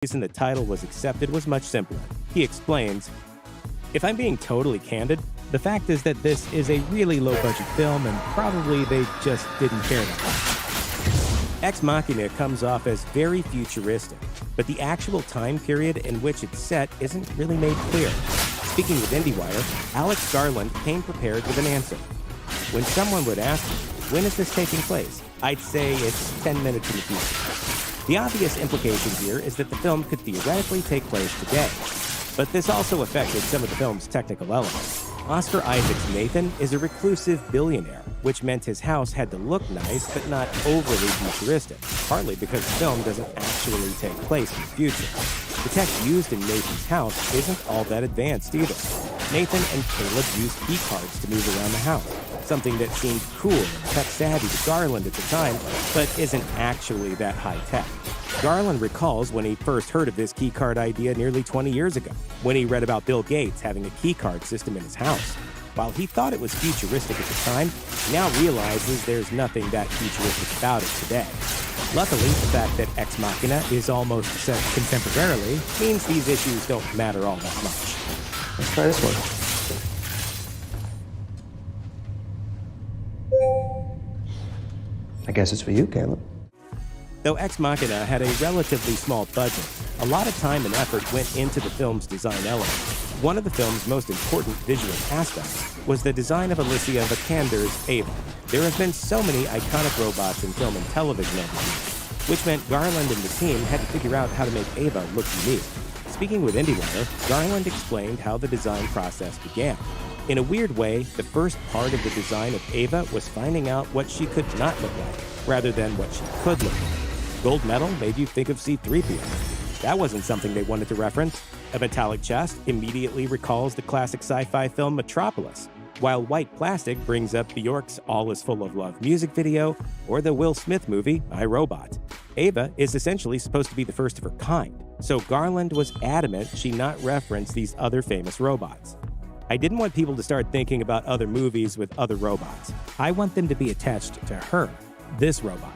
reason the title was accepted was much simpler. He explains, "If I'm being totally candid, the fact is that this is a really low-budget film and probably they just didn't care that much." Ex Machina comes off as very futuristic, but the actual time period in which it's set isn't really made clear. Speaking with IndieWire, Alex Garland came prepared with an answer. "When someone would ask me, when is this taking place? I'd say it's 10 minutes in the future." The obvious implication here is that the film could theoretically take place today, but this also affected some of the film's technical elements. Oscar Isaac's Nathan is a reclusive billionaire, which meant his house had to look nice but not overly futuristic, partly because the film doesn't actually take place in the future. The tech used in Nathan's house isn't all that advanced either. Nathan and Caleb used key cards to move around the house, something that seemed cool and tech-savvy to Garland at the time, but isn't actually that high-tech. Garland recalls when he first heard of this keycard idea nearly 20 years ago, when he read about Bill Gates having a keycard system in his house. While he thought it was futuristic at the time, he now realizes there's nothing that futuristic about it today. Luckily, the fact that Ex Machina is almost set contemporarily means these issues don't matter all that much. Let's try this one. I guess it's for you, Caleb. Though Ex Machina had a relatively small budget, a lot of time and effort went into the film's design elements. One of the film's most important visual aspects was the design of Alicia Vikander's Ava. There have been so many iconic robots in film and television over the years, which meant Garland and the team had to figure out how to make Ava look unique. Speaking with IndieWire, Garland explained how the design process began. In a weird way, the first part of the design of Ava was finding out what she could not look like, rather than what she could look like. Gold metal made you think of C-3PO. That wasn't something they wanted to reference. A metallic chest immediately recalls the classic sci-fi film Metropolis, while white plastic brings up Bjork's All Is Full of Love music video or the Will Smith movie I, Robot. Ava is essentially supposed to be the first of her kind, so Garland was adamant she not reference these other famous robots. "I didn't want people to start thinking about other movies with other robots. I want them to be attached to her, this robot."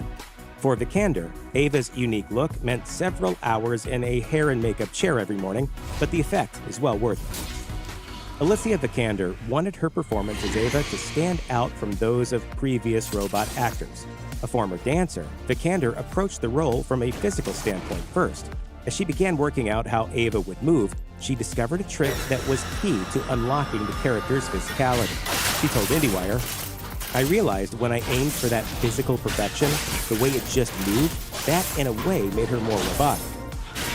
For Vikander, Ava's unique look meant several hours in a hair and makeup chair every morning, but the effect is well worth it. Alicia Vikander wanted her performance as Ava to stand out from those of previous robot actors. A former dancer, Vikander approached the role from a physical standpoint first. As she began working out how Ava would move, she discovered a trick that was key to unlocking the character's physicality. She told IndieWire, "I realized when I aimed for that physical perfection, the way it just moved, that in a way made her more robotic."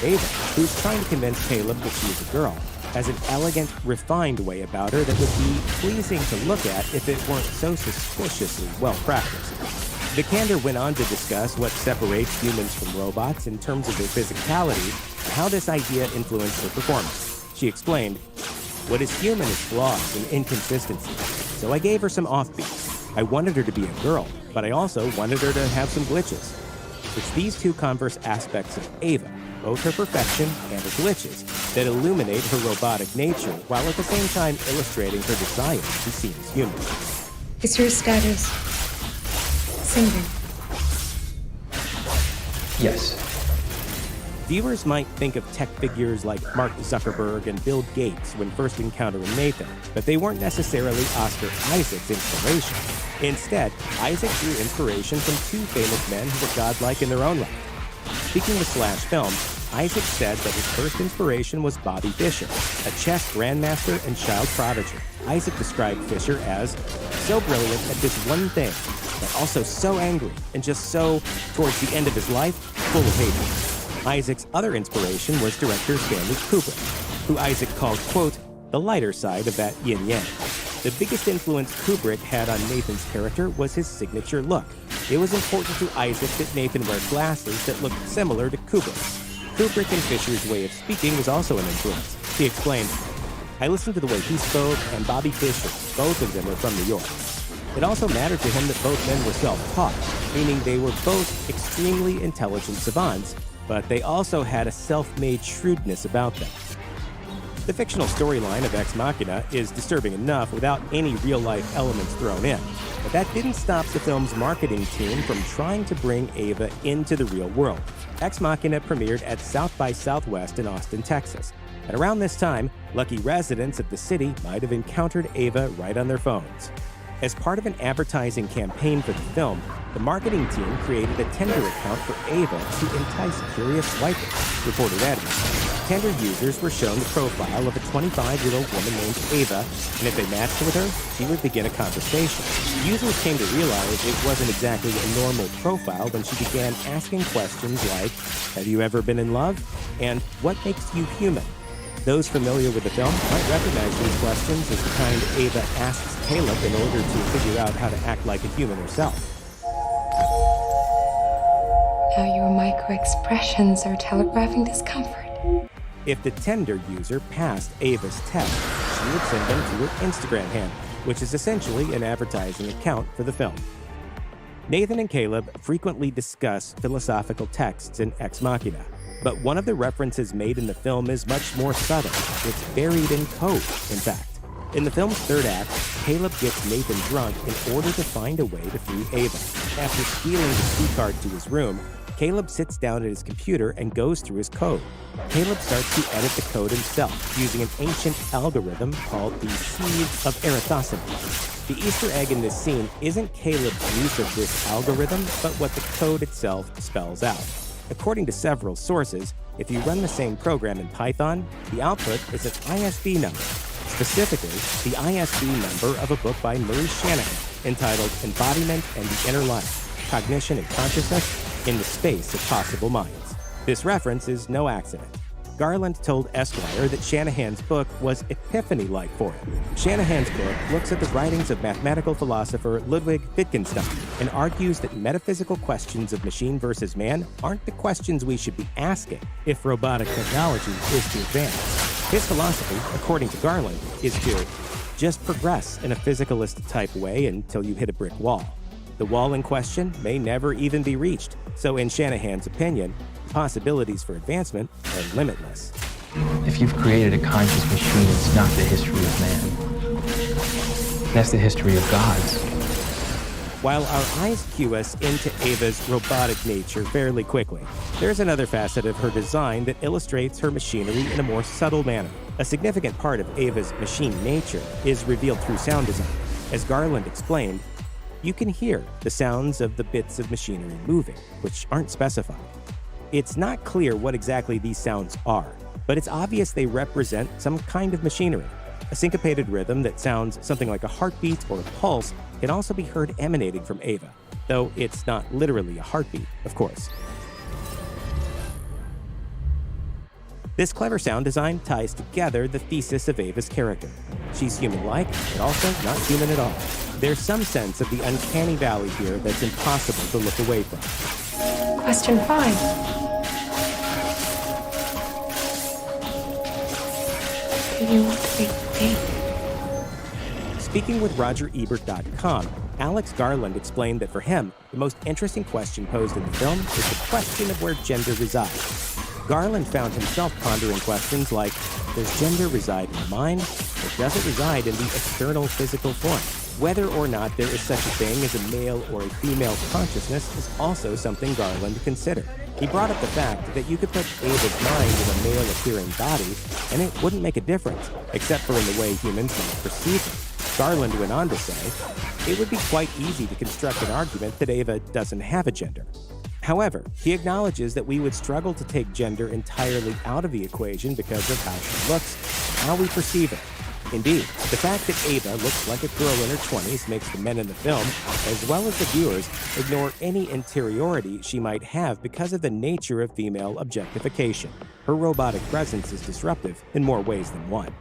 Ava, who's trying to convince Caleb that she is a girl, has an elegant, refined way about her that would be pleasing to look at if it weren't so suspiciously well-practiced. Vikander went on to discuss what separates humans from robots in terms of their physicality and how this idea influenced her performance. She explained, "What is human is flaws and inconsistency, so I gave her some offbeats. I wanted her to be a girl, but I also wanted her to have some glitches." It's these two converse aspects of Ava, both her perfection and her glitches, that illuminate her robotic nature while at the same time illustrating her desire to be seen as human. It's your status. Single. Yes. Viewers might think of tech figures like Mark Zuckerberg and Bill Gates when first encountering Nathan, but they weren't necessarily Oscar Isaac's inspiration. Instead, Isaac drew inspiration from two famous men who were godlike in their own right. Speaking with Slash Film, Isaac said that his first inspiration was Bobby Fischer, a chess grandmaster and child prodigy. Isaac described Fischer as so brilliant at this one thing, but also so angry and just so, towards the end of his life, full of hatred. Isaac's other inspiration was director Stanley Kubrick, who Isaac called, quote, "the lighter side of that yin-yang." The biggest influence Kubrick had on Nathan's character was his signature look. It was important to Isaac that Nathan wear glasses that looked similar to Kubrick's. Kubrick and Fisher's way of speaking was also an influence. He explained, "I listened to the way he spoke and Bobby Fischer, both of them are from New York. It also mattered to him that both men were self-taught, meaning they were both extremely intelligent savants, but they also had a self-made shrewdness about them." The fictional storyline of Ex Machina is disturbing enough without any real-life elements thrown in, but that didn't stop the film's marketing team from trying to bring Ava into the real world. Ex Machina premiered at South by Southwest in Austin, Texas. And around this time, lucky residents of the city might have encountered Ava right on their phones. As part of an advertising campaign for the film, the marketing team created a Tinder account for Ava to entice curious swipers, reported Edmonds. Tinder users were shown the profile of a 25-year-old woman named Ava, and if they matched with her, she would begin a conversation. Users came to realize it wasn't exactly a normal profile when she began asking questions like, "Have you ever been in love?" and "What makes you human?" Those familiar with the film might recognize these questions as the kind Ava asks Caleb in order to figure out how to act like a human herself. Now your micro-expressions are telegraphing discomfort. If the Tinder user passed Ava's test, she would send them to her Instagram handle, which is essentially an advertising account for the film. Nathan and Caleb frequently discuss philosophical texts in Ex Machina, but one of the references made in the film is much more subtle. It's buried in code, in fact. In the film's third act, Caleb gets Nathan drunk in order to find a way to free Ava. After stealing the key card to his room, Caleb sits down at his computer and goes through his code. Caleb starts to edit the code himself using an ancient algorithm called the Seed of Eratosthenes. The Easter egg in this scene isn't Caleb's use of this algorithm, but what the code itself spells out. According to several sources, if you run the same program in Python, the output is an ISB number, specifically the ISB number of a book by Murray Shanahan entitled Embodiment and the Inner Life, Cognition and Consciousness in the Space of Possible Minds. This reference is no accident. Garland told Esquire that Shanahan's book was epiphany-like for him. Shanahan's book looks at the writings of mathematical philosopher Ludwig Wittgenstein and argues that metaphysical questions of machine versus man aren't the questions we should be asking if robotic technology is to advance. His philosophy, according to Garland, is to just progress in a physicalist-type way until you hit a brick wall. The wall in question may never even be reached, so in Shanahan's opinion, the possibilities for advancement are limitless. If you've created a conscious machine, it's not the history of man. That's the history of gods. While our eyes cue us into Ava's robotic nature fairly quickly, there's another facet of her design that illustrates her machinery in a more subtle manner. A significant part of Ava's machine nature is revealed through sound design. As Garland explained, you can hear the sounds of the bits of machinery moving, which aren't specified. It's not clear what exactly these sounds are, but it's obvious they represent some kind of machinery. A syncopated rhythm that sounds something like a heartbeat or a pulse can also be heard emanating from Ava, though it's not literally a heartbeat, of course. This clever sound design ties together the thesis of Ava's character. She's human-like, but also not human at all. There's some sense of the uncanny valley here that's impossible to look away from. Question 5. Do you want to be me? Speaking with RogerEbert.com, Alex Garland explained that for him, the most interesting question posed in the film is the question of where gender resides. Garland found himself pondering questions like, does gender reside in the mind, or does it reside in the external physical form? Whether or not there is such a thing as a male or a female consciousness is also something Garland considered. He brought up the fact that you could put Ava's mind in a male-appearing body, and it wouldn't make a difference, except for in the way humans might perceive it. Garland went on to say, it would be quite easy to construct an argument that Ava doesn't have a gender. However, he acknowledges that we would struggle to take gender entirely out of the equation because of how she looks and how we perceive it. Indeed, the fact that Ava looks like a girl in her 20s makes the men in the film, as well as the viewers, ignore any interiority she might have because of the nature of female objectification. Her robotic presence is disruptive in more ways than one.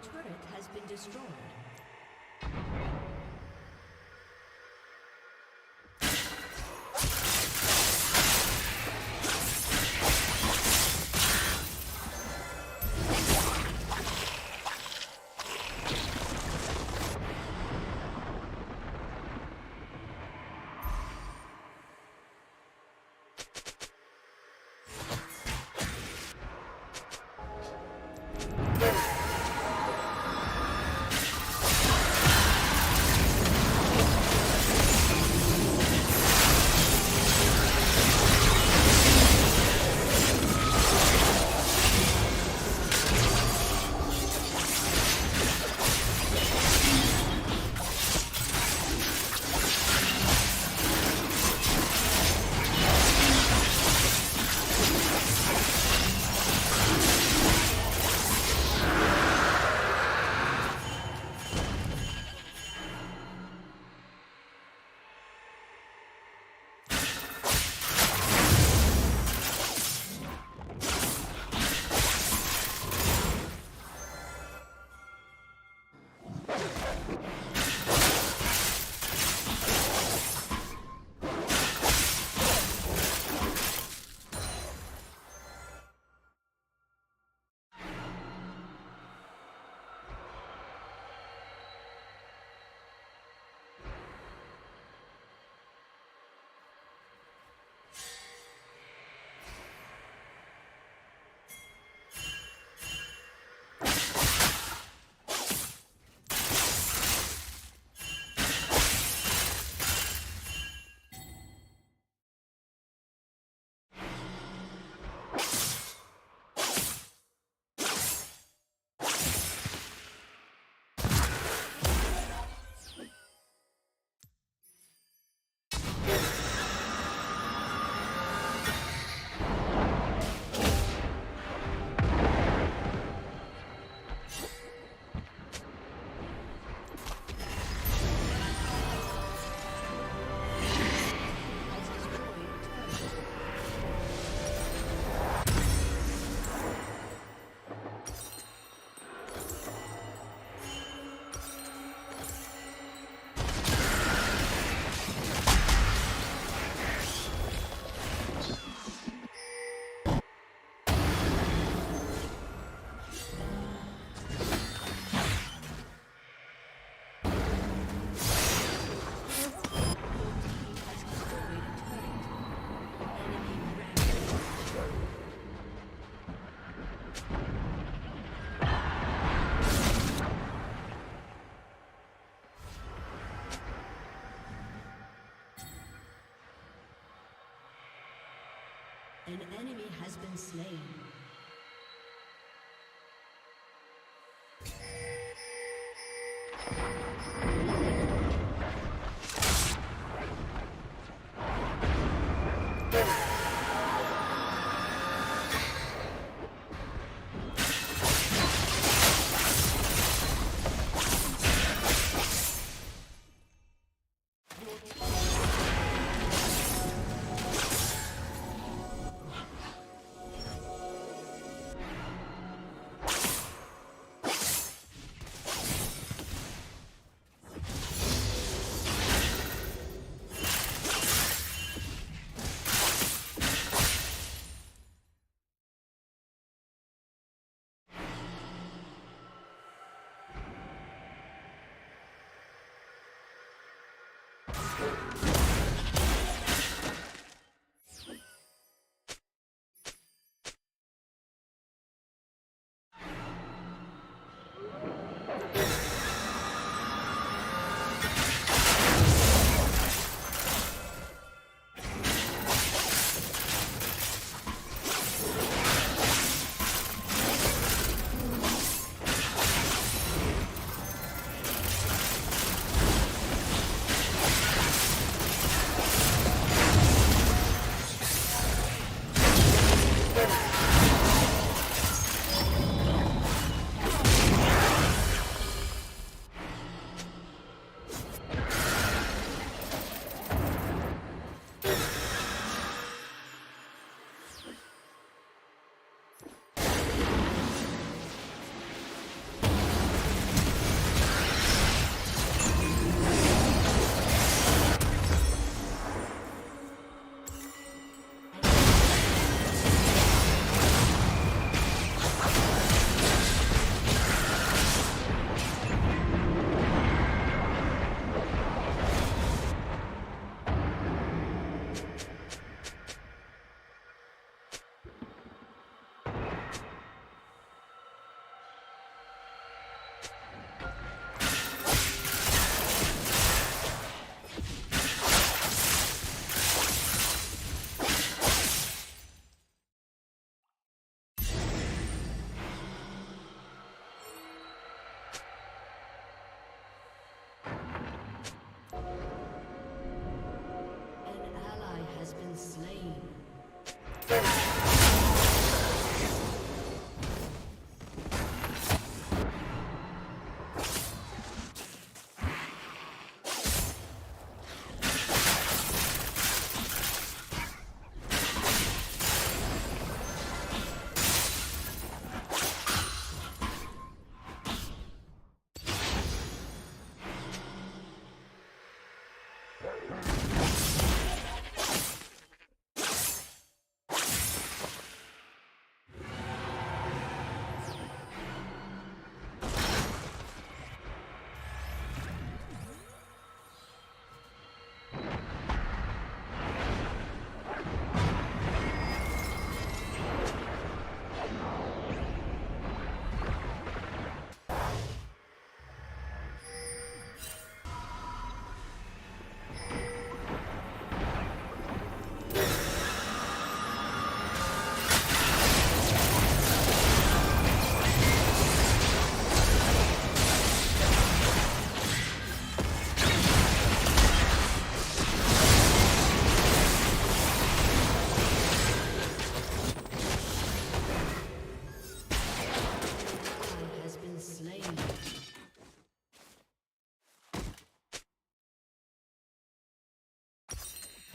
turret has been destroyed. An enemy has been slain.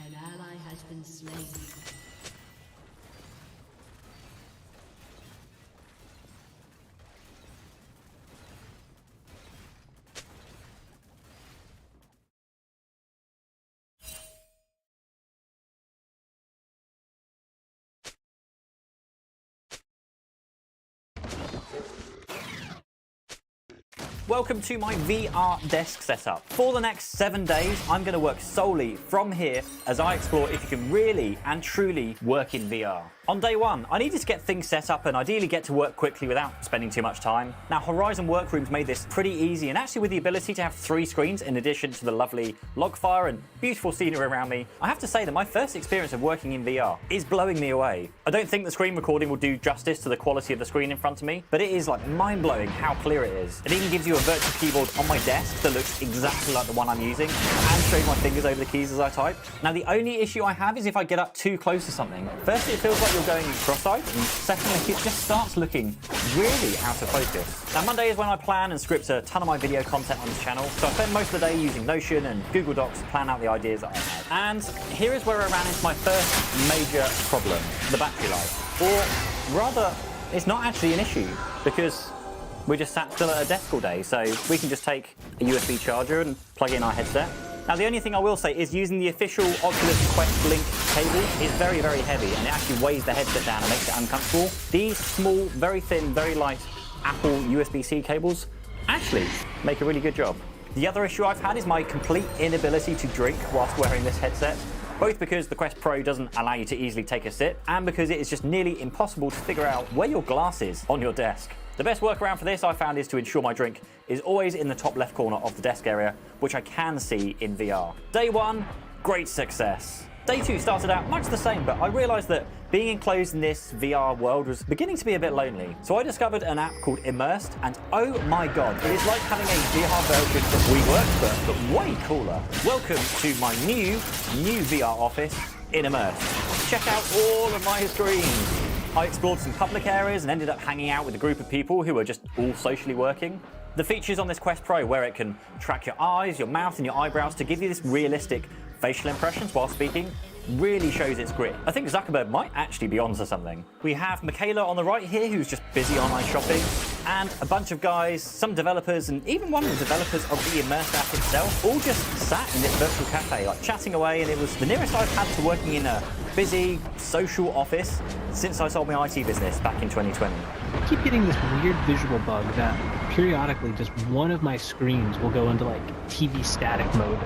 An ally has been slain. Welcome to my VR desk setup. For the next 7 days, I'm going to work solely from here as I explore if you can really and truly work in VR. On day one, I needed to get things set up and ideally get to work quickly without spending too much time. Now, Horizon Workrooms made this pretty easy, and actually with the ability to have 3 screens in addition to the lovely log fire and beautiful scenery around me, I have to say that my first experience of working in VR is blowing me away. I don't think the screen recording will do justice to the quality of the screen in front of me, but it is like mind-blowing how clear it is. It even gives you a virtual keyboard on my desk that looks exactly like the one I'm using, and shows my fingers over the keys as I type. Now, the only issue I have is if I get up too close to something. First, it feels like you're going cross-eyed, and secondly, it just starts looking really out of focus. Now, Monday is when I plan and script a ton of my video content on this channel, so I spend most of the day using Notion and Google Docs to plan out the ideas that I have. And here is where I ran into my first major problem, the battery life. Or rather, it's not actually an issue, because we just sat still at a desk all day, so we can just take a USB charger and plug in our headset. Now, the only thing I will say is using the official Oculus Quest Link cable is very, very heavy, and it actually weighs the headset down and makes it uncomfortable. These small, very thin, very light Apple USB-C cables actually make a really good job. The other issue I've had is my complete inability to drink whilst wearing this headset, both because the Quest Pro doesn't allow you to easily take a sip, and because it is just nearly impossible to figure out where your glass is on your desk. The best workaround for this I found is to ensure my drink is always in the top left corner of the desk area, which I can see in VR. Day one, great success. Day two started out much the same, but I realized that being enclosed in this VR world was beginning to be a bit lonely. So I discovered an app called Immersed, and oh my god, it is like having a VR version of WeWork, but way cooler. Welcome to my new VR office in Immersed. Check out all of my screens. I explored some public areas and ended up hanging out with a group of people who were just all socially working. The features on this Quest Pro, where it can track your eyes, your mouth and your eyebrows to give you this realistic facial impressions while speaking, really shows its grit. I think Zuckerberg might actually be onto something. We have Michaela on the right here, who's just busy online shopping, and a bunch of guys, some developers, and even one of the developers of the Immersed app itself, all just sat in this virtual cafe, like chatting away, and it was the nearest I've had to working in a busy social office since I sold my IT business back in 2020. I keep getting this weird visual bug that periodically just one of my screens will go into like TV static mode,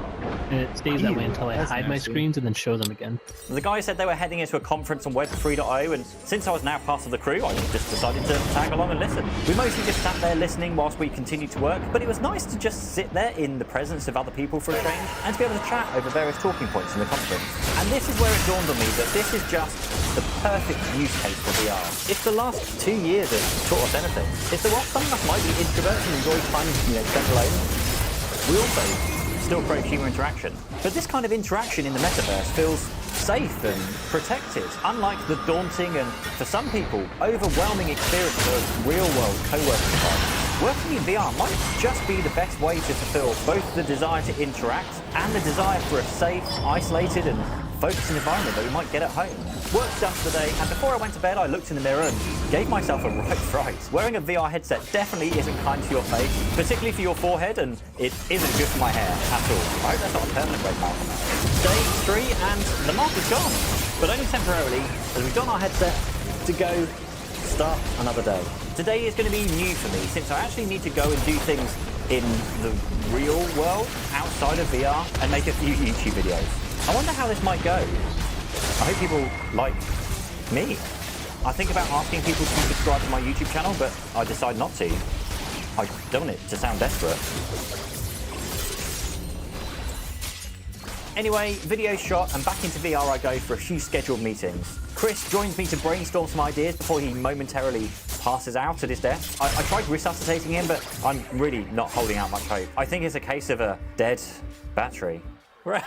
and it stays that way until I hide my screens and then show them again. The guys said they were heading into a conference on Web3.io, and since I was now part of the crew, I just decided to tag along and listen. We mostly just sat there listening whilst we continued to work, but it was nice to just sit there in the presence of other people for a change, and to be able to chat over various talking points in the conference. And this is where it dawned on me that this is just the perfect use case for VR. If the last 2 years have taught us anything, it's that while some of us might be introverts and enjoy time, spent alone, we also still create human interaction. But this kind of interaction in the metaverse feels safe and protected, unlike the daunting and, for some people, overwhelming experience of real-world co-working environments. Working in VR might just be the best way to fulfill both the desire to interact and the desire for a safe, isolated and focused environment that we might get at home. Work's done for the day, and before I went to bed I looked in the mirror and gave myself a right fright. Wearing a VR headset definitely isn't kind to your face, particularly for your forehead, and it isn't good for my hair at all. I hope that's not a permanent red mark on that. Day 3 and the mark is gone, but only temporarily, as we don our headset to go start another day. Today is going to be new for me since I actually need to go and do things in the real world outside of VR and make a few YouTube videos. I wonder how this might go. I hope people like me. I think about asking people to subscribe to my YouTube channel, but I decide not to. I don't want it to sound desperate. Anyway, video shot and back into VR I go for a few scheduled meetings. Chris joins me to brainstorm some ideas before he momentarily passes out at his desk. I tried resuscitating him, but I'm really not holding out much hope. I think it's a case of a dead battery. Right.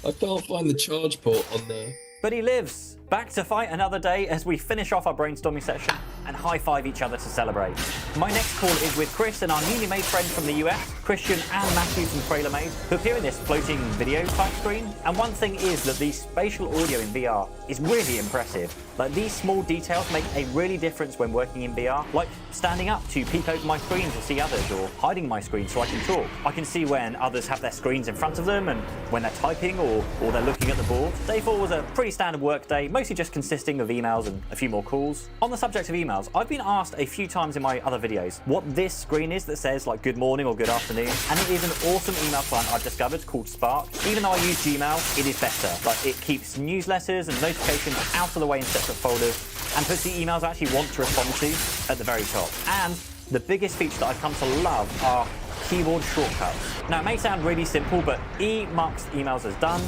I can't find the charge port on there. But he lives. Back to fight another day as we finish off our brainstorming session and high-five each other to celebrate. My next call is with Chris and our newly made friend from the US, Christian and Matthew from TrailerMade, who appear in this floating video type screen. And one thing is that the spatial audio in VR is really impressive. Like, these small details make a really difference when working in VR, like standing up to peek over my screen to see others, or hiding my screen so I can talk. I can see when others have their screens in front of them and when they're typing or they're looking at the board. Day 4 was a pretty standard work day, mostly just consisting of emails and a few more calls. On the subject of emails, I've been asked a few times in my other videos what this screen is that says like good morning or good afternoon, and it is an awesome email client I've discovered called Spark. Even though I use Gmail, it is better. Like, it keeps newsletters and notifications out of the way in separate folders and puts the emails I actually want to respond to at the very top. And the biggest feature that I've come to love are keyboard shortcuts. Now, it may sound really simple, but E marks emails as done,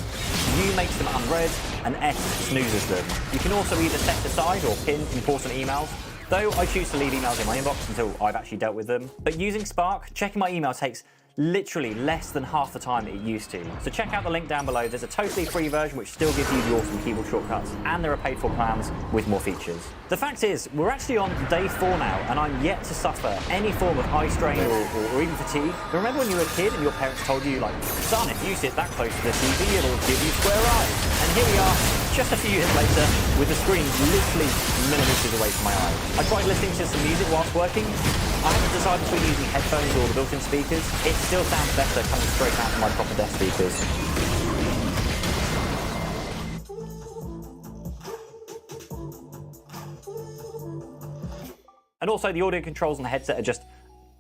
U makes them unread, and S snoozes them. You can also either set aside or pin important emails, though I choose to leave emails in my inbox until I've actually dealt with them. But using Spark, checking my email takes literally less than half the time that it used to. So check out the link down below. There's a totally free version which still gives you the awesome keyboard shortcuts, and there are paid for plans with more features. The fact is, we're actually on day 4 now, and I'm yet to suffer any form of eye strain or even fatigue. But remember when you were a kid and your parents told you, like, son, if you sit that close to the TV, it'll give you square eyes. And here we are, just a few years later, with the screen literally millimeters away from my eye. I tried listening to some music whilst working. I haven't decided between using headphones or the built-in speakers. It still sounds better coming straight out from my proper desk speakers. And also, the audio controls on the headset are just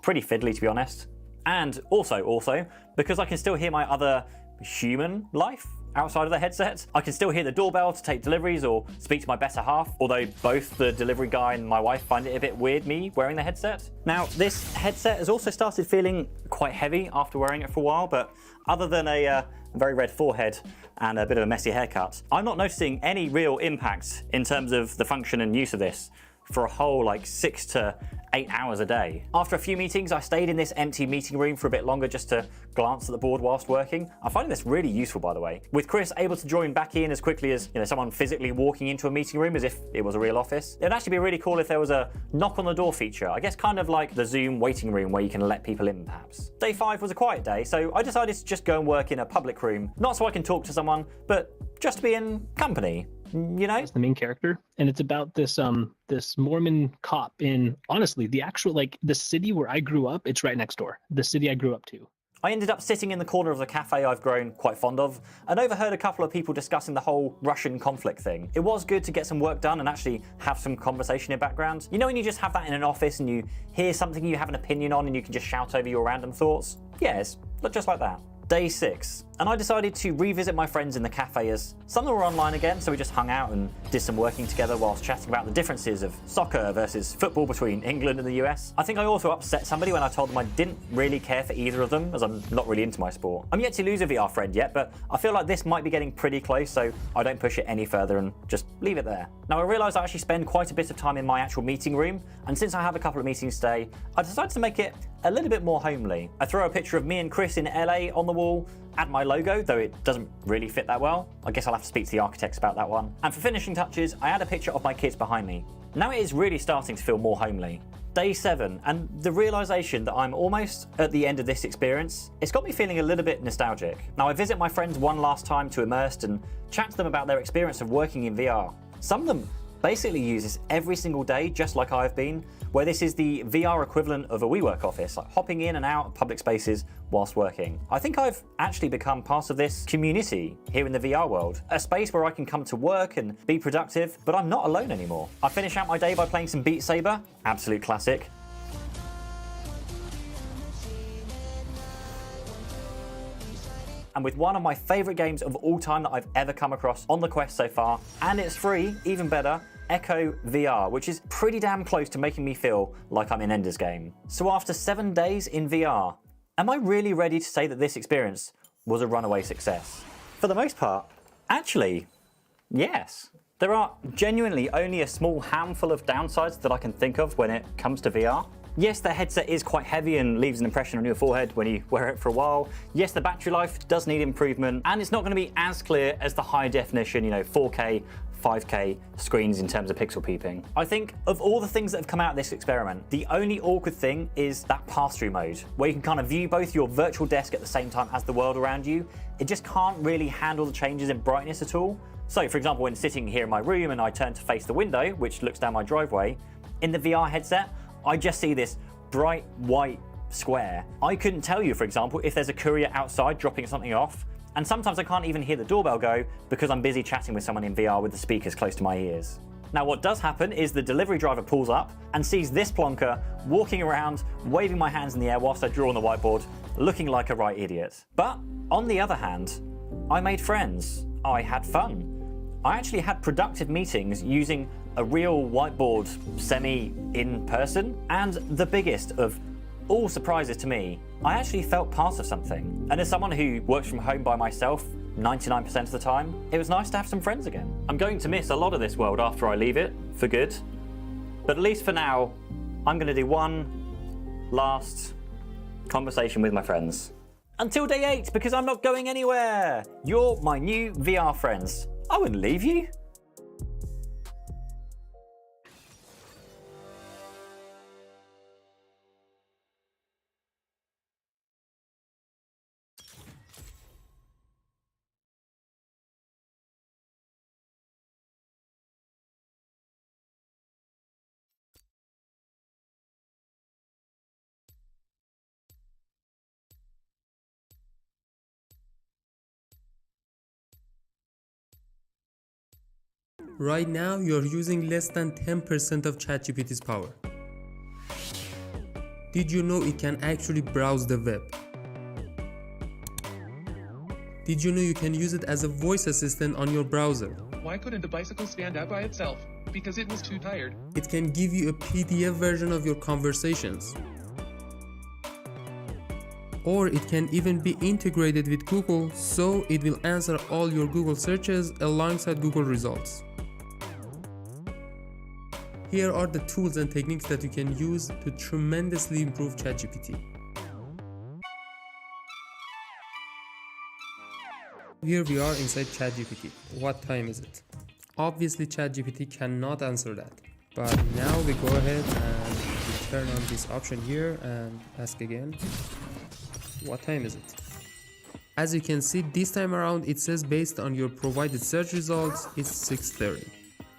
pretty fiddly, to be honest. And also, because I can still hear my other human life outside of the headset, I can still hear the doorbell to take deliveries or speak to my better half, although both the delivery guy and my wife find it a bit weird me wearing the headset. Now, this headset has also started feeling quite heavy after wearing it for a while, but other than a very red forehead and a bit of a messy haircut, I'm not noticing any real impact in terms of the function and use of this for a whole like 6 to 8 hours a day. After a few meetings, I stayed in this empty meeting room for a bit longer just to glance at the board whilst working. I'm finding this really useful, by the way. With Chris able to join back in as quickly as, someone physically walking into a meeting room as if it was a real office. It'd actually be really cool if there was a knock on the door feature. I guess kind of like the Zoom waiting room where you can let people in, perhaps. Day 5 was a quiet day, so I decided to just go and work in a public room. Not so I can talk to someone, but just to be in company. It's the main character, and it's about this this Mormon cop in, honestly, the actual, like, the city where I grew up. It's right next door, the city I grew up to. I ended up sitting in the corner of the cafe I've grown quite fond of and overheard a couple of people discussing the whole Russian conflict thing. It was good to get some work done and actually have some conversation in background. You know when you just have that in an office and you hear something you have an opinion on and you can just shout over your random thoughts? Yes, just like that. Day 6, and I decided to revisit my friends in the cafe as some of them were online again, so we just hung out and did some working together whilst chatting about the differences of soccer versus football between England and the US. I think I also upset somebody when I told them I didn't really care for either of them, as I'm not really into my sport. I'm yet to lose a VR friend yet, but I feel like this might be getting pretty close, so I don't push it any further and just leave it there. Now I realise I actually spend quite a bit of time in my actual meeting room, and since I have a couple of meetings today, I decided to make it a little bit more homely. I throw a picture of me and Chris in LA on the wall, add my logo, though it doesn't really fit that well. I guess I'll have to speak to the architects about that one. And for finishing touches, I add a picture of my kids behind me. Now it is really starting to feel more homely. Day 7, and the realisation that I'm almost at the end of this experience, it's got me feeling a little bit nostalgic. Now I visit my friends one last time to Immersed and chat to them about their experience of working in VR. Some of them basically use this every single day, just like I've been, where this is the VR equivalent of a WeWork office, like hopping in and out of public spaces whilst working. I think I've actually become part of this community here in the VR world, a space where I can come to work and be productive, but I'm not alone anymore. I finish out my day by playing some Beat Saber, absolute classic. And with one of my favourite games of all time that I've ever come across on the Quest so far, and it's free, even better, Echo VR, which is pretty damn close to making me feel like I'm in Ender's Game. So after 7 days in VR, am I really ready to say that this experience was a runaway success? For the most part, actually, yes. There are genuinely only a small handful of downsides that I can think of when it comes to VR. Yes, the headset is quite heavy and leaves an impression on your forehead when you wear it for a while. Yes, the battery life does need improvement, and it's not going to be as clear as the high definition, 4K, 5K screens in terms of pixel peeping. I think of all the things that have come out of this experiment, the only awkward thing is that pass-through mode, where you can kind of view both your virtual desk at the same time as the world around you. It just can't really handle the changes in brightness at all. So, for example, when sitting here in my room and I turn to face the window, which looks down my driveway, in the VR headset, I just see this bright white square. I couldn't tell you, for example, if there's a courier outside dropping something off, and sometimes I can't even hear the doorbell go because I'm busy chatting with someone in VR with the speakers close to my ears. Now what does happen is the delivery driver pulls up and sees this plonker walking around, waving my hands in the air whilst I draw on the whiteboard, looking like a right idiot. But on the other hand, I made friends. I had fun. I actually had productive meetings using a real whiteboard semi-in-person, and the biggest of all surprises to me, I actually felt part of something. And as someone who works from home by myself 99% of the time, it was nice to have some friends again. I'm going to miss a lot of this world after I leave it, for good. But at least for now, I'm going to do one last conversation with my friends. Until day 8, because I'm not going anywhere. You're my new VR friends. I wouldn't leave you. Right now, you're using less than 10% of ChatGPT's power. Did you know it can actually browse the web? Did you know you can use it as a voice assistant on your browser? Why couldn't the bicycle stand out by itself? Because it was too tired. It can give you a PDF version of your conversations. Or it can even be integrated with Google, so it will answer all your Google searches alongside Google results. Here are the tools and techniques that you can use to tremendously improve ChatGPT. Here we are inside ChatGPT. What time is it? Obviously ChatGPT cannot answer that. But now we go ahead and we turn on this option here and ask again. What time is it? As you can see, this time around it says based on your provided search results, it's 6:30.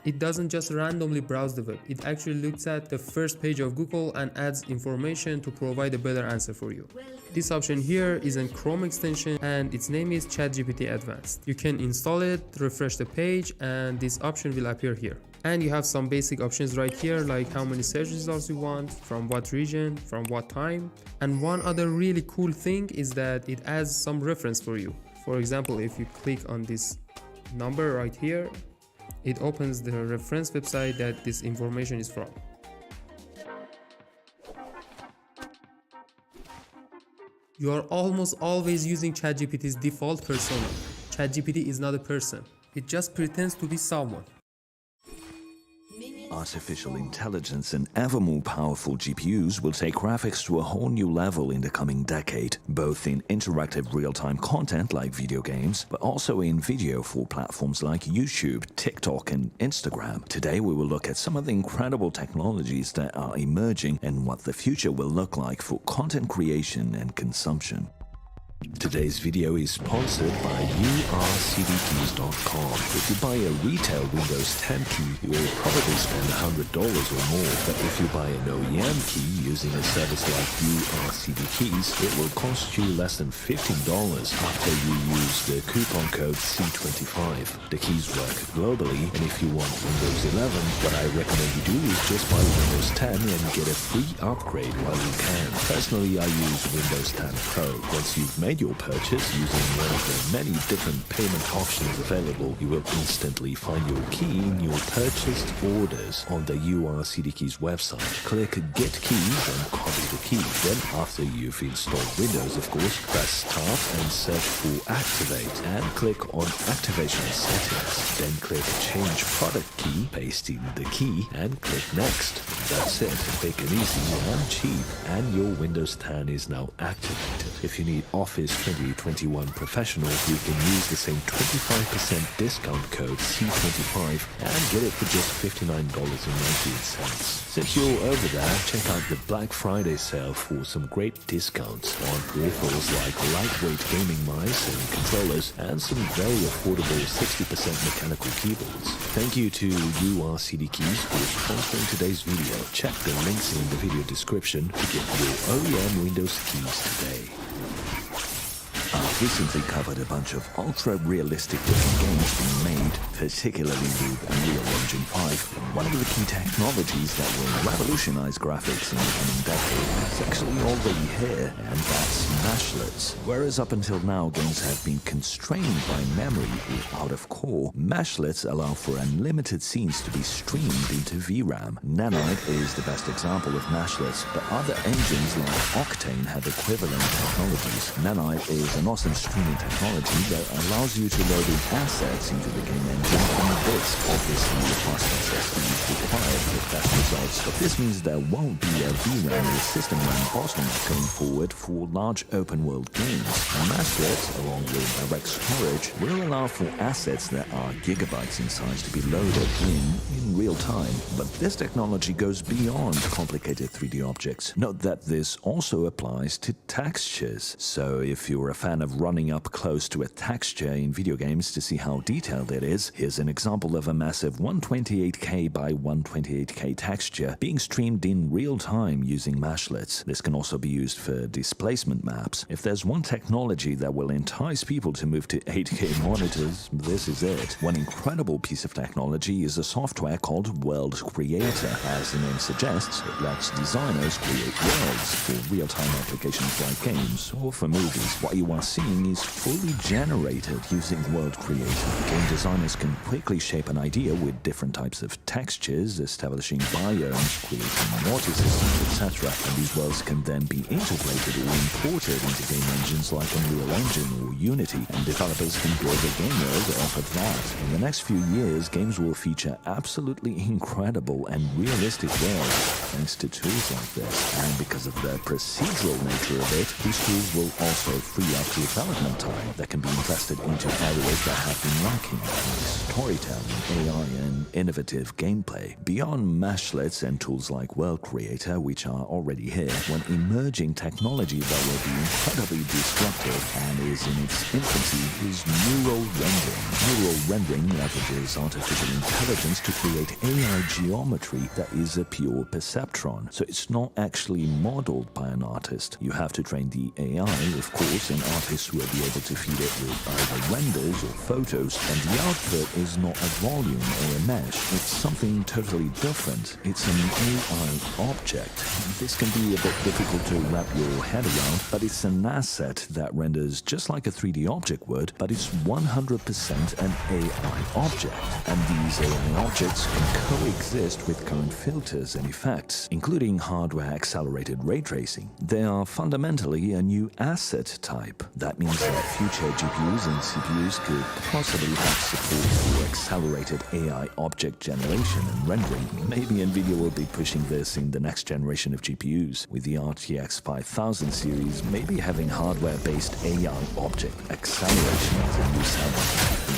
It doesn't just randomly browse the web, it actually looks at the first page of Google and adds information to provide a better answer for you. This option here is a Chrome extension and its name is ChatGPT Advanced. You can install it, refresh the page, and this option will appear here. And you have some basic options right here, like how many search results you want, from what region, from what time. And one other really cool thing is that it adds some reference for you. For example, if you click on this number right here, it opens the reference website that this information is from. You are almost always using ChatGPT's default persona. ChatGPT is not a person. It just pretends to be someone. Artificial intelligence and ever more powerful GPUs will take graphics to a whole new level in the coming decade, both in interactive real-time content like video games, but also in video for platforms like YouTube, TikTok, and Instagram. Today we will look at some of the incredible technologies that are emerging and what the future will look like for content creation and consumption. Today's video is sponsored by urcdkeys.com. If you buy a retail Windows 10 key, you will probably spend $100 or more. But if you buy an OEM key using a service like URCD Keys, it will cost you less than $15 after you use the coupon code C25. The keys work globally, and if you want Windows 11, what I recommend you do is just buy Windows 10 and get a free upgrade while you can. Personally, I use Windows 10 Pro. Once you've made your purchase using one of the many different payment options available, you will instantly find your key in your purchased orders on the URCD Keys website. Click Get Keys and copy the key. Then, after you've installed Windows, of course, press Start and search for Activate and click on Activation Settings. Then click Change Product Key, paste in the key and click Next. That's it. Quick and easy and cheap. And your Windows 10 is now activated. If you need Office 2021 Professional, you can use the same 25% discount code C25 and get it for just $59.98. Since you're over there, check out the Black Friday sale for some great discounts on peripherals like lightweight gaming mice and controllers and some very affordable 60% mechanical keyboards. Thank you to URCD Keys for sponsoring today's video. Check the links in the video description to get your OEM Windows keys today. I've recently covered a bunch of ultra-realistic looking games being made, particularly with Unreal Engine 5. One of the key technologies that will revolutionize graphics in the coming decade is actually already here, and that's mashlets. Whereas up until now games have been constrained by memory or out of core, mashlets allow for unlimited scenes to be streamed into VRAM. Nanite is the best example of mashlets, but other engines like Octane have equivalent technologies. Nanite is an awesome streaming technology that allows you to load in assets into the game engine on disk. Obviously, the fast SSD is required for best results, but this means there won't be a VRAM or system RAM bottleneck going forward for large open-world games. And mashlets, along with direct storage, will allow for assets that are gigabytes in size to be loaded in real time. But this technology goes beyond complicated 3D objects. Note that this also applies to textures. So if you're a fan of running up close to a texture in video games to see how detailed it is, here's an example of a massive 128K by 128K texture being streamed in real time using mashlets. This can also be used for displacement maps. If there's one technology that will entice people to move to 8K monitors, this is it. One incredible piece of technology is a software called World Creator. As the name suggests, it lets designers create worlds for real-time applications like games or for movies. What you are seeing is fully generated using World Creator. Game designers can quickly shape an idea with different types of textures, establishing biomes, creating water systems, etc. And these worlds can then be integrated or imported into game engines like Unreal Engine or Unity, and developers can build a game world off of that. In the next few years, games will feature absolutely incredible and realistic worlds thanks to tools like this. And because of the procedural nature of it, these tools will also free up development time that can be invested into areas that have been lacking, like storytelling, AI, and innovative gameplay. Beyond mashlets and tools like World Creator, which are already here, one emerging technology that will be incredibly disruptive and is in its infancy is neural rendering. Neural rendering leverages artificial intelligence to create AI geometry that is a pure perception perceptron, so it's not actually modeled by an artist. You have to train the AI, of course, and artists will be able to feed it with either renders or photos, and the output is not a volume or a mesh. It's something totally different. It's an AI object. This can be a bit difficult to wrap your head around, but it's an asset that renders just like a 3D object would, but it's 100% an AI object. And these AI objects can coexist with current filters and effects, including hardware-accelerated ray tracing. They are fundamentally a new asset type. That means that future GPUs and CPUs could possibly have support for accelerated AI object generation and rendering. Maybe NVIDIA will be pushing this in the next generation of GPUs, with the RTX 5000 series maybe having hardware-based AI object acceleration as a new standard.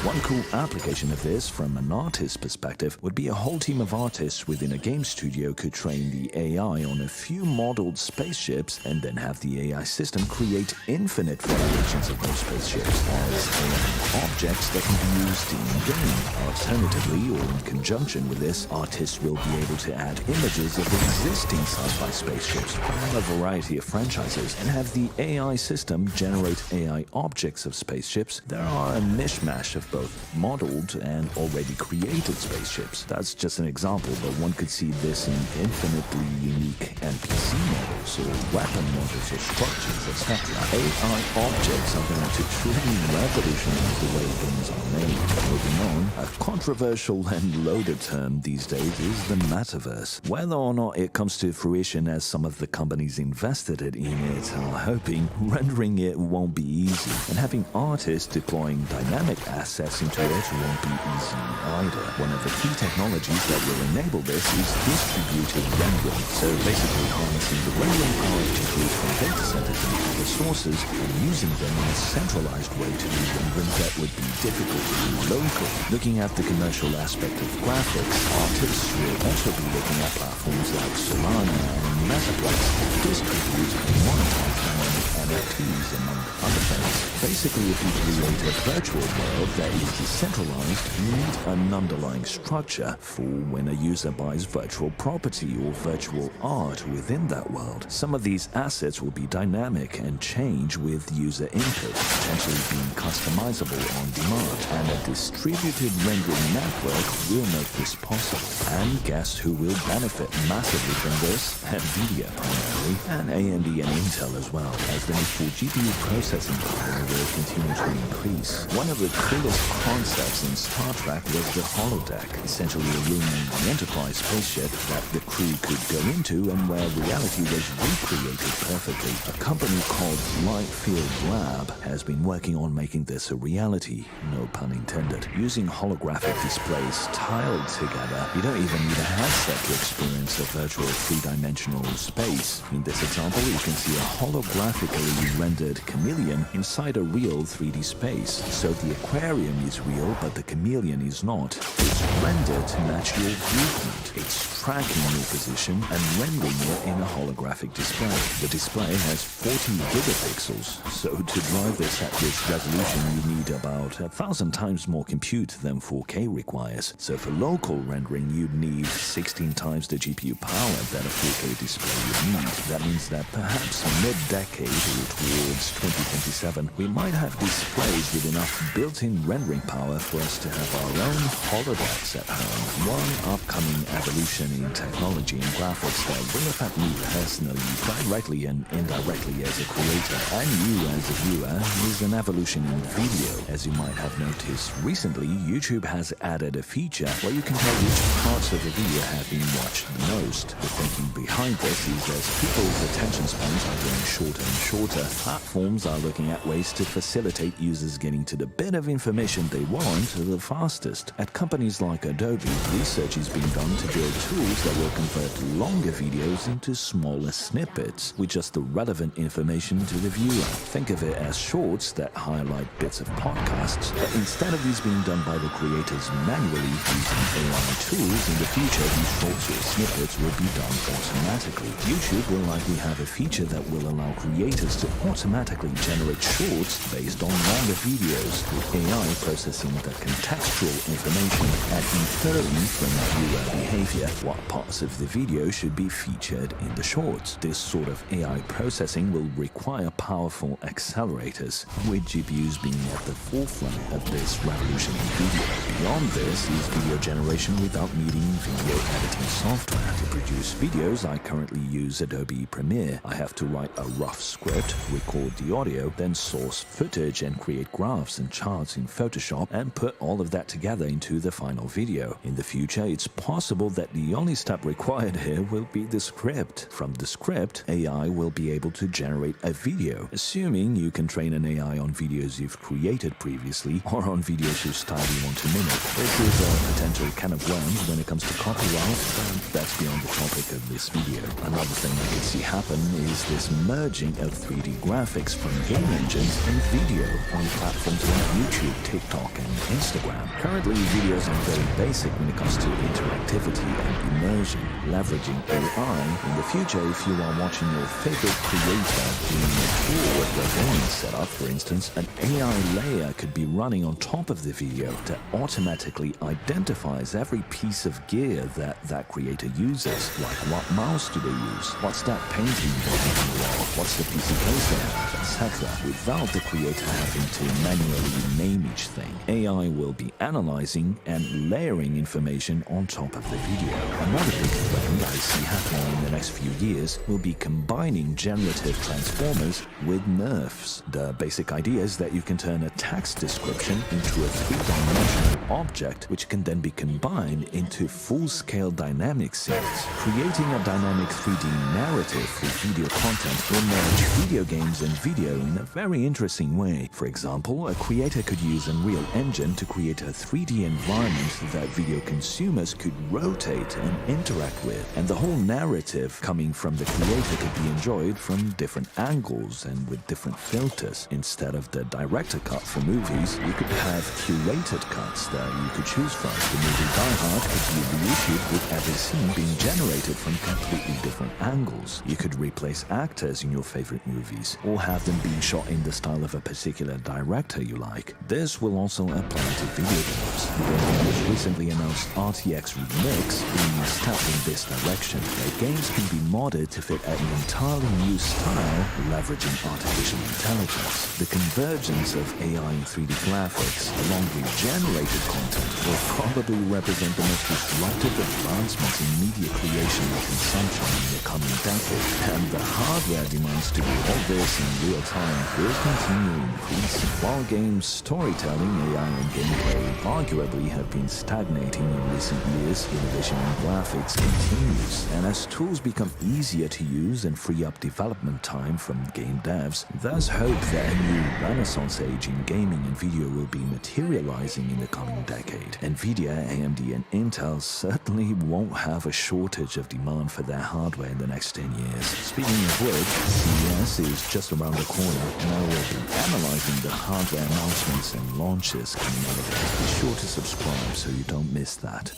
One cool application of this from an artist's perspective would be a whole team of artists within a game studio could train the AI on a few modeled spaceships and then have the AI system create infinite variations of those spaceships as AI objects that can be used in-game. Alternatively, or in conjunction with this, artists will be able to add images of existing sci-fi spaceships from a variety of franchises and have the AI system generate AI objects of spaceships that are a mishmash of both modeled and already created spaceships. That's just an example, but one could see this in infinitely unique NPC models or weapon models or structures, etc. AI objects are going to truly revolutionize the way games are made. Moving on, a controversial and loaded term these days is the metaverse. Whether or not it comes to fruition as some of the companies invested in it are hoping, rendering it won't be easy, and having artists deploying dynamic assets into it won't be easy either. One of the key technologies that will enable this is distributed rendering. So basically harnessing the rendering power of GPUs from data centers and other sources and using them in a centralized way to do rendering that would be difficult to do locally. Looking at the commercial aspect of graphics, artists will also be looking at platforms like Solana and Metaplex to distribute and monetize dynamic NFTs among other things. Basically, if you create a virtual world that is decentralized, you need an underlying structure for when a user buys virtual property or virtual art within that world. Some of these assets will be dynamic and change with user input, potentially being customizable on demand, and a distributed rendering network will make this possible. And guess who will benefit massively from this? NVIDIA primarily, and AMD and Intel as well, as the need for GPU processing power will continue to increase. One of the coolest concepts in Star Trek was the holodeck, essentially a room in the Enterprise spaceship that the crew could go into and where reality was recreated perfectly. A company called Lightfield Lab has been working on making this a reality, no pun intended. Using holographic displays tiled together, you don't even need a headset to experience a virtual three-dimensional space. In this example, you can see a holographically rendered chameleon inside a real 3D space. So the aquarium is real, but the chameleon is not. It's rendered to match your viewpoint. It's tracking your position and rendering it in a holographic display. The display has 40 gigapixels, so to drive this at this resolution you need about 1,000 times more compute than 4K requires. So for local rendering you'd need 16 times the GPU power that a 4K display would need. That means that perhaps mid-decade or towards 2027 we might have displays with enough built-in rendering power for us to have our own holodecks at home. One upcoming evolution in technology and graphics that will affect me personally, directly and indirectly as a creator, and you as a viewer, is an evolution in video. As you might have noticed recently, YouTube has added a feature where you can tell which parts of the video have been watched the most. The thinking behind this is as people's attention spans are getting shorter and shorter, platforms are looking at ways to facilitate users getting to the bit of information they want the fastest. At companies like Adobe, research is being done to build tools that will convert longer videos into smaller snippets with just the relevant information to the viewer. Think of it as shorts that highlight bits of podcasts, but instead of these being done by the creators manually using AI tools, in the future these shorts or snippets will be done automatically. YouTube will likely have a feature that will allow creators starts to automatically generate shorts based on longer videos, with AI processing the contextual information and inferring from viewer behavior what parts of the video should be featured in the shorts. This sort of AI processing will require powerful accelerators, with GPUs being at the forefront of this revolution in video. Beyond this is video generation without needing video editing software. To produce videos, I currently use Adobe Premiere. I have to write a rough script, record the audio, then source footage and create graphs and charts in Photoshop and put all of that together into the final video. In the future, it's possible that the only step required here will be the script. From the script, AI will be able to generate a video, assuming you can train an AI on videos you've created previously or on videos whose style you want to mimic. This is a potential can of worms when it comes to copyright, but that's beyond the topic of this video. Another thing I can see happen is this merging of 3D graphics from game engines and video on platforms like YouTube, TikTok, and Instagram. Currently, videos are very basic when it comes to interactivity and immersion, leveraging AI. In the future, if you are watching your favorite creator doing a tour with their gaming setup, for instance, an AI layer could be running on top of the video that automatically identifies every piece of gear that creator uses, like what mouse do they use, what's that painting they have on the wall, what's the PC case they have, etc., without the creator having to manually name each thing. AI will be analyzing and layering information on top of the video. Another big trend I see happening in the next few years will be combining generative transformers with nerfs. The basic idea is that you can turn a text description into a three-dimensional object, which can then be combined into full-scale dynamic scenes. Creating a dynamic 3D narrative for video content will merge video games and video in a very interesting way. For example, a creator could use Unreal Engine to create a 3D environment that video consumers could rotate and interact with, and the whole narrative coming from the creator could be enjoyed from different angles and with different filters. Instead of the director cut for movies, you could have curated cuts that you could choose from. The movie Die Hard could be reissued with every scene being generated from completely different angles. You could replace actors in your favorite movies, or have them being shot in the style of a particular director you like. This will also apply to video games. The recently announced RTX Remix being a step in this direction, where games can be modded to fit an entirely new style, leveraging artificial intelligence. The convergence of AI and 3D graphics, along with generated content, will probably represent the most disruptive advancements in media creation and consumption in the coming decade, and the hardware demands to do all this in real time will continue increasing. While games storytelling, AI, and gameplay arguably have been stagnating in recent years, innovation in graphics continues, and as tools become easier to use and free up development time from game devs, there's hope that a new renaissance age in gaming and video will be materializing in the coming decade. Nvidia, AMD, and Intel certainly won't have a shortage of demand for their hardware in the next 10 years. Speaking of which, CES is just around the corner, and I will be analyzing the hardware announcements and launches coming out of it. Be sure to subscribe so you don't miss that.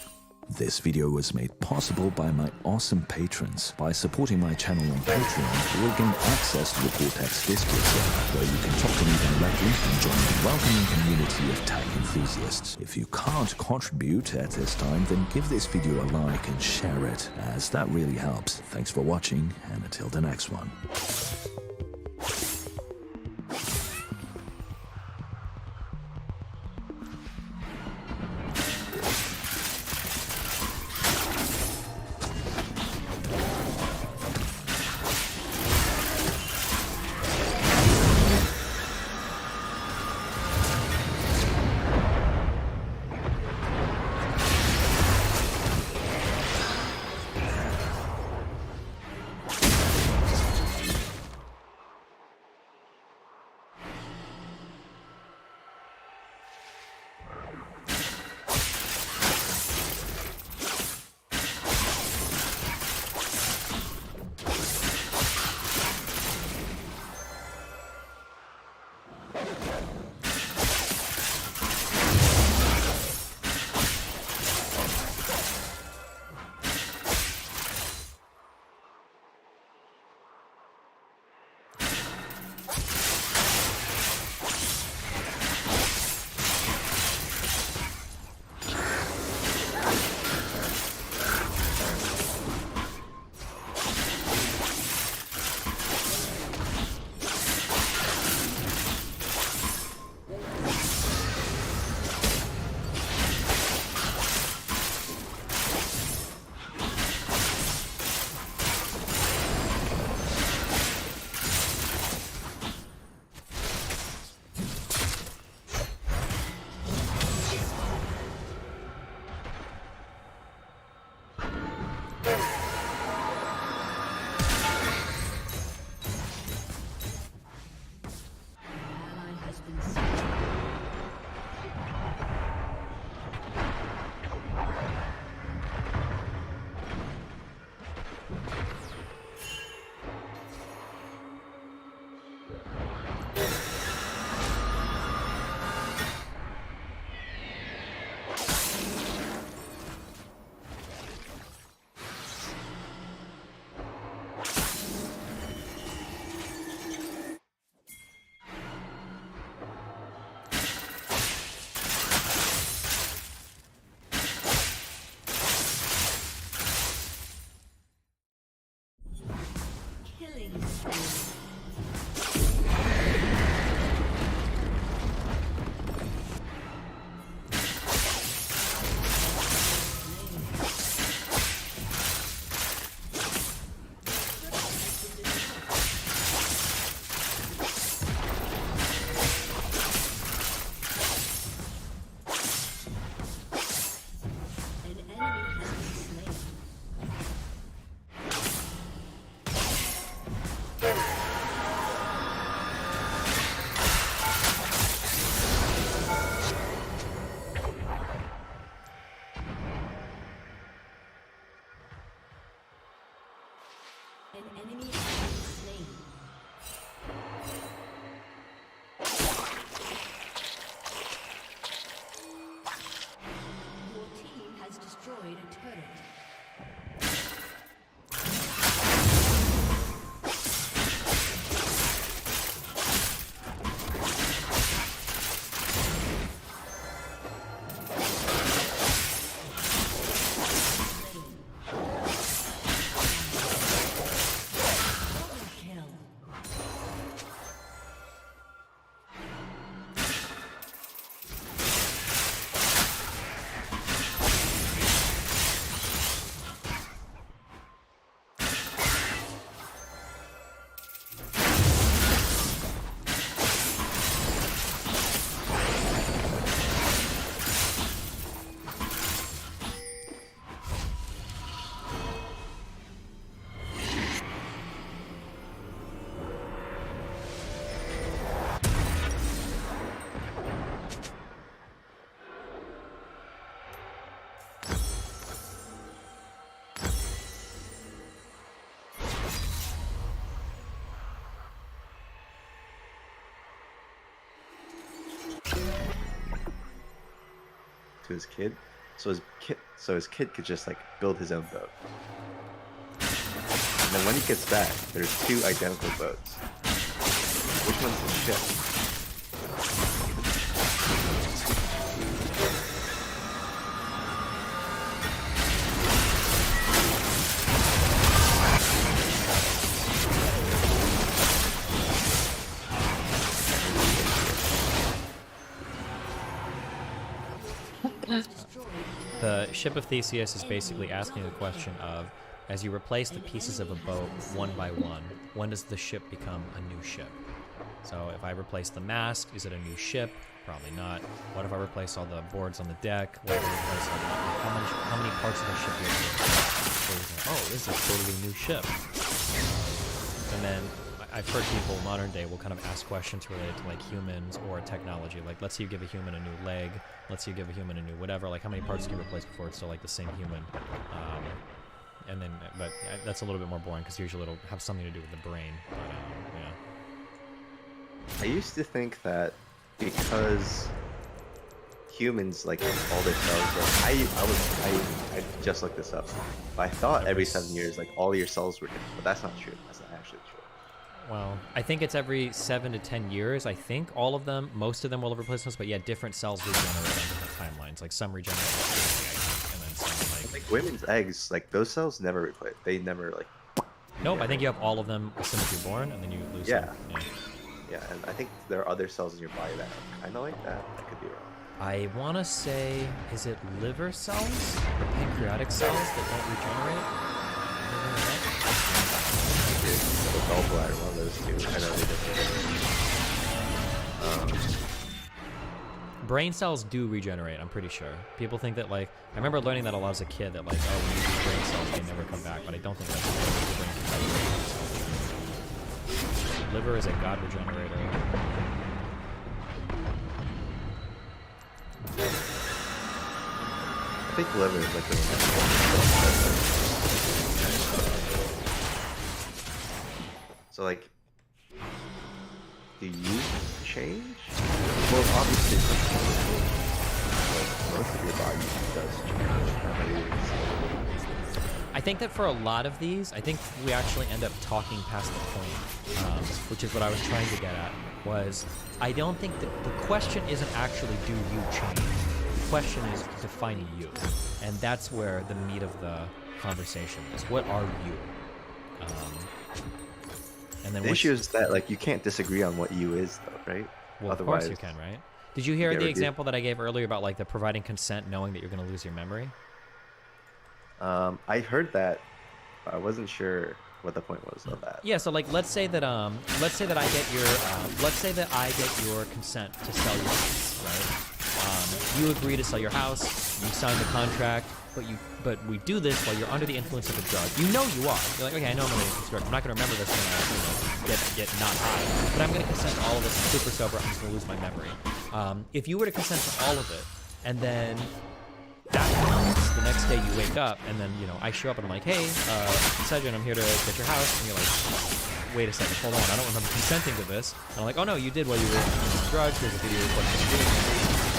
This video was made possible by my awesome patrons. By supporting my channel on Patreon, you will gain access to the Cortex Discord server, where you can talk to me directly and join the welcoming community of tech enthusiasts. If you can't contribute at this time, then give this video a like and share it, as that really helps. Thanks for watching, and until the next one. enemy has been slain. Your team has destroyed a turret. To his kid, so his kid could just like build his own boat. And then when he gets back, there's 2 identical boats. Which one's the ship? The Ship of Theseus is basically asking the question of, as you replace the pieces of a boat one by one, when does the ship become a new ship? So if I replace the mast, is it a new ship? Probably not. What if I replace all the boards on the deck? What if I replace all the, how many parts of the ship do you have to, oh, this is a totally new ship. And then I've heard people modern day will kind of ask questions related to like humans or technology. Like, let's say you give a human a new leg. Let's say you give a human a new whatever. Like, how many parts do you replace before it's still like the same human? And then, but that's a little bit more boring because usually it'll have something to do with the brain. But, yeah. I used to think that because humans like all their cells, I just looked this up. I thought every 7 years like all your cells were different, but that's not true. That's not actually true. Well, I think it's every 7 to 10 years. I think all of them, most of them will have replacements, but yeah, different cells regenerate on different timelines. Like some regenerate, and then some like women's eggs, like those cells never replace. They never like. Nope, I think you have all of them as soon as you're born, and then you lose them. Yeah, and I think there are other cells in your body that are kind of like that. I could be wrong. I want to say, is it liver cells or pancreatic cells that don't regenerate? The gallbladder, one of those two. I know they're different. Brain cells do regenerate, I'm pretty sure. People think that, like, I remember learning that a lot as a kid, that, like, oh, when you use brain cells, they never come back, but I don't think that's the brain cells. Liver is a god regenerator. I think liver is like the So like, do you change? Well, obviously, like, most of your body does change. I think that for a lot of these, I think we actually end up talking past the point, which is what I was trying to get at, was I don't think that the question isn't actually do you change. The question is defining you. And that's where the meat of the conversation is. What are you? And then the issue is that like you can't disagree on what you is though, right? Well, otherwise, of course you can, right? Did you hear the example that I gave earlier about like the providing consent knowing that you're going to lose your memory? I heard that. But I wasn't sure what the point was of that. Yeah, so like let's say that I get your consent to sell your house, right? You agree to sell your house, you sign the contract, but we do this while you're under the influence of a drug. You know you are. You're like, okay, I know I'm under the influence of a drug. I'm not going to remember this when I get not high, but I'm going to consent to all of this. I'm super sober. I'm just going to lose my memory. If you were to consent to all of it, and then that comes the next day you wake up, and then, you know, I show up and I'm like, hey, Sejun, I'm here to get your house. And you're like, wait a second, hold on, I don't remember consenting to this. And I'm like, oh no, you did while you were on drugs. There's a video recording of you doing it.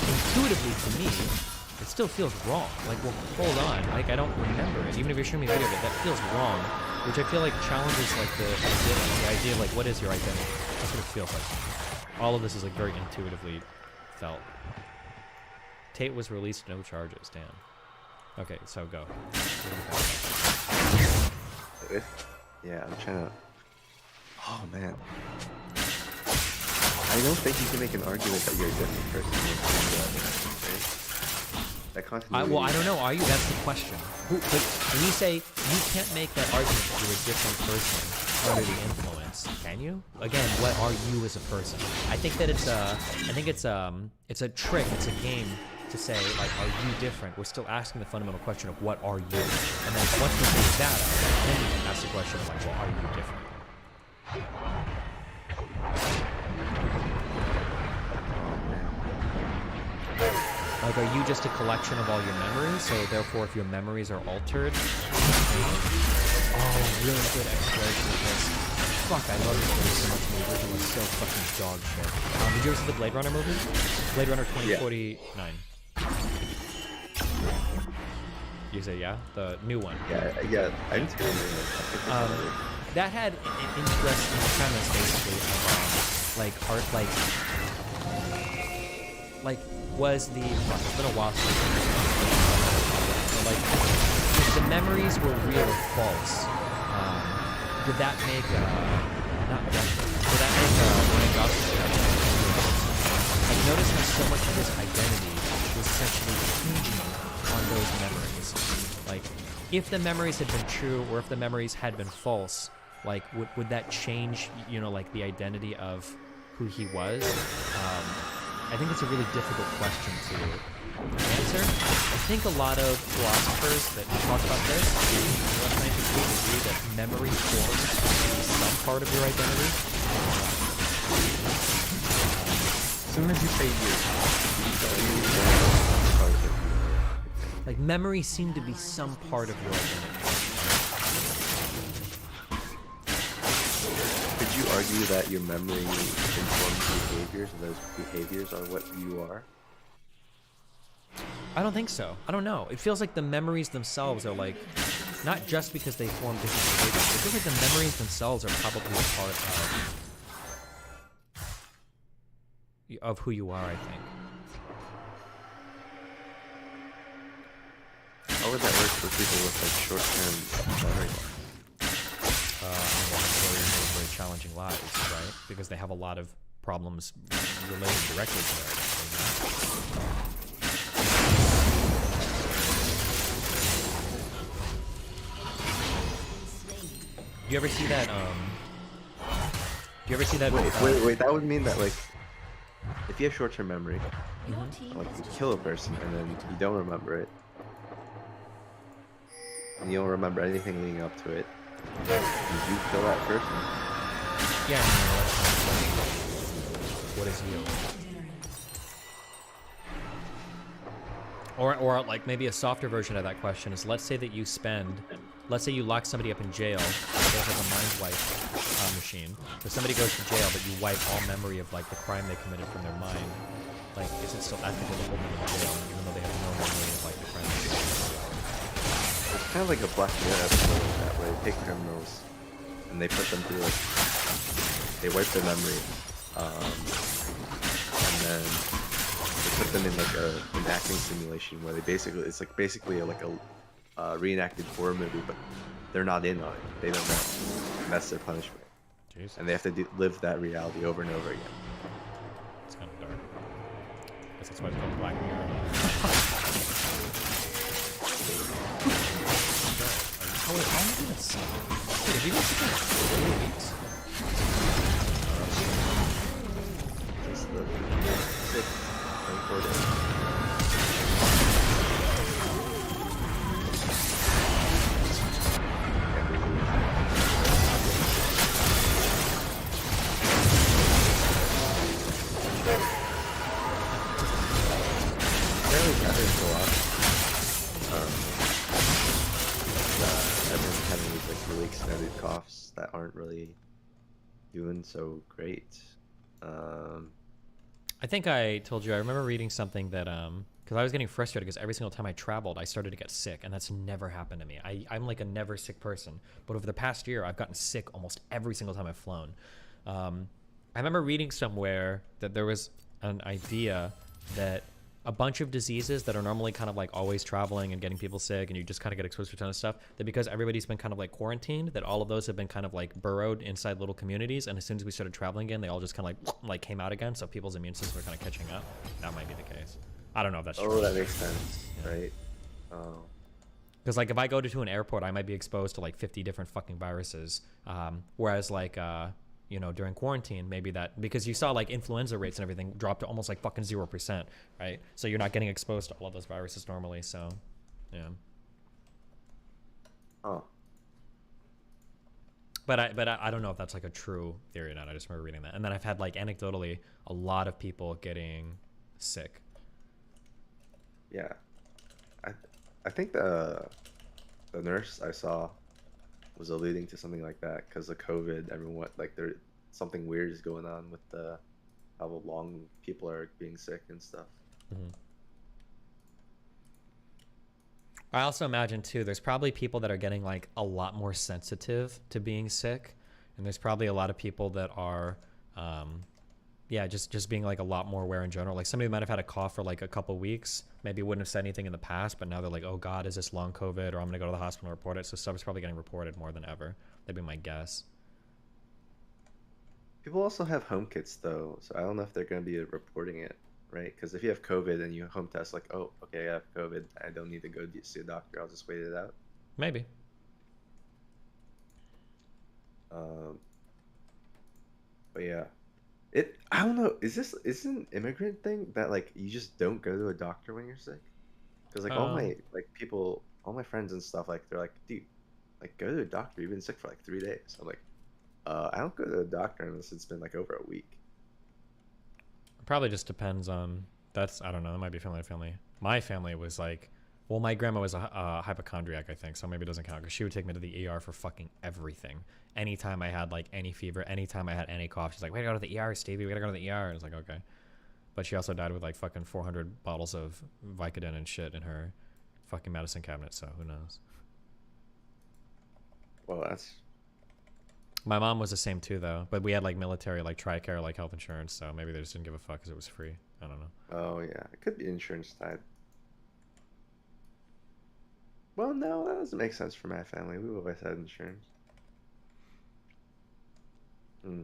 Intuitively, to me, it still feels wrong. Like, well, hold on, like, I don't remember it. Even if you're showing me a video of it, that feels wrong. Which I feel like challenges, like, the idea of, like, what is your identity? That's what it feels like. All of this is, like, very intuitively felt. Tate was released, no charges, damn. Okay, so go. Yeah, I'm trying to... Oh, man. I don't think you can make an argument that you're a different person. Right? That continuity... Well, I don't know, are you? That's the question. But when you say you can't make that argument that you're a different person under the influence, can you? Again, what are you as a person? I think that it's a trick, it's a game to say, like, are you different? We're still asking the fundamental question of what are you? And then once we figure that out, then we can ask the question of, like, well, are you different? Like, are you just a collection of all your memories? So therefore, if your memories are altered, oh, really good exploration of this. Fuck, I love this movie so much. The original was so fucking dog shit. Did you ever see the Blade Runner movie? Blade Runner 2049. Yeah. You say yeah? The new one. Yeah, I didn't see the new one. That had an interesting premise, basically, of like art, like was the. Well, it's been a while since. But like, if the memories were real or false, would that make Ryan Gosling? I've noticed how so much of his identity was essentially hinging on those memories. Like, if the memories had been true, or if the memories had been false, like, would that change, you know, like, the identity of who he was? I think it's a really difficult question to answer. I think a lot of philosophers that talk about this, scientifically agree that memory forms some part of your identity. As soon as you say you, like, memories seem to be some part of your identity. Could you argue that your memory informs behaviors, and those behaviors are what you are? I don't think so. I don't know. It feels like the memories themselves are, like, not just because they form different behaviors. It feels like the memories themselves are probably a part of who you are, I think. How would that work for people with, like, short-term memory loss? Very challenging lives, right? Because they have a lot of problems related directly to their identity. Do you ever see that? Do you ever see that? Wait. That would mean that, like, if you have short-term memory, like, you kill a person and then you don't remember it, and you don't remember anything leading up to it, did you kill that person? Yeah. What is you? Or like, maybe a softer version of that question is, let's say that you let's say you lock somebody up in jail. They have a mind wipe machine. So somebody goes to jail, but you wipe all memory of, like, the crime they committed from their mind. Like, is it still ethical to hold them in jail, even though they have no memory of, like, the crime they committed? It's kind of like a Black Mirror episode like that, where they take criminals and they put them through, like, they wipe their memory, and then they put them in, like, an acting simulation where they it's like basically like a reenacted horror movie, but they're not in on it. They don't know, and that's their punishment. Jesus. And they have to live that reality over and over again. It's kind of dark. I guess that's why it's called Black Mirror. Oh wait, how long have you been sick? Wait, have you been sick for 4 weeks? Just the 6 or 4 days. Apparently, that is a lot. extended coughs that aren't really doing so great. I think I told you, I remember reading something that, because I was getting frustrated because every single time I traveled, I started to get sick, and that's never happened to me. I'm like a never sick person, but over the past year, I've gotten sick almost every single time I've flown. I remember reading somewhere that there was an idea that a bunch of diseases that are normally kind of like always traveling and getting people sick, and you just kind of get exposed to a ton of stuff, that because everybody's been kind of like quarantined, that all of those have been kind of like burrowed inside little communities, and as soon as we started traveling again, they all just kind of like came out again, so people's immune systems are kind of catching up. That might be the case. I don't know if that's true. Oh, that makes sense, right? Oh. Because like if I go to an airport, I might be exposed to like 50 different fucking viruses, whereas like you know, during quarantine, maybe that, because you saw like influenza rates and everything drop to almost like fucking 0%, right? So you're not getting exposed to all of those viruses normally, so yeah. Oh. But I don't know if that's like a true theory or not. I just remember reading that. And then I've had like anecdotally a lot of people getting sick. Yeah. I think the nurse I saw was alluding to something like that because of COVID. Everyone like there something weird is going on with how long people are being sick and stuff. Mm-hmm. I also imagine too, there's probably people that are getting like a lot more sensitive to being sick, and there's probably a lot of people that are, yeah, just being like a lot more aware in general. Like somebody might have had a cough for like a couple weeks, maybe wouldn't have said anything in the past, but now they're like, oh God, is this long COVID, or I'm gonna go to the hospital and report it. So stuff's probably getting reported more than ever. That'd be my guess. People also have home kits though, so I don't know if they're gonna be reporting it, right? Because if you have COVID and you home test, like, oh, okay, I have COVID, I don't need to go see a doctor. I'll just wait it out. Maybe. But yeah, I don't know. Is this an immigrant thing that like you just don't go to a doctor when you're sick? Because like all my like people, all my friends and stuff, like they're like, dude, like go to a doctor. You've been sick for like 3 days. I'm like, I don't go to the doctor unless it's been like over a week. It probably just depends on, that's, I don't know, it might be family to family. My family was like, well, my grandma was a hypochondriac, I think, so maybe it doesn't count, because she would take me to the ER for fucking everything. Anytime I had like any fever, anytime I had any cough, she's like, we gotta go to the ER, Stevie, we gotta go to the ER. And it's like, okay. But she also died with like fucking 400 bottles of Vicodin and shit in her fucking medicine cabinet, so who knows. Well, that's... My mom was the same too, though, but we had like military, like TRICARE, like health insurance, so maybe they just didn't give a fuck because it was free. I don't know. Oh yeah, it could be insurance tied. Well, no, that doesn't make sense for my family. We've always had insurance. Hmm.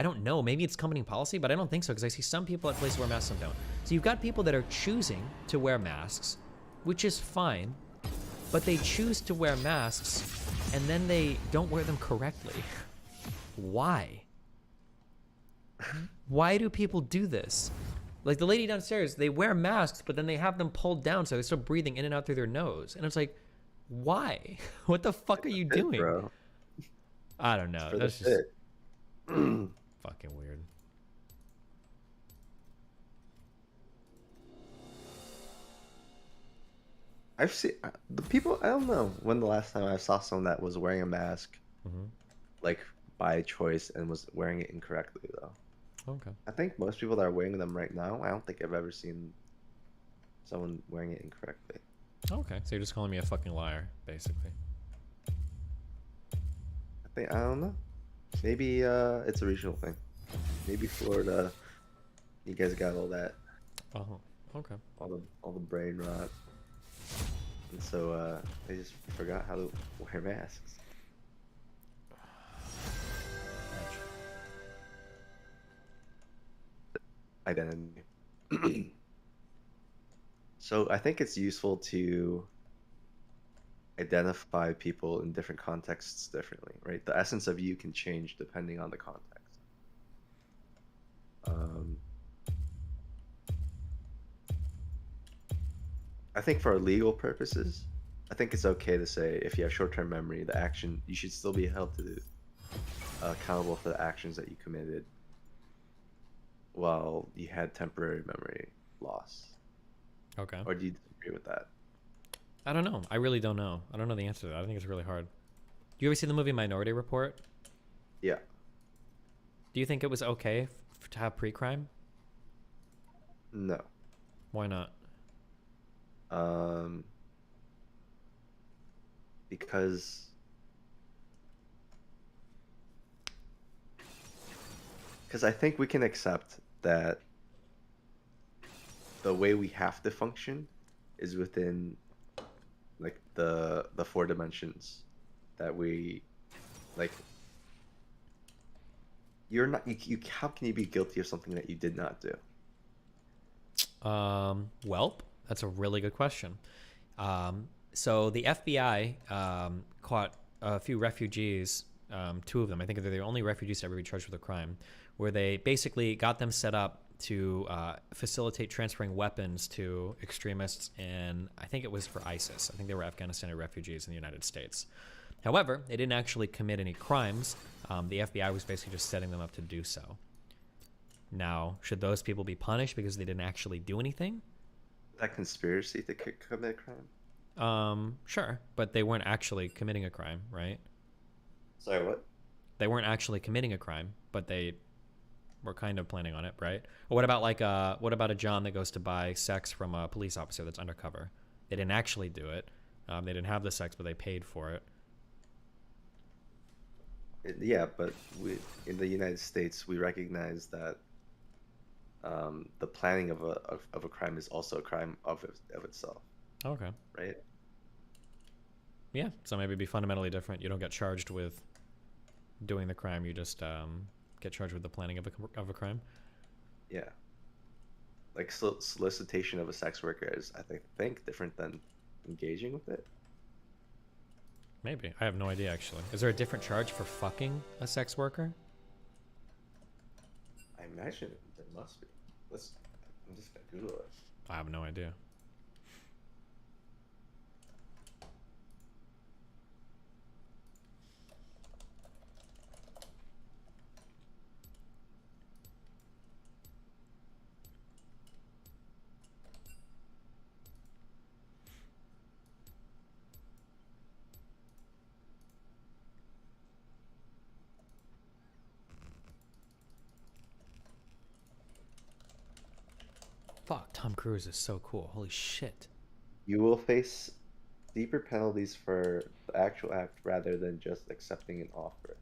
I don't know. Maybe it's company policy, but I don't think so, because I see some people at places wear masks, some don't. So you've got people that are choosing to wear masks, which is fine, but they choose to wear masks and then they don't wear them correctly. Why? Why do people do this? Like the lady downstairs, they wear masks, but then they have them pulled down so they're still breathing in and out through their nose. And it's like, why? What the fuck are you doing? Bro. I don't know. That's just fucking weird. I've seen the people. I don't know when the last time I saw someone that was wearing a mask, like by choice, and was wearing it incorrectly though. Okay. I think most people that are wearing them right now, I don't think I've ever seen someone wearing it incorrectly. Okay, so you're just calling me a fucking liar, basically. I don't know. Maybe it's a regional thing. Maybe Florida, you guys got all that. Oh, okay. All the brain rot, and so they just forgot how to wear masks. Identity. So I think it's useful to identify people in different contexts differently, right? The essence of you can change depending on the context. I think for legal purposes, I think it's okay to say if you have short-term memory, the action you should still be held to accountable for the actions that you committed while you had temporary memory loss. Okay. Or do you disagree with that? I don't know. I really don't know. I don't know the answer to that. I think it's really hard. You ever see the movie Minority Report? Yeah. Do you think it was okay to have pre-crime? No. Why not? Because I think we can accept that the way we have to function is within like the 4 dimensions that we like. You're not you how can you be guilty of something that you did not do? Well, that's a really good question. So the FBI caught a few refugees, 2 of them. I think they're the only refugees to ever be charged with a crime, where they basically got them set up to facilitate transferring weapons to extremists in, I think it was for ISIS. I think they were Afghanistan refugees in the United States. However, they didn't actually commit any crimes. The FBI was basically just setting them up to do so. Now, should those people be punished because they didn't actually do anything? That conspiracy to commit a crime? Sure, but they weren't actually committing a crime, right? Sorry, what? They weren't actually committing a crime, but they were kind of planning on it, right? Or what about like what about a John that goes to buy sex from a police officer that's undercover? They didn't actually do it. They didn't have the sex, but they paid for it. Yeah, but in the United States, we recognize that the planning of a crime is also a crime of itself. Okay. Right. Yeah, so maybe it'd be fundamentally different. You don't get charged with doing the crime. You just get charged with the planning of a crime. Yeah. Like solicitation of a sex worker is, I think, different than engaging with it. Maybe. I have no idea, actually. Is there a different charge for fucking a sex worker? I imagine there must be. I'm just gonna Google it. I have no idea. Fuck, Tom Cruise is so cool. Holy shit. You will face deeper penalties for the actual act rather than just accepting an offer.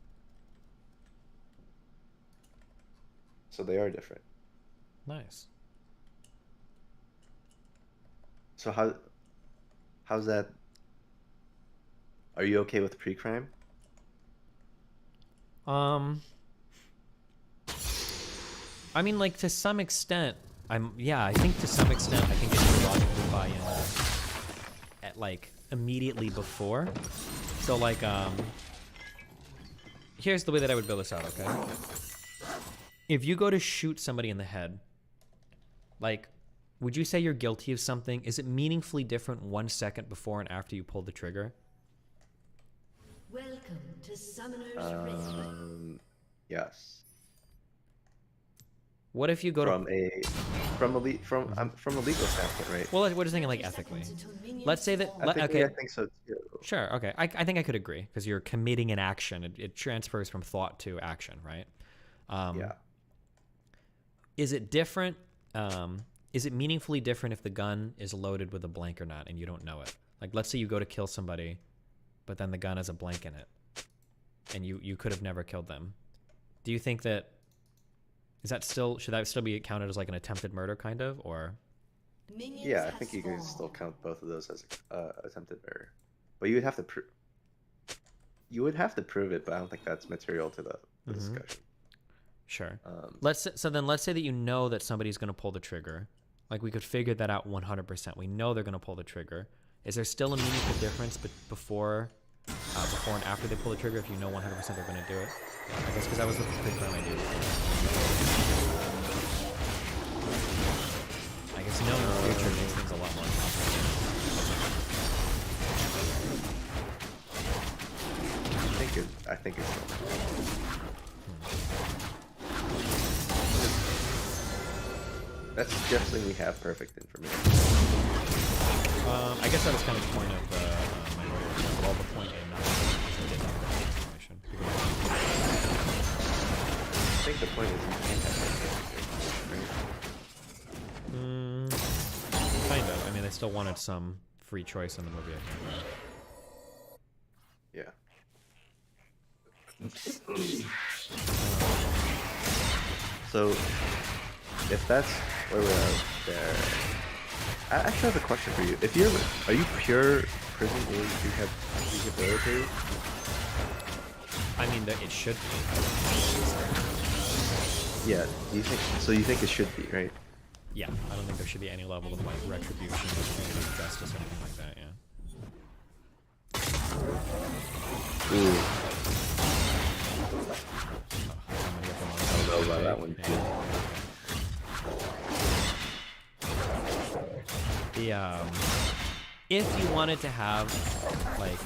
So they are different. Nice. So how's that? Are you okay with pre-crime? I mean, like, to some extent, I think to some extent I can get you logically buy in at like immediately before. So like here's the way that I would build this out, okay? If you go to shoot somebody in the head, like, would you say you're guilty of something? Is it meaningfully different 1 second before and after you pull the trigger? Welcome to Summoner's Rift. Yes. What if you go from a legal standpoint, right? Well, what is thinking like ethically? Let's say that. Okay. I think so too. Sure. Okay. I think I could agree because you're committing an action. It transfers from thought to action, right? Yeah. Is it different? Is it meaningfully different if the gun is loaded with a blank or not, and you don't know it? Like, let's say you go to kill somebody, but then the gun has a blank in it, and you could have never killed them. Do you think that? Should that still be counted as like an attempted murder kind of, or? Yeah, I think you can still count both of those as attempted murder, but you would have to prove it. But I don't think that's material to the discussion. Sure. Let's say that you know that somebody's going to pull the trigger. Like, we could figure that out 100%. We know they're going to pull the trigger. Is there still a meaningful difference before before and after they pull the trigger if you know 100% they're going to do it. I guess because I was with the quick time I do. I guess knowing the future makes things a lot more complicated. I think it's That's suggesting we have perfect information. I guess that was kind of the point of my lawyer. Well, the point in not having perfect information. I think the point is you can't have perfect information, right? Kind of. I mean, they still wanted some free choice in the movie, I think. Yeah. So, if that's where we're at there, I actually have a question for you. Are you pure prison or you have rehabilitated? I mean, it should be. Yeah. Do you think so? You think it should be, right? Yeah. I don't think there should be any level of like retribution or justice or anything like that. Yeah. Ooh. I don't know about that one too. If you wanted to have like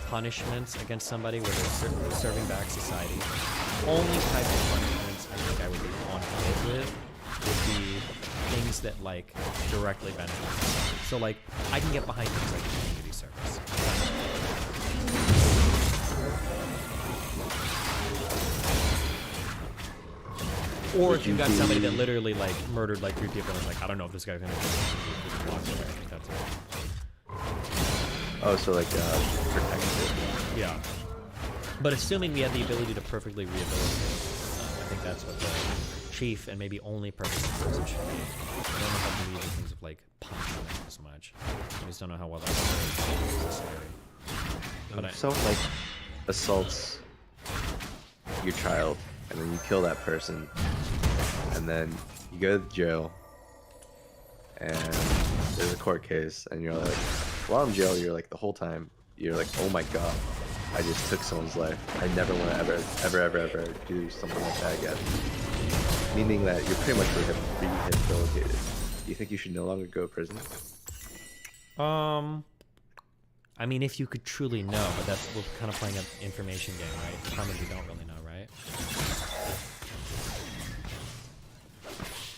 punishments against somebody where they're serving back society, only type of punishments I think I would be on board with would be things that like directly benefit society. So like I can get behind things like community service. Or if you've got somebody that literally like murdered like 3 people and it's like, I don't know if this guy's gonna walk away. I think that's it. Oh, so like protective. Yeah. But assuming we had the ability to perfectly rehabilitate, I think that's what the chief and maybe only purpose of prison should be. I don't know if I believe in things of like punishment as much. I just don't know how well that's necessary. But if someone like assaults your child and then you kill that person and then you go to jail and there's a court case and you're like, while I'm in jail, you're like the whole time you're like, oh my god, I just took someone's life. I never want to ever do something like that again. Meaning that you're pretty much rehabilitated. Do you think you should no longer go to prison? I mean, if you could truly know, but we're kind of playing an information game, right? The problem is we don't really know, right?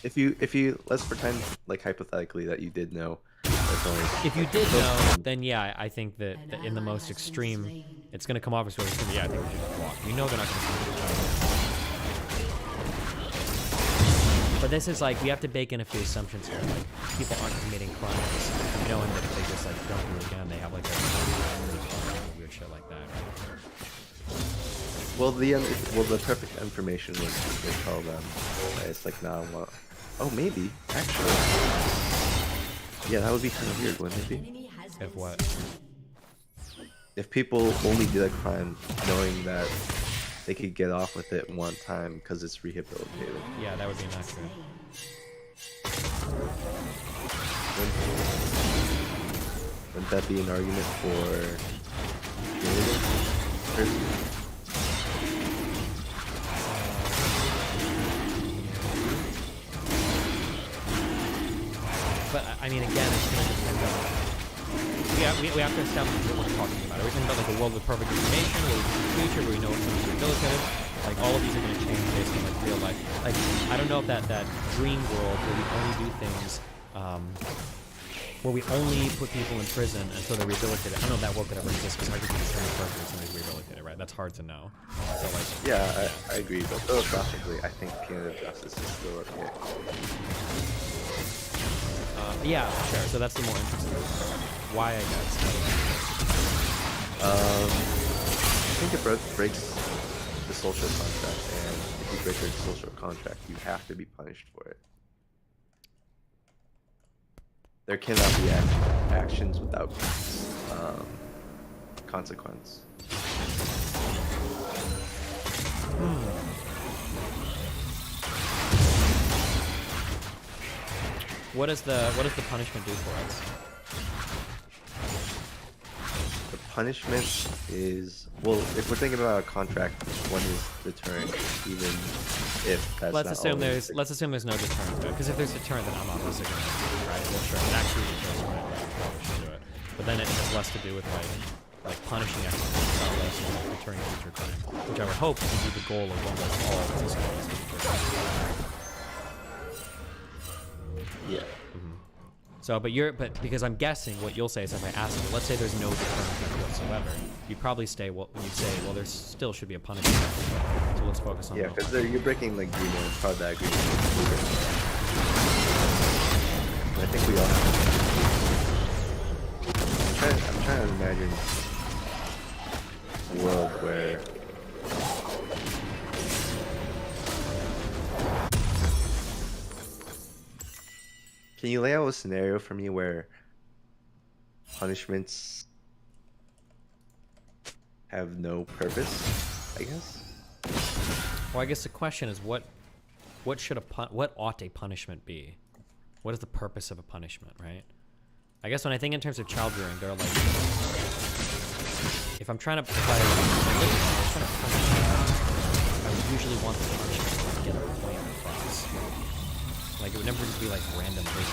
If you let's pretend like hypothetically that you did know. If you did know, then yeah, I think that in the most extreme, it's going to come off as really extreme. Yeah, I think we should just walk. You know they're not going to. But this is like we have to bake in a few assumptions here. Like people aren't committing crimes, knowing that if they just like don't do it again, they have like a weird shit like that. Right? Well, the perfect information was they tell them. It's like now, oh maybe actually. Yeah, that would be kind of weird, wouldn't it be? If what? If people only did a crime knowing that they could get off with it one time because it's rehabilitated. Yeah, that would be inaccurate. Wouldn't that be an argument for prison? But I mean, again, it's going to depend on. We have to establish what we're talking about. Are we talking about like a world with perfect information, where we see the future, where we know what's going to be rehabilitated? Like all of these are going to change based on like real life. Like I don't know if that dream world where we only do things, where we only put people in prison until they're rehabilitated. I don't know if that world could ever exist because how could you determine perfectly if somebody's rehabilitated, right? That's hard to know. So like. Yeah, I agree, but philosophically, I think punitive justice is still okay. Yeah, sure. So that's the more interesting part. Why, I guess. I think it breaks the social contract, and if you break the social contract, you have to be punished for it. There cannot be actions without consequence. What does the punishment do for us? The punishment is, well, if we're thinking about a contract, one is deterrent, even if that's Let's not assume always there's no deterrent, because if there's deterrent, then I'm obviously gonna try it. Well, sure, it actually deterrents right, probably should do it. But then it has less to do with like punishing execution, not less than like deterring future crime, which I would hope would be the goal of almost all of these games. Yeah. So, but because I'm guessing what you'll say is if I ask you, let's say there's no deterrent whatsoever, you'd probably say, well, there still should be a punishment. So let's focus on yeah, because you're breaking like agreement, part of that agreement. And I think we all have. I'm trying to imagine a world where can you lay out a scenario for me where punishments have no purpose, I guess? Well, I guess the question is what ought a punishment be? What is the purpose of a punishment, right? I guess when I think in terms of child rearing, they're like, if I'm trying to punish, I would usually want the punishment to get a point across. Like, it would never just be like random things.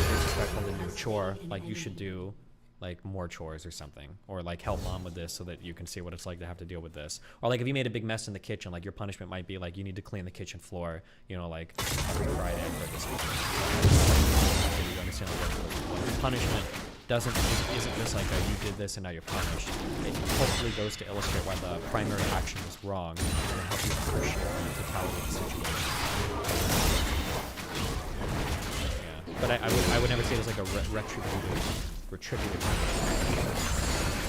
Disrespectful to do a chore, like you should do like more chores or something, or like help mom with this so that you can see what it's like to have to deal with this. Or like if you made a big mess in the kitchen, like your punishment might be like you need to clean the kitchen floor, you know, like every Friday for this week. So you understand like punishment isn't just like you did this and now you're punished. It hopefully goes to illustrate why the primary action was wrong and help you appreciate the totality of the situation. Yeah, but I would never say it was like a retributive punishment.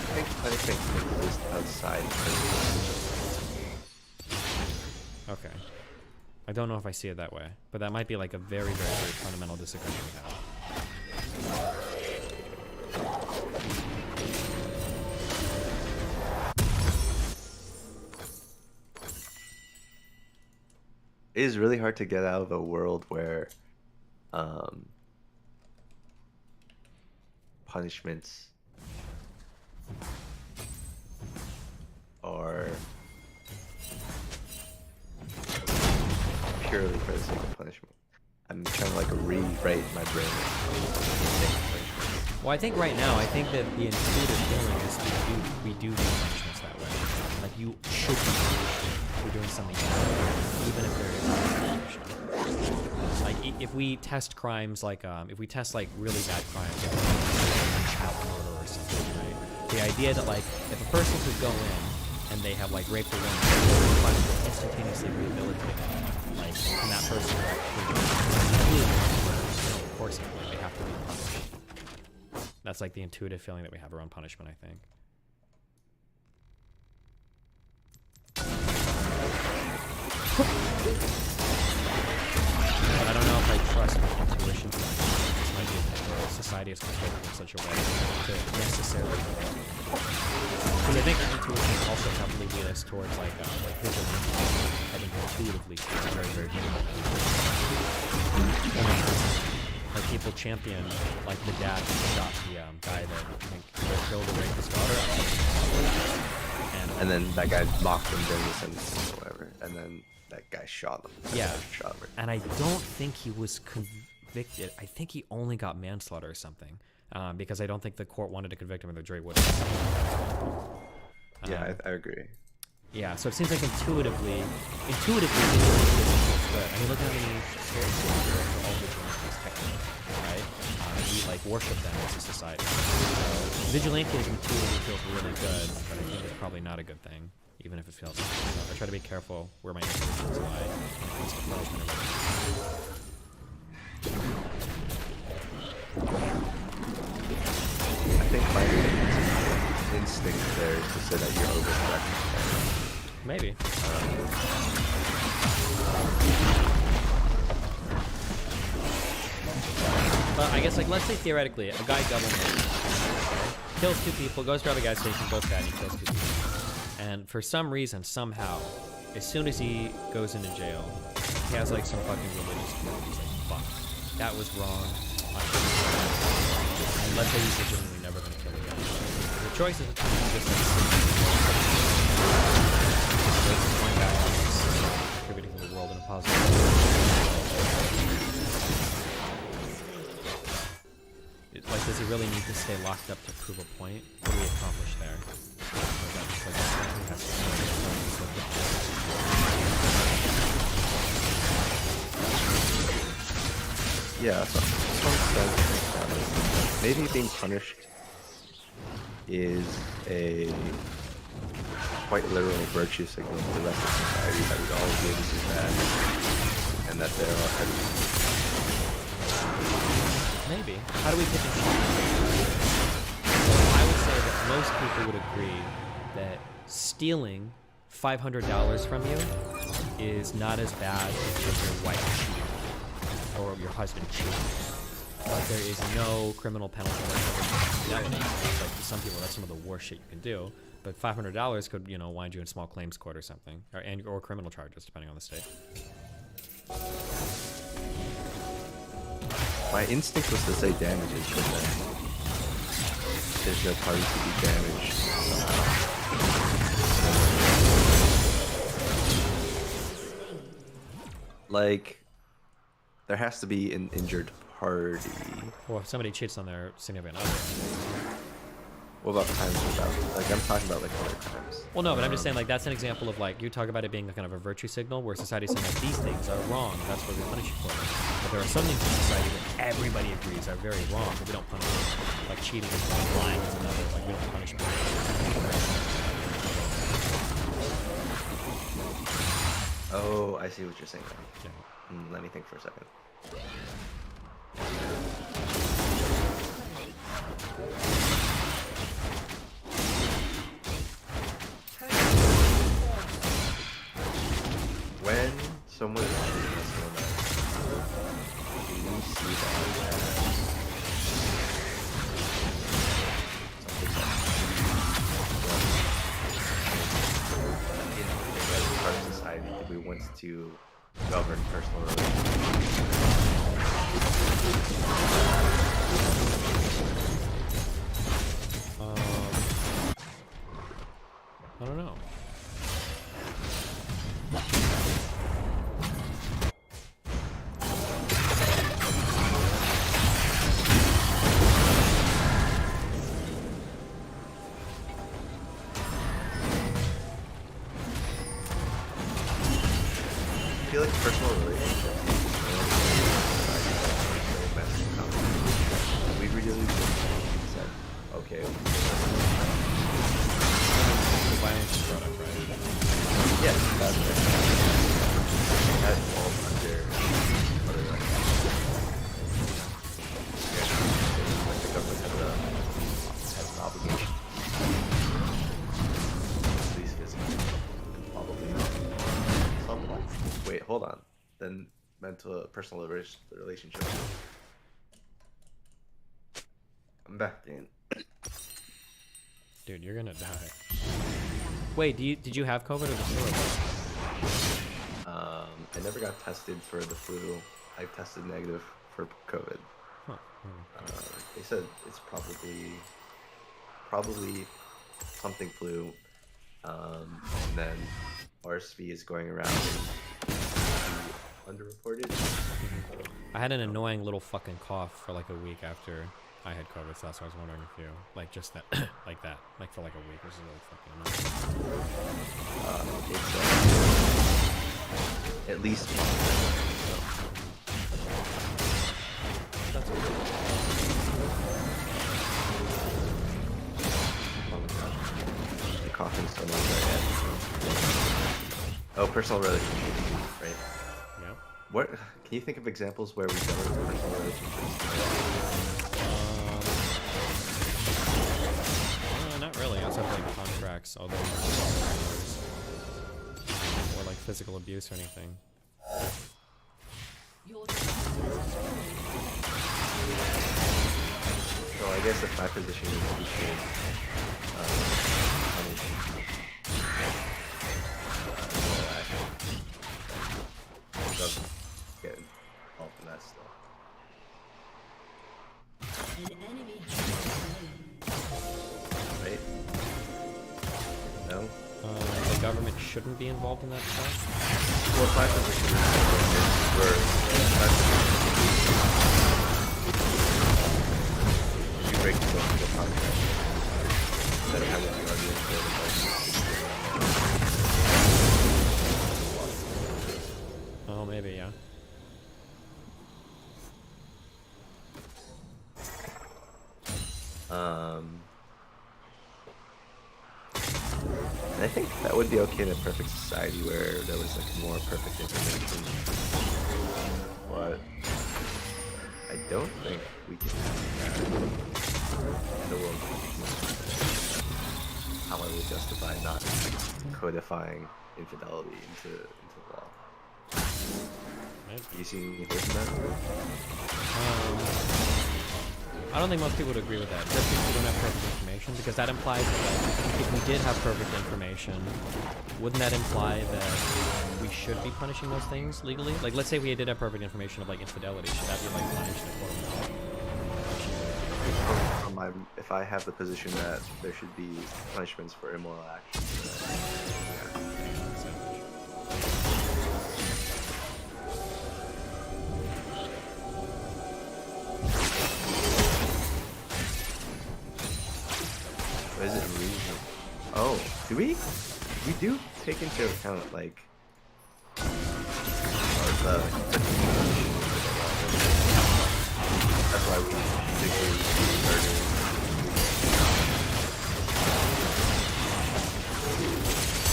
I think punishment exists outside. Okay. I don't know if I see it that way, but that might be like a very, very, very fundamental disagreement we have. It is really hard to get out of a world where punishments are purely for the sake of punishment. I'm trying to like rewrite my brain. Well, I think right now, I think that the intuitive feeling is we do punishments that way. Like you should be punished for doing something bad, even if there is no punishment. Like if we test crimes, like if we test like really bad crimes, like child murder or something, right? The idea that like if a person could go in and they have like raped a woman, they're instantaneously rehabilitated, like and that person would actually, of course, they have to be punished. That's like the intuitive feeling that we have around punishment, I think. But I don't know if I trust my intuition. This might be a society is constructed in such a way to necessarily. Because I think intuition also heavily lead us towards like vigilance. I think intuitively it's very, very difficult. Like people champion like the dad who shot the guy that I think killed or raped his daughter. And then that guy mocked him during the sentence or whatever. And then that guy shot him. Yeah. And I don't think he was convicted. I think he only got manslaughter or something. Because I don't think the court wanted to convict him and the jury would. Yeah, I agree. Yeah, so it seems like intuitively, it's good. I mean, look at how many stories are all vigilantes technically, right? We like worship them as a society. So vigilantism intuitively feels really good, but I think it's probably not a good thing, even if it feels like it. So I try to be careful where my intuitions lie when it comes to punishment. I think my instinct there is to say that you're overcorrecting. Maybe. But I guess, like, let's say theoretically, a guy double murders, kills two people, goes to a gas station, goes bad, and he kills two people. And for some reason, somehow, as soon as he goes into jail, he has like some fucking religious feeling. He's like, fuck, that was wrong. I shouldn't let's say he's legitimately never going to kill again. The choice is between just like one guy contributing to the world in a positive way. Like, does he really need to stay locked up to prove a point? What do we accomplish there? Or is that just like something he has to Yeah, so maybe being punished is a quite literal virtue signal to the rest of society that we all agree this is bad and that there are enemies. Maybe. How do we pick and choose? I would say that most people would agree that stealing $500 from you is not as bad as your wife cheating or your husband cheating. But there is no criminal penalty for infidelity. Like, to some people, that's some of the worst shit you can do. But $500 could, you know, wind you in small claims court or something, or criminal charges, depending on the state. My instinct was to say damages, but then there's no party to be damaged. Like, there has to be an injured party. Or if somebody cheats on their significant other. What about crimes without, like, I'm talking about, like, other crimes. Well, no, but I'm just saying, like, that's an example of, like, you talk about it being kind of a virtue signal where society's saying, like, these things are wrong, and that's what we punish you for. But there are some things in society that everybody agrees are very wrong, but we don't punish them. Like, cheating is one, lying is another. Like, we don't punish people. Oh, I see what you're saying now. Yeah. Let me think for a second. When someone is cheating on someone else, do you see that as something in as part of society that we want to govern personal relationships? I don't know. I feel like personal relationships we really said, okay. The violence product, right? Yes, that's right. That falls under other like the government has an obligation. At least physically. Probably. Somewhat. Wait, hold on. Then mental personal relationship. I'm back in. Dude, you're gonna die. Wait, did you have COVID or the flu? I never got tested for the flu. I tested negative for COVID. Huh. They said it's probably something flu, and then RSV is going around underreported. I had an annoying little fucking cough for like a week after I had COVID, so that's why I was wondering if you, like, just that, like that, like for like a week, which is really fucking annoying. It's at least That's okay. The coughing so much right. Oh, personal relationships, right? Yeah. What can you think of examples where we govern personal relationships? Not really. Outside of like contracts, although or like physical abuse or anything. So I guess if my position is we should punish doesn't get involved in that stuff. An enemy has shouldn't be involved in that stuff? Well, my position is if you break the social contract, instead of having the audience go to Oh, maybe, yeah. I think that would be okay in a perfect society where there was like more perfect information. But I don't think we can have that in the world. How I would justify not codifying infidelity into law. You see anything from that? I don't think most people would agree with that, just because we don't have perfect information, because that implies that if we did have perfect information, wouldn't that imply that we should be punishing those things legally? Like, let's say we did have perfect information of, like, infidelity. Should that be, like, punished in a court of law? If I have the position that there should be punishments for immoral actions, is it reasonable? Oh, do we? We do take into account like that's why we particularly murder.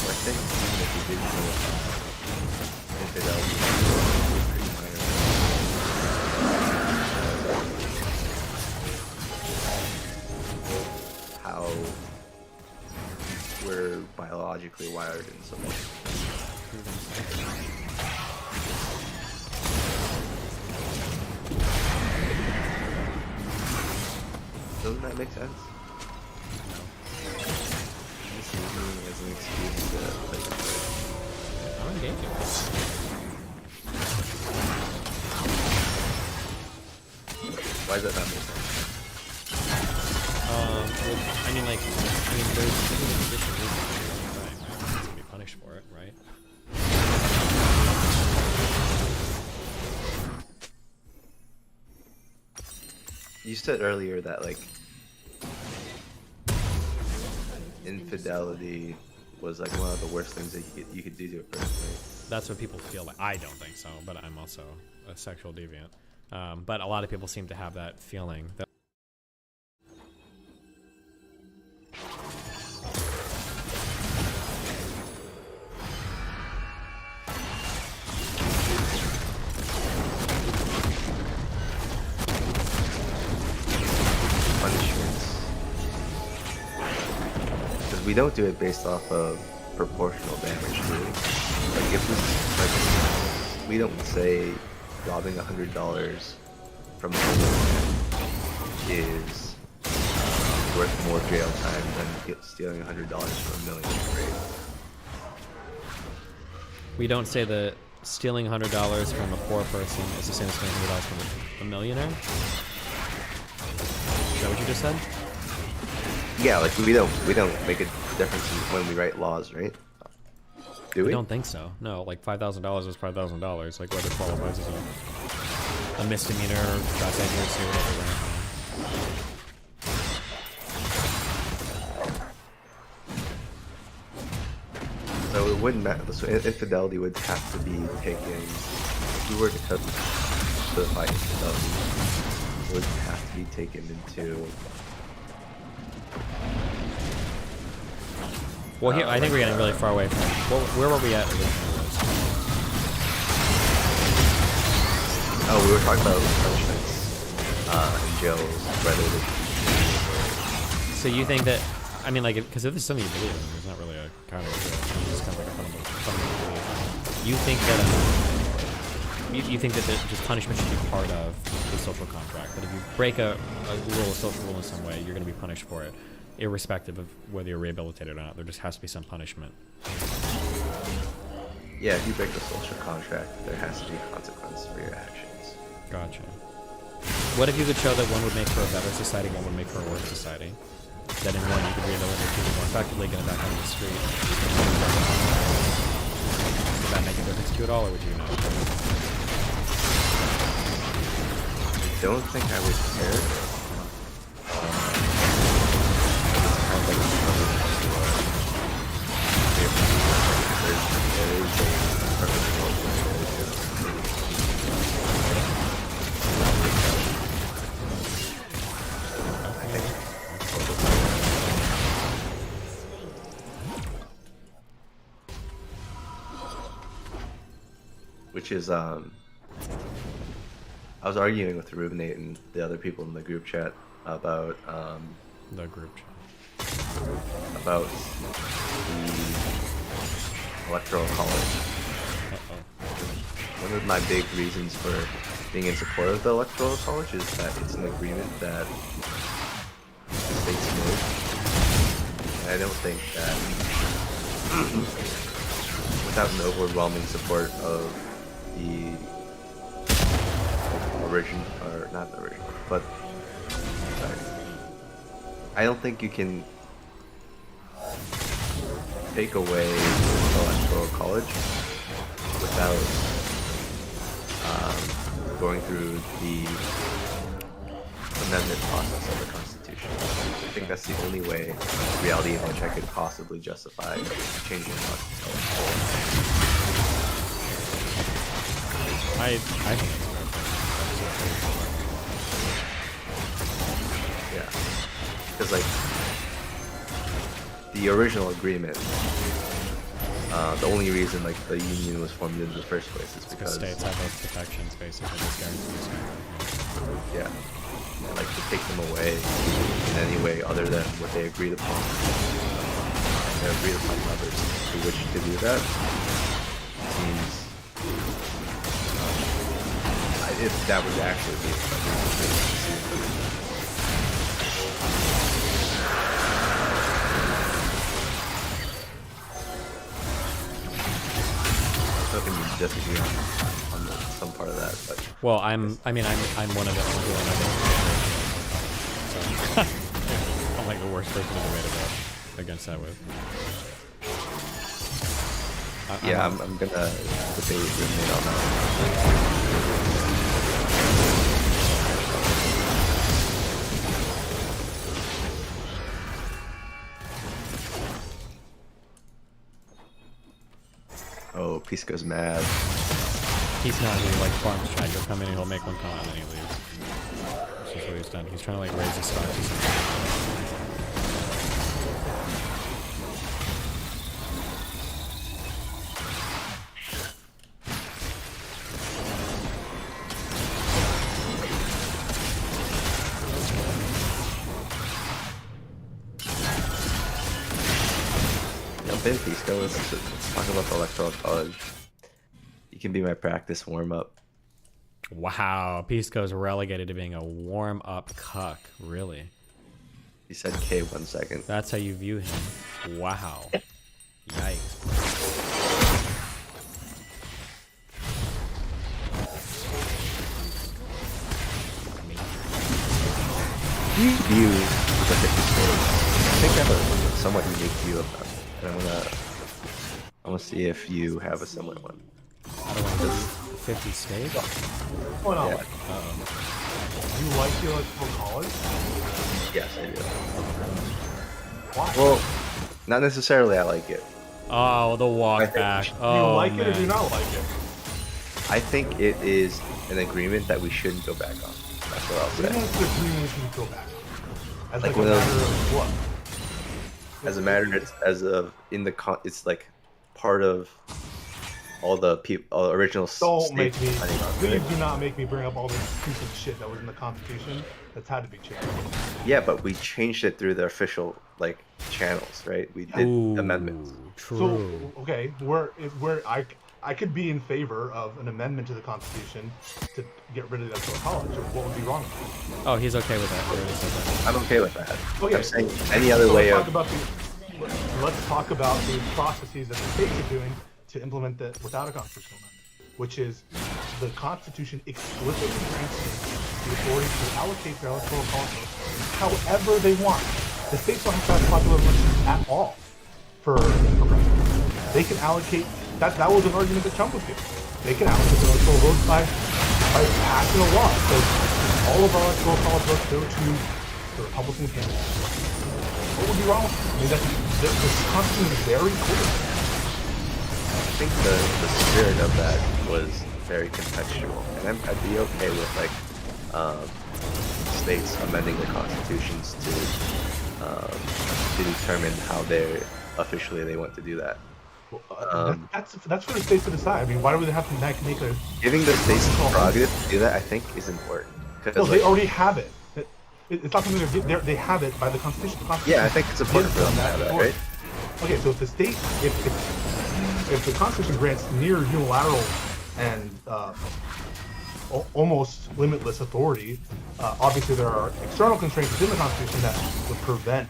I think even if we didn't know infidelity, it's pretty minor. How we're biologically wired in some way. Doesn't that make sense? Just using it as an excuse to play the play. I'm engaging. Why does that not make sense? I mean, like, there's a condition right? It's gonna be punished for it, right? You said earlier that like infidelity was like one of the worst things that you could do to a person. Right? That's what people feel like. I don't think so, but I'm also a sexual deviant. But a lot of people seem to have that feeling. That we don't do it based off of proportional damage, do we? Like if we don't say robbing $100 from a is worth more jail time than stealing $100 from a million. Right? we don't say that stealing $100 from a poor person is the same as stealing $100 from a millionaire. Is that what you just said? Yeah, like we don't make a difference when we write laws, right? Do we? I don't think so. No, like $5,000 is $5,000. Like whether it qualifies as a misdemeanor, class A, or whatever. So it wouldn't matter. So infidelity would have to be taken. If we were to codify infidelity, it would have to be taken into. Well, here I think we're getting really far away from. Where were we at originally? Oh, we were talking about punishments in jails, whether they. So you think that? I mean, like, because if there's something you believe in, there's not really a kind of. It's kind of like a fundamental belief. You think that? You think that just punishment should be part of the social contract. That if you break a rule, a social rule in some way, you're going to be punished for it, irrespective of whether you're rehabilitated or not. There just has to be some punishment. Yeah, if you break the social contract, there has to be consequence for your actions. Gotcha. What if you could show that one would make for a better society, one would make for a worse society? That in one you could rehabilitate people more effectively, get them back on the street. Would that make a difference to you at all, or would you not? I don't think I would care. Which is I was arguing with Rubinate and the other people in the group chat about the group chat about the Electoral College. One of my big reasons for being in support of the Electoral College is that it's an agreement that the states made. And I don't think that without an overwhelming support of the origin, or not the original, but sorry, I don't think you can take away the Electoral College without going through the amendment process of the Constitution. I think that's the only way, reality in which I could possibly justify changing the Constitution. I think it's yeah, because like the original agreement, the only reason like the union was formed in the first place is because states have those protections basically. Yeah, and like to take them away in any way other than what they agreed upon. They agreed upon others who wish to do that seems. If that would actually be I can disagree on some part of that, but well, I'm one of the only people so I'm like the worst person to debate about against that with. Yeah, I'm gonna debate Rubinate on that. Oh, Pisco's mad. He's not really like farms chat. He'll come in and he'll make one comment and then he leaves. That's just what he's done. He's trying to like raise his stocks. Jump in, Pisco. Let's talk about the Electoral College. You can be my practice warm-up. Wow, Pisco's relegated to being a warm-up cuck. Really? He said K 1 second. That's how you view him. Wow. Yikes. You view the 50 states. I think I have a somewhat unique view of them. And I wanna see if you have a similar one. How do I do 50 states? Oh no. Yeah. You like the Electoral College? Yes, I do. Why? Well, not necessarily I like it. Oh, the walk back. Do you Oh, like man. it or do you not like it? I think it is an agreement that we shouldn't go back on. That's what I'll We don't say. have to agree when we can go back. As Like like a one of matter those- of what? As a matter, as of in the it's like part of all the original Don't make me, states signing on to please it. do not make me bring up all this piece of shit that was in the Constitution that's had to be changed. Yeah, but we changed it through the official like channels, right? We did amendments. So, okay, I could be in favor of an amendment to the Constitution to get rid of the Electoral College. What would be wrong with that? Oh, he's okay with that. He already said that. I'm okay with that. Okay. I'm saying any other So way let's of talk about the processes that the states are doing to implement that without a constitutional amendment, which is the Constitution explicitly grants states the authority to allocate their electoral college however they want. The states don't have to have popular elections at all for president. They can allocate that was an argument that Trump was giving. They can allocate the electoral votes by passing a law. So all of our electoral college votes go to the Republican candidate. What would be wrong with that? I mean, the Constitution is very clear. I think the spirit of that was very contextual, and I'd be okay with like states amending their constitutions to determine how officially they want to do that. That's for the states to decide. I mean, why do they have to make a giving the states the prerogative to do that? I think is important. No, they already have it. It's not something they have it by the Constitution. Yeah, I think it's important for them to have that, right? Okay, so if the state, if the Constitution grants near unilateral and almost limitless authority, obviously there are external constraints within the Constitution that would prevent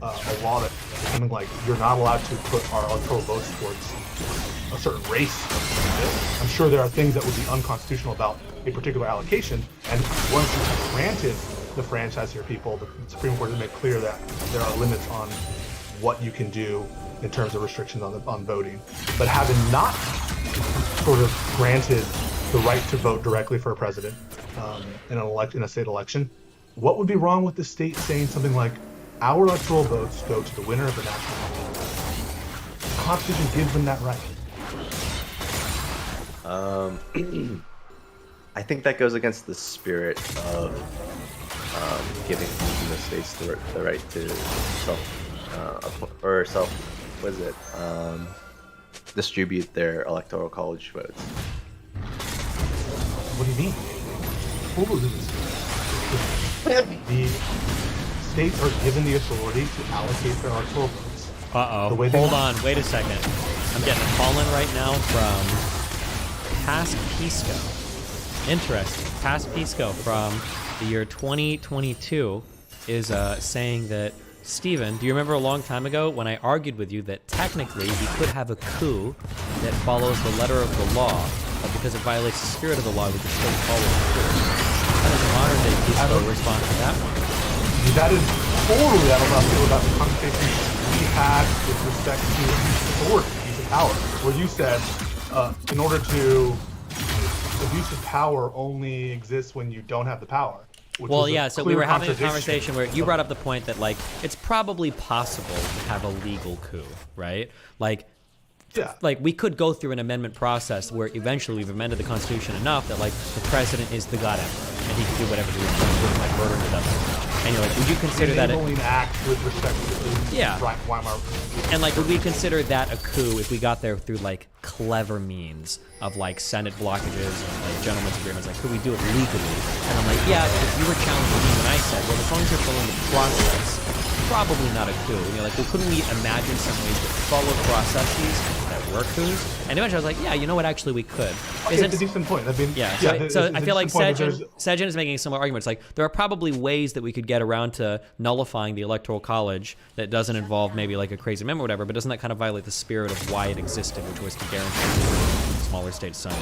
a law that something like you're not allowed to put our electoral votes towards a certain race. I'm sure there are things that would be unconstitutional about a particular allocation, and once you have granted the franchise to your people, the Supreme Court has made clear that there are limits on what you can do in terms of restrictions on voting. But having not sort of granted the right to vote directly for a president in a state election, what would be wrong with the state saying something like, our electoral votes go to the winner of the national election? The Constitution gives them that right. I think that goes against the spirit of giving the states the right to distribute their electoral college votes. What do you mean? The states are given the authority to allocate their electoral votes. Hold on, wait a second. I'm getting a call in right now from Past Pisco. Interesting. Past Pisco from the year 2022 is saying that, Stephen, do you remember a long time ago when I argued with you that technically we could have a coup that follows the letter of the law, but because it violates the spirit of the law, we could still follow the coup? How does modern day Pisco respond to that one? That is totally out of left field about the conversation we had with respect to authority, abuse of power, where you said, in order to abuse of power only exists when you don't have the power. Well, yeah, so we were having a conversation where you brought up the point that, like, it's probably possible to have a legal coup, right? Like, like we could go through an amendment process where eventually we've amended the Constitution enough that, like, the president is the God Emperor and he can do whatever he wants, including, like, murder to death. And you're like, would you consider that an act with respect to Weimar? And like, would we consider that a coup if we got there through like clever means of like Senate blockages and like gentlemen's agreements? Like, could we do it legally? And I'm like, yeah, if you were challenging me when I said, well, as long as you're following the process, probably not a coup. And you're like, well, couldn't we imagine some ways to follow processes that were coups? And eventually I was like, yeah, you know what, actually we could. Okay, it's a decent point. I mean, so I feel like Sejin is making similar arguments. Like, there are probably ways that we could get around to nullifying the Electoral College that doesn't involve maybe like a crazy amendment or whatever, but doesn't that kind of violate the spirit of why it existed, which was to guarantee smaller states some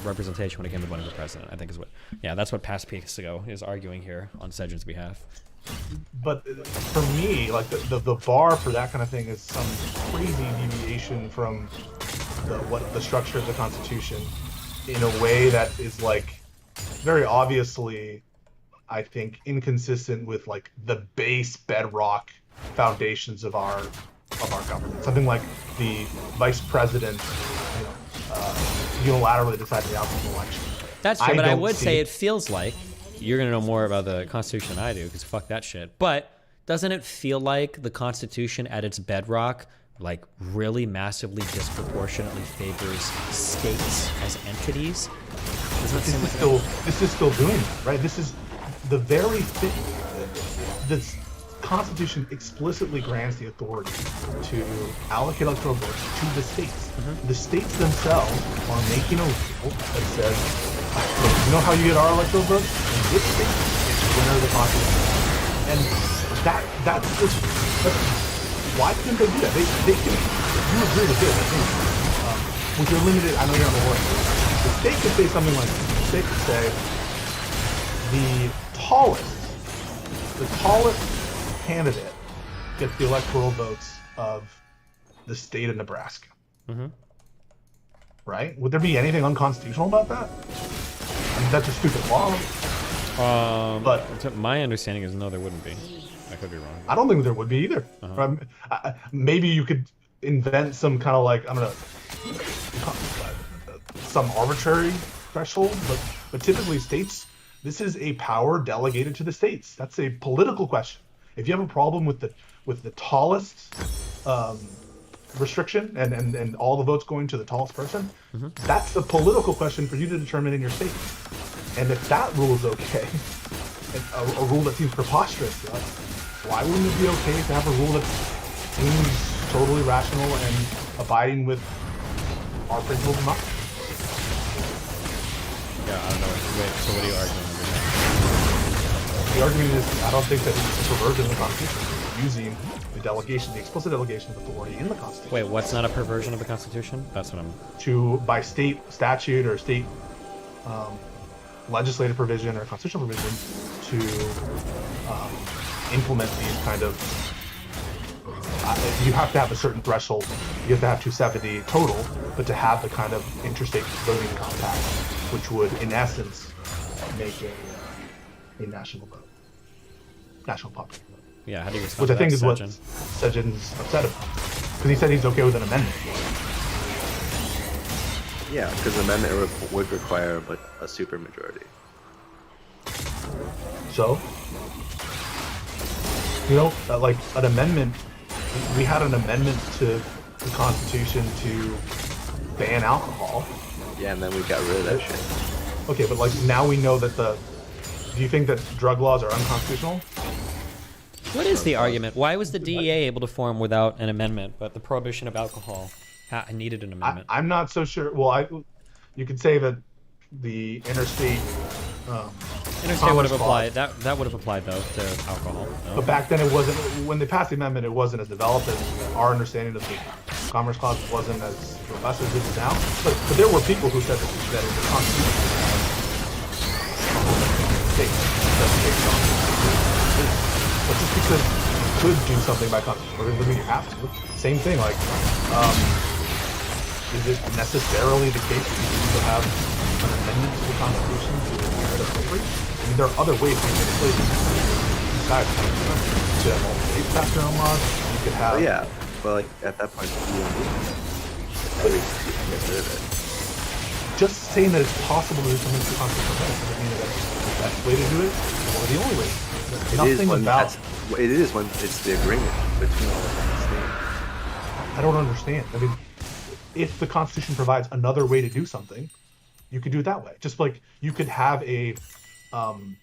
representation when it came to voting for president, I think is what, that's what Past Pisco is arguing here on Sejin's behalf. But for me, like the bar for that kind of thing is some crazy deviation from the structure of the Constitution in a way that is like very obviously, I think, inconsistent with like the base bedrock foundations of our government. Something like the vice president, unilaterally deciding the outcome of the election. That's true, but I would say it feels like, you're going to know more about the Constitution than I do, because fuck that shit. But doesn't it feel like the Constitution at its bedrock, like, really massively disproportionately favors states as entities? Doesn't it seem like this is still doing that, right? This is the very thing. The Constitution explicitly grants the authority to allocate electoral votes to the states. The states themselves are making a rule that says, you know how you get our electoral votes? In this state, it's the winner of the Constitution. And that's why couldn't they do that? They can, you agree with this, I think. With your limited, I know you're on the board. The state could say something like, the state could say, the tallest candidate gets the electoral votes of the state of Nebraska. right? Would there be anything unconstitutional about that? I mean, that's a stupid law. But my understanding is no, there wouldn't be. I could be wrong. I don't think there would be either. Maybe you could invent some kind of like, some arbitrary threshold, but typically states, this is a power delegated to the states. That's a political question. If you have a problem with the tallest restriction and all the votes going to the tallest person, that's a political question for you to determine in your state. And if that rule is okay, a rule that seems preposterous to us, why wouldn't it be okay to have a rule that seems totally rational and abiding with our principles of democracy? Yeah, I don't know. Wait, so what are you arguing? The argument is, I don't think that it's a perversion of the Constitution. Using the delegation, the explicit delegation of authority in the Constitution. Wait, what's not a perversion of the Constitution? That's what I'm... By state statute or state legislative provision or constitutional provision to implement these kind of... you have to have a certain threshold. You have to have 270 total, but to have the kind of interstate voting compact, which would, in essence, make a national vote. National popular vote. Yeah, how do you respond Which to I think that, is what Sejin? Sejin's upset about. Because he said he's okay with an amendment. Yeah, because an amendment would require a supermajority. So, like an amendment, we had an amendment to the Constitution to ban alcohol. Yeah, and then we got rid of that shit. Okay, but like now we know that do you think that drug laws are unconstitutional? What is the argument? Why was the DEA able to form without an amendment, but the prohibition of alcohol needed an amendment? I'm not so sure. Well, you could say that the interstate would have applied. That would have applied though to alcohol. No? But back then it wasn't. When they passed the amendment, it wasn't as developed as our understanding of the Commerce Clause wasn't as robust as it is now. But there were people who said that in the Constitution, but just because you could do something by Constitution, doesn't mean you have to. Same thing. Like, is it necessarily the case that you need to have an amendment to the Constitution to inherit slavery? I mean, there are other ways to inherit slavery. Besides, you could have all the states pass their own laws. You could have. Oh yeah, but like at that point, you don't need it. Get rid of it. Just saying that it's possible to do something to the Constitution doesn't mean that that's the best way to do it or the only way. It is when it's the agreement between all the states. I don't understand. I mean, if the Constitution provides another way to do something, you could do it that way. Just like you could have some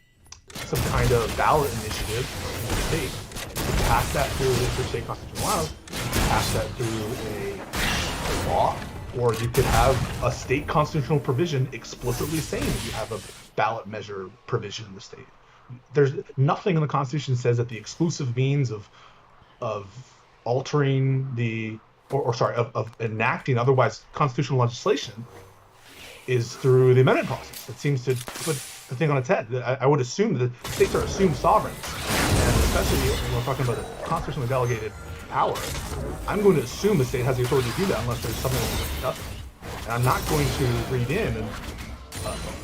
kind of ballot initiative in the state. You could pass that through the interstate constitutional laws. You could pass that through a law, or you could have a state constitutional provision explicitly saying that you have a ballot measure provision in the state. There's nothing in the Constitution says that the exclusive means of altering of enacting otherwise constitutional legislation is through the amendment process. It seems to put the thing on its head. I would assume that states are assumed sovereigns, and especially when we're talking about a constitutionally delegated power, I'm going to assume the state has the authority to do that unless there's something that doesn't. And I'm not going to read in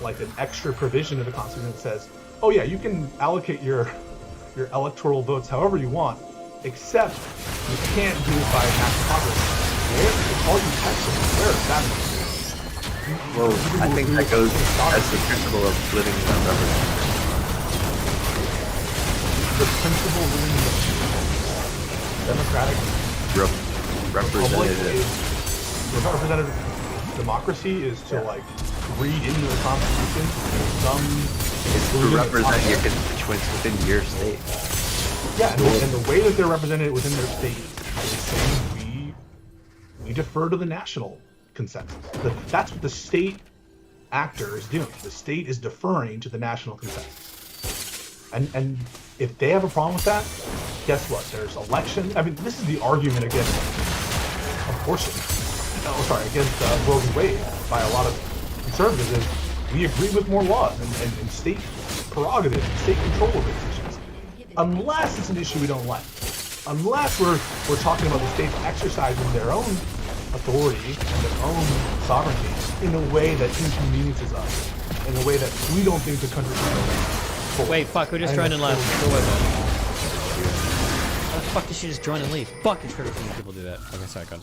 like an extra provision of the Constitution that says, oh yeah, you can allocate your electoral votes however you want, except you can't do it by mass population. Where all you Texans, where is that? Well, I think that goes as the principle of living representative. The principle of living democratic representative democracy is to like read into the Constitution some. It's to represent your constituents within your state. Yeah, and the way that they're represented within their state is saying we defer to the national consensus. That's what the state actor is doing. The state is deferring to the national consensus. And if they have a problem with that, guess what? There's election. I mean, this is the argument against abortion. Against Roe v. Wade by a lot of conservatives is we agree with more laws and state prerogative, state control of these issues. Unless it's an issue we don't like. Unless we're talking about the states exercising their own authority and their own sovereignty in a way that inconveniences us, in a way that we don't think the country should go. Wait, fuck, who just joined and left? Who was it? How the fuck did she just join and leave? Fuck, it's critical when people do that. Okay, sorry, go on.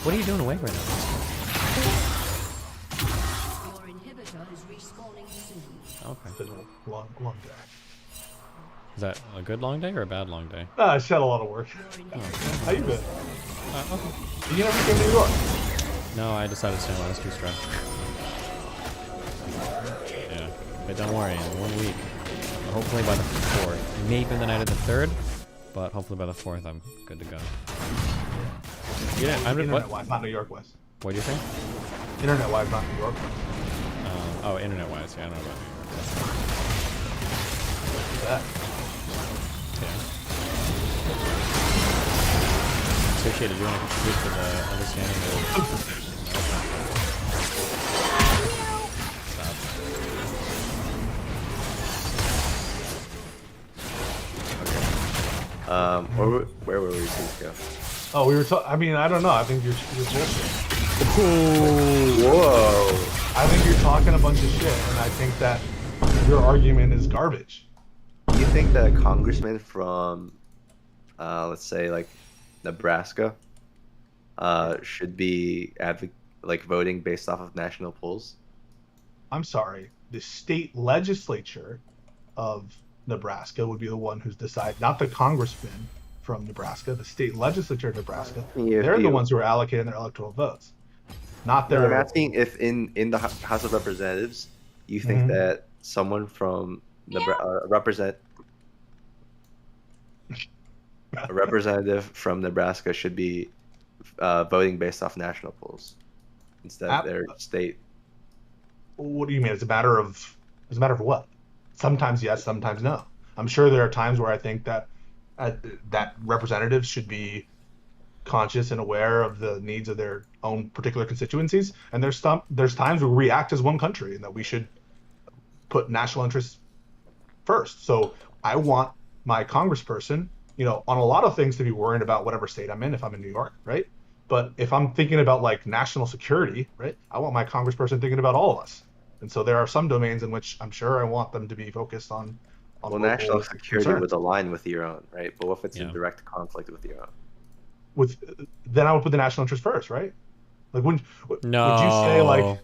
What are you doing awake right now? Your inhibitor is respawning soon. Okay. It's been a long day. Is that a good long day or a bad long day? I just had a lot of work. How you been? Okay. You never came to New York? No, I decided to stay home. I was too stressed. Yeah. But don't worry, in 1 week, hopefully by the 4th, maybe the night of the 3rd, but hopefully by the 4th I'm good to go. Yeah, I'm Internet-wise, not New York wise. What'd you say? Internet-wise, not New York. Oh, internet-wise, yeah, I don't know about New York. What's that? Yeah. Associated, you want to contribute to the understanding of... Where were we supposed to go? Oh, we were talking. I mean, I don't know. I think you're bullshit. Whoa! I think you're talking a bunch of shit, and I think that your argument is garbage. Do you think that a congressman from, let's say, like Nebraska, should be voting based off of national polls? I'm sorry. The state legislature of Nebraska would be the one who's decided, not the congressman from Nebraska, the state legislature of Nebraska. They're the ones who are allocating their electoral votes, not their. I'm asking if in the House of Representatives, you think that someone from a representative from Nebraska should be voting based off national polls instead of their state. What do you mean? It's a matter of what? Sometimes yes, sometimes no. I'm sure there are times where I think that that representatives should be conscious and aware of the needs of their own particular constituencies, and there's times where we act as one country and that we should put national interests first. So I want my congressperson, on a lot of things to be worrying about whatever state I'm in if I'm in New York, right? But if I'm thinking about like national security, right, I want my congressperson thinking about all of us. And so there are some domains in which I'm sure I want them to be focused on. Well, national security would align with your own, right? But what if it's in direct conflict with your own? Then I would put the national interest first, right? Like would you say like,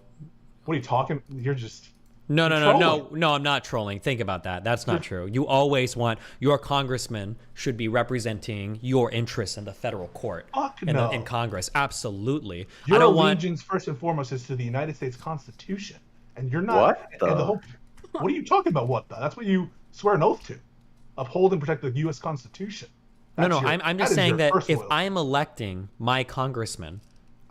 what are you talking? You're just No, I'm not trolling. Think about that. That's not true. You always want your congressman should be representing your interests in the federal court in Congress. Absolutely. Your allegiance first and foremost is to the United States Constitution, and you're not. What are you talking about? What the? That's what you swear an oath to. Uphold and protect the U.S. Constitution. I'm just saying that if I'm electing my congressman,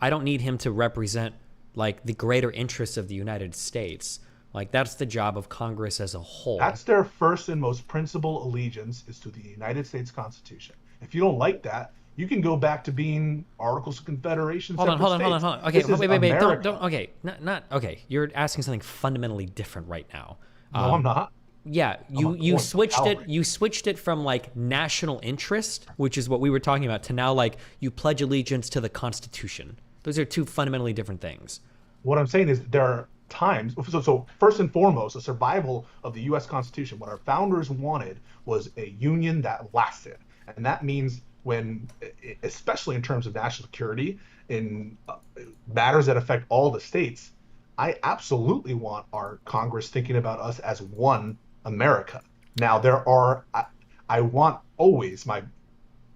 I don't need him to represent like the greater interests of the United States. Like that's the job of Congress as a whole. That's their first and most principal allegiance is to the United States Constitution. If you don't like that, you can go back to being Articles of Confederation. Hold on. Okay, wait. Don't. Okay, not okay. You're asking something fundamentally different right now. No, I'm not. Yeah, you switched it. You switched it from like national interest, which is what we were talking about, to now like you pledge allegiance to the Constitution. Those are two fundamentally different things. What I'm saying is there are times. So first and foremost, the survival of the U.S. Constitution. What our founders wanted was a union that lasted, and that means when, especially in terms of national security, in matters that affect all the states, I absolutely want our Congress thinking about us as one America. Now, I want always my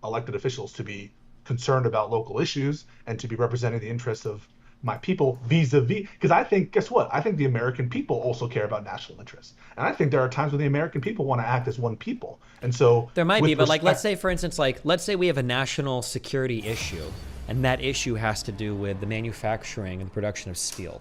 elected officials to be concerned about local issues and to be representing the interests of my people vis-a-vis, because I think, guess what? I think the American people also care about national interests. And I think there are times when the American people want to act as one people. And so there might be, but like, let's say, for instance, let's say we have a national security issue, and that issue has to do with the manufacturing and production of steel,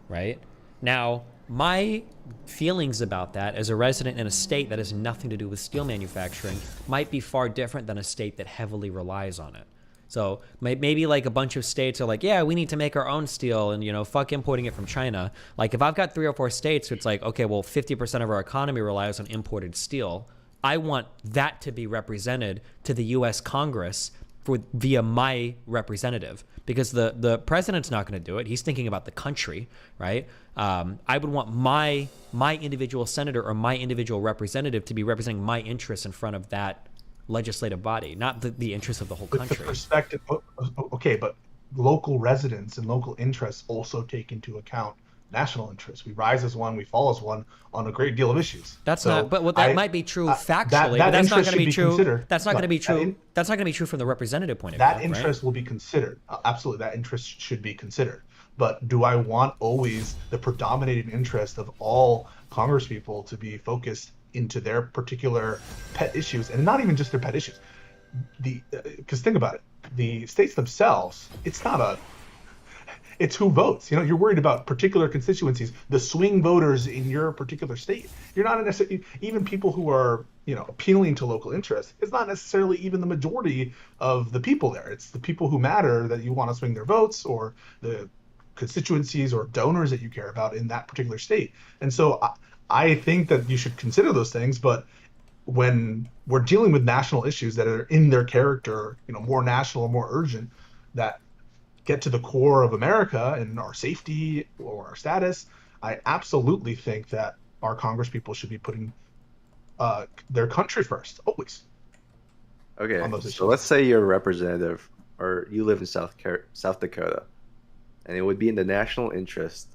right? Now, my feelings about that as a resident in a state that has nothing to do with steel manufacturing might be far different than a state that heavily relies on it. So maybe like a bunch of states are like, yeah, we need to make our own steel and, fuck importing it from China. Like if I've got 3 or 4 states, it's like, okay, well, 50% of our economy relies on imported steel. I want that to be represented to the U.S. Congress via my representative, because the president's not going to do it. He's thinking about the country, right? I would want my individual senator or my individual representative to be representing my interests in front of that legislative body, not the interests of the whole country. The perspective, okay, but local residents and local interests also take into account national interests. We rise as one, we fall as one on a great deal of issues. That's not, but what that might be true factually, but that's not going to be true. Considered. That's not going to be true. That's not going to be true from the representative point of view. That interest will be considered. Absolutely, that interest should be considered. But do I want always the predominating interest of all congresspeople to be focused into their particular pet issues, and not even just their pet issues? Because think about it, the states themselves, it's who votes. You're worried about particular constituencies, the swing voters in your particular state. You're not necessarily, even people who are, appealing to local interests. It's not necessarily even the majority of the people there. It's the people who matter that you want to swing their votes, or the constituencies or donors that you care about in that particular state. And so I think that you should consider those things, but when we're dealing with national issues that are in their character, more national, more urgent, that get to the core of America and our safety or our status, I absolutely think that our congresspeople should be putting their country first, always. Okay, so let's say you're a representative, or you live in South Dakota, and it would be in the national interest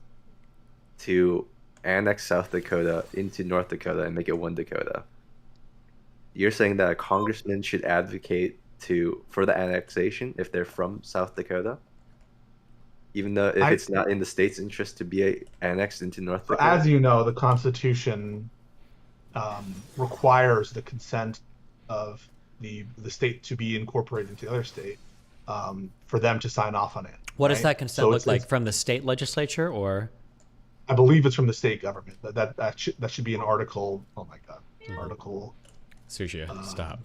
to annex South Dakota into North Dakota and make it one Dakota. You're saying that a congressman should advocate for the annexation if they're from South Dakota, even though it's not in the state's interest to be annexed into North Dakota? As you know, the Constitution requires the consent of the state to be incorporated into the other state for them to sign off on it. What does that consent look like? From the state legislature, or? I believe it's from the state government. That should be an article. Oh my God, article. Sushi, stop.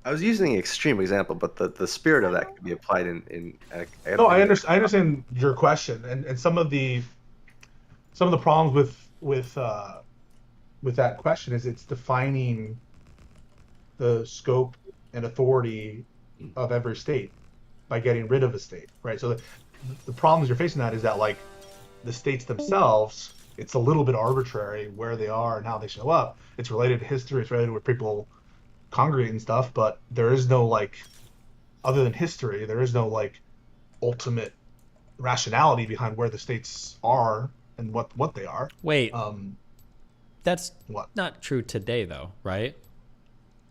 I was using an extreme example, but the spirit of that could be applied in. No, I understand your question, and some of the problems with that question is it's defining the scope and authority of every state by getting rid of a state, right? So the problems you're facing that is that, like, the states themselves, it's a little bit arbitrary where they are and how they show up. It's related to history, it's related to where people congregate and stuff, but there is no, like, other than history, there is no, like, ultimate rationality behind where the states are and what they are. Wait, that's not true today, though, right?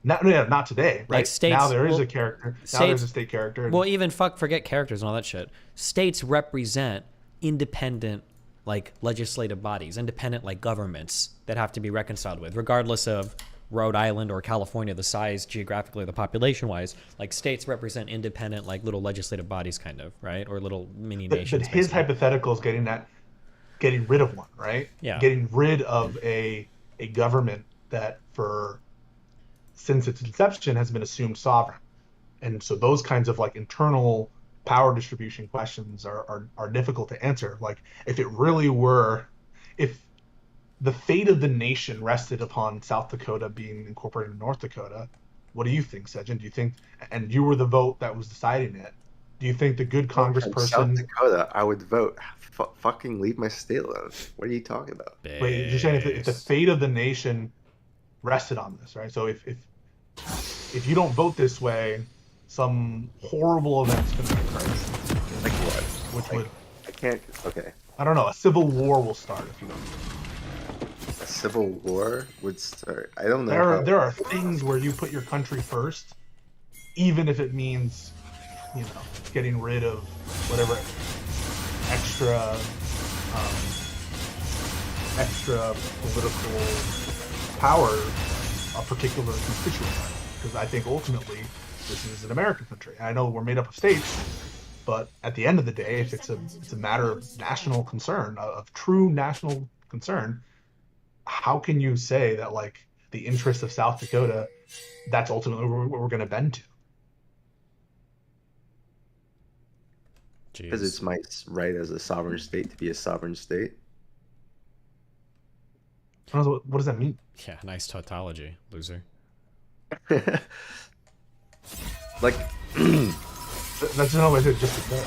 Not today, right? Like states, now there is a character. Now there's a state character. Well, even forget characters and all that shit. States represent independent, like, legislative bodies, independent, like, governments that have to be reconciled with, regardless of Rhode Island or California, the size geographically, the population-wise. Like, states represent independent, like, little legislative bodies, kind of, right? Or little mini nations. But his hypothetical is getting rid of one, right? Yeah. Getting rid of a government that since its inception has been assumed sovereign. And so those kinds of, like, internal power distribution questions are difficult to answer. Like, if the fate of the nation rested upon South Dakota being incorporated in North Dakota, what do you think, Sejin? Do you think, and you were the vote that was deciding it, do you think the good congressperson... South Dakota, I would vote, fucking leave my state alone. What are you talking about? Wait, you're saying if the fate of the nation rested on this, right? So if you don't vote this way, some horrible event's going to occur. Like what? Which would... I can't... Okay. I don't know. A civil war will start if you don't. A civil war would start? I don't know. There are things where you put your country first, even if it means, getting rid of whatever extra political power a particular constituent has. Because I think ultimately this is an American country. I know we're made up of states, but at the end of the day, if it's a matter of national concern, of true national concern, how can you say that, like, the interest of South Dakota, that's ultimately what we're going to bend to? Because it's my right as a sovereign state to be a sovereign state. What does that mean? Yeah, nice tautology, loser. Like, that's another way to just admit.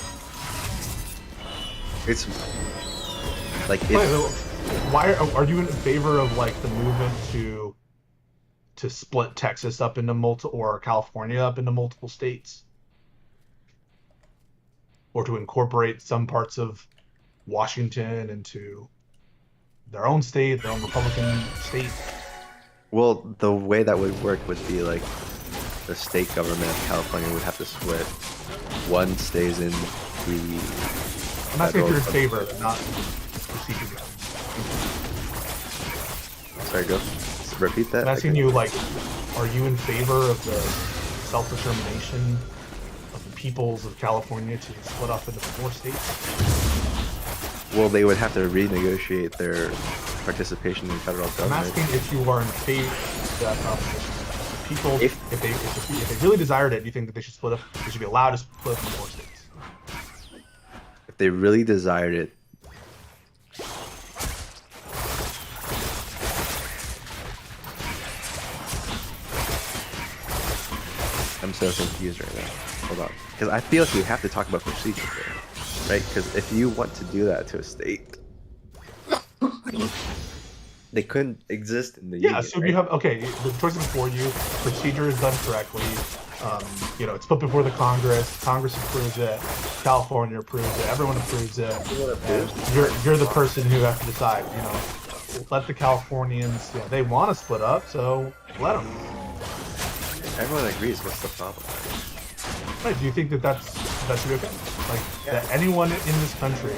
It's like why are you in favor of like the movement to split Texas up into or California up into multiple states, or to incorporate some parts of Washington into their own state, their own Republican state? Well, the way that would work would be like the state government of California would have to split. One stays in the. I'm asking if you're in favor, not procedure. Sorry, go. Repeat that. I'm asking you, like, are you in favor of the self-determination of the peoples of California to split up into 4 states? Well, they would have to renegotiate their participation in federal government. I'm asking if you are in favor of that proposition. People, if they really desired it, do you think that they should split up? They should be allowed to split up into 4 states. If they really desired it. I'm so confused right now. Hold on. Because I feel like we have to talk about procedure there. Right? Because if you want to do that to a state, they couldn't exist in the union. Yeah, so right? you have, okay, the choice is before you, procedure is done correctly. You know, it's put before the Congress approves it, California approves it, everyone approves it. You're the person who has to decide, you know, let the Californians, you know, they want to split up, so let them. Everyone agrees. What's the problem? Right, do you think that should be okay? Like, that anyone in this country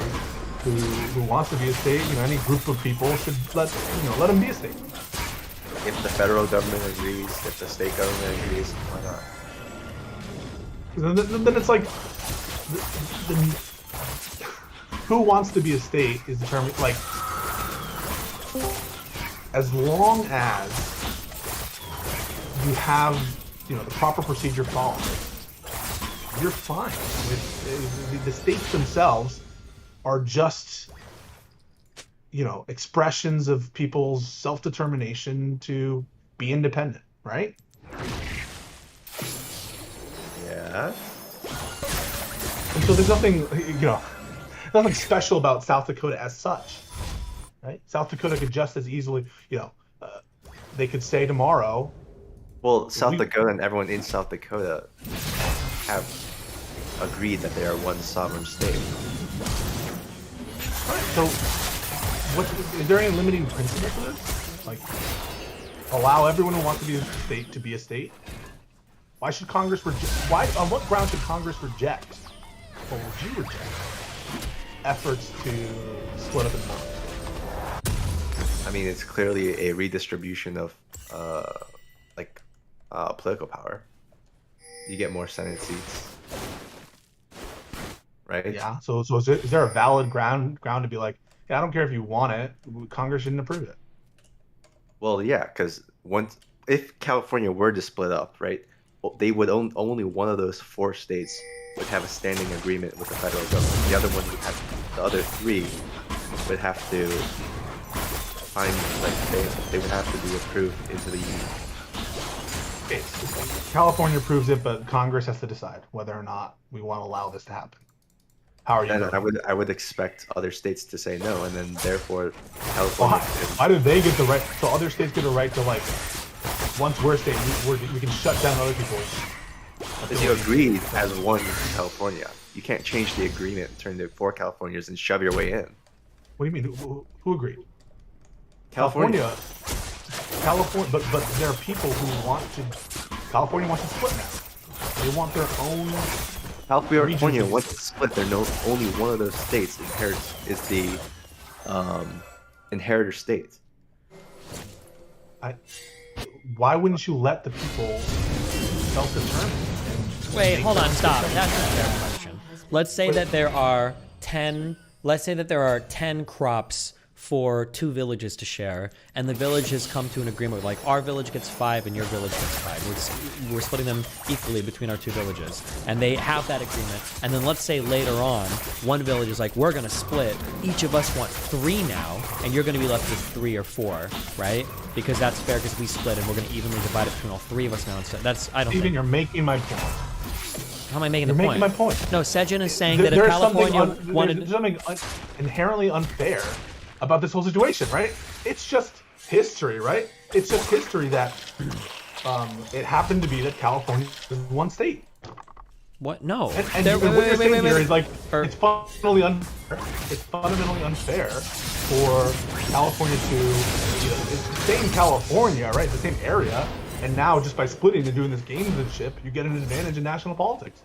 who wants to be a state, you know, any group of people should let them be a state. If the federal government agrees, if the state government agrees, why not? Then it's like, who wants to be a state is determined. Like, as long as you have, you know, the proper procedure followed, you're fine. The states themselves are just, you know, expressions of people's self-determination to be independent, right? Yeah. And so there's nothing, you know, nothing special about South Dakota as such, right? South Dakota could just as easily, you know, they could say tomorrow. Well, South Dakota and everyone in South Dakota have agreed that they are one sovereign state. So, is there any limiting principle to this? Like, allow everyone who wants to be a state to be a state? Why should Congress on what ground should Congress reject, or would you reject, efforts to split up in more? I mean, it's clearly a redistribution of, political power. You get more Senate seats. Right? Yeah. So is there a valid ground to be like, yeah, I don't care if you want it, Congress shouldn't approve it? Well, yeah, because if California were to split up, right, they would only one of those 4 states would have a standing agreement with the federal government. The other one would have, the other 3 would have to find, like, they would have to be approved into the union. Okay, California approves it, but Congress has to decide whether or not we want to allow this to happen. How are you? And I would expect other states to say no, and then therefore California. Why do they get the right? So other states get a right to, like, once we're a state, we can shut down other people's. Because you agreed as one California. You can't change the agreement and turn it 4 Californias and shove your way in. What do you mean? Who agreed? California. But there are people who want to. California wants to split now. They want their own. California wants to split. Only one of those states is the inheritor state. Why wouldn't you let the people self-determine? Wait, hold on, stop. That's a fair question. Let's say that there are 10 crops for 2 villages to share, and the villages come to an agreement, like our village gets 5 and your village gets 5. We're splitting them equally between our 2 villages, and they have that agreement. And then let's say later on, one village is like, we're gonna split. Each of us want 3 now, and you're gonna be left with 3 or 4, right? Because that's fair, because we split, and we're gonna evenly divide it between all 3 of us now. Instead, I don't. Steven, you're making my point. How am I making You're the making point? my point. No, Sejin is saying that if California wanted... There's something inherently unfair about this whole situation, right? It's just history, right? It's just history that it happened to be that California is one state. What? No. And what you're saying here is like, it's fundamentally unfair. It's fundamentally unfair for California to, it's the same California, right? The same area. And now, just by splitting and doing this gamesmanship, you get an advantage in national politics.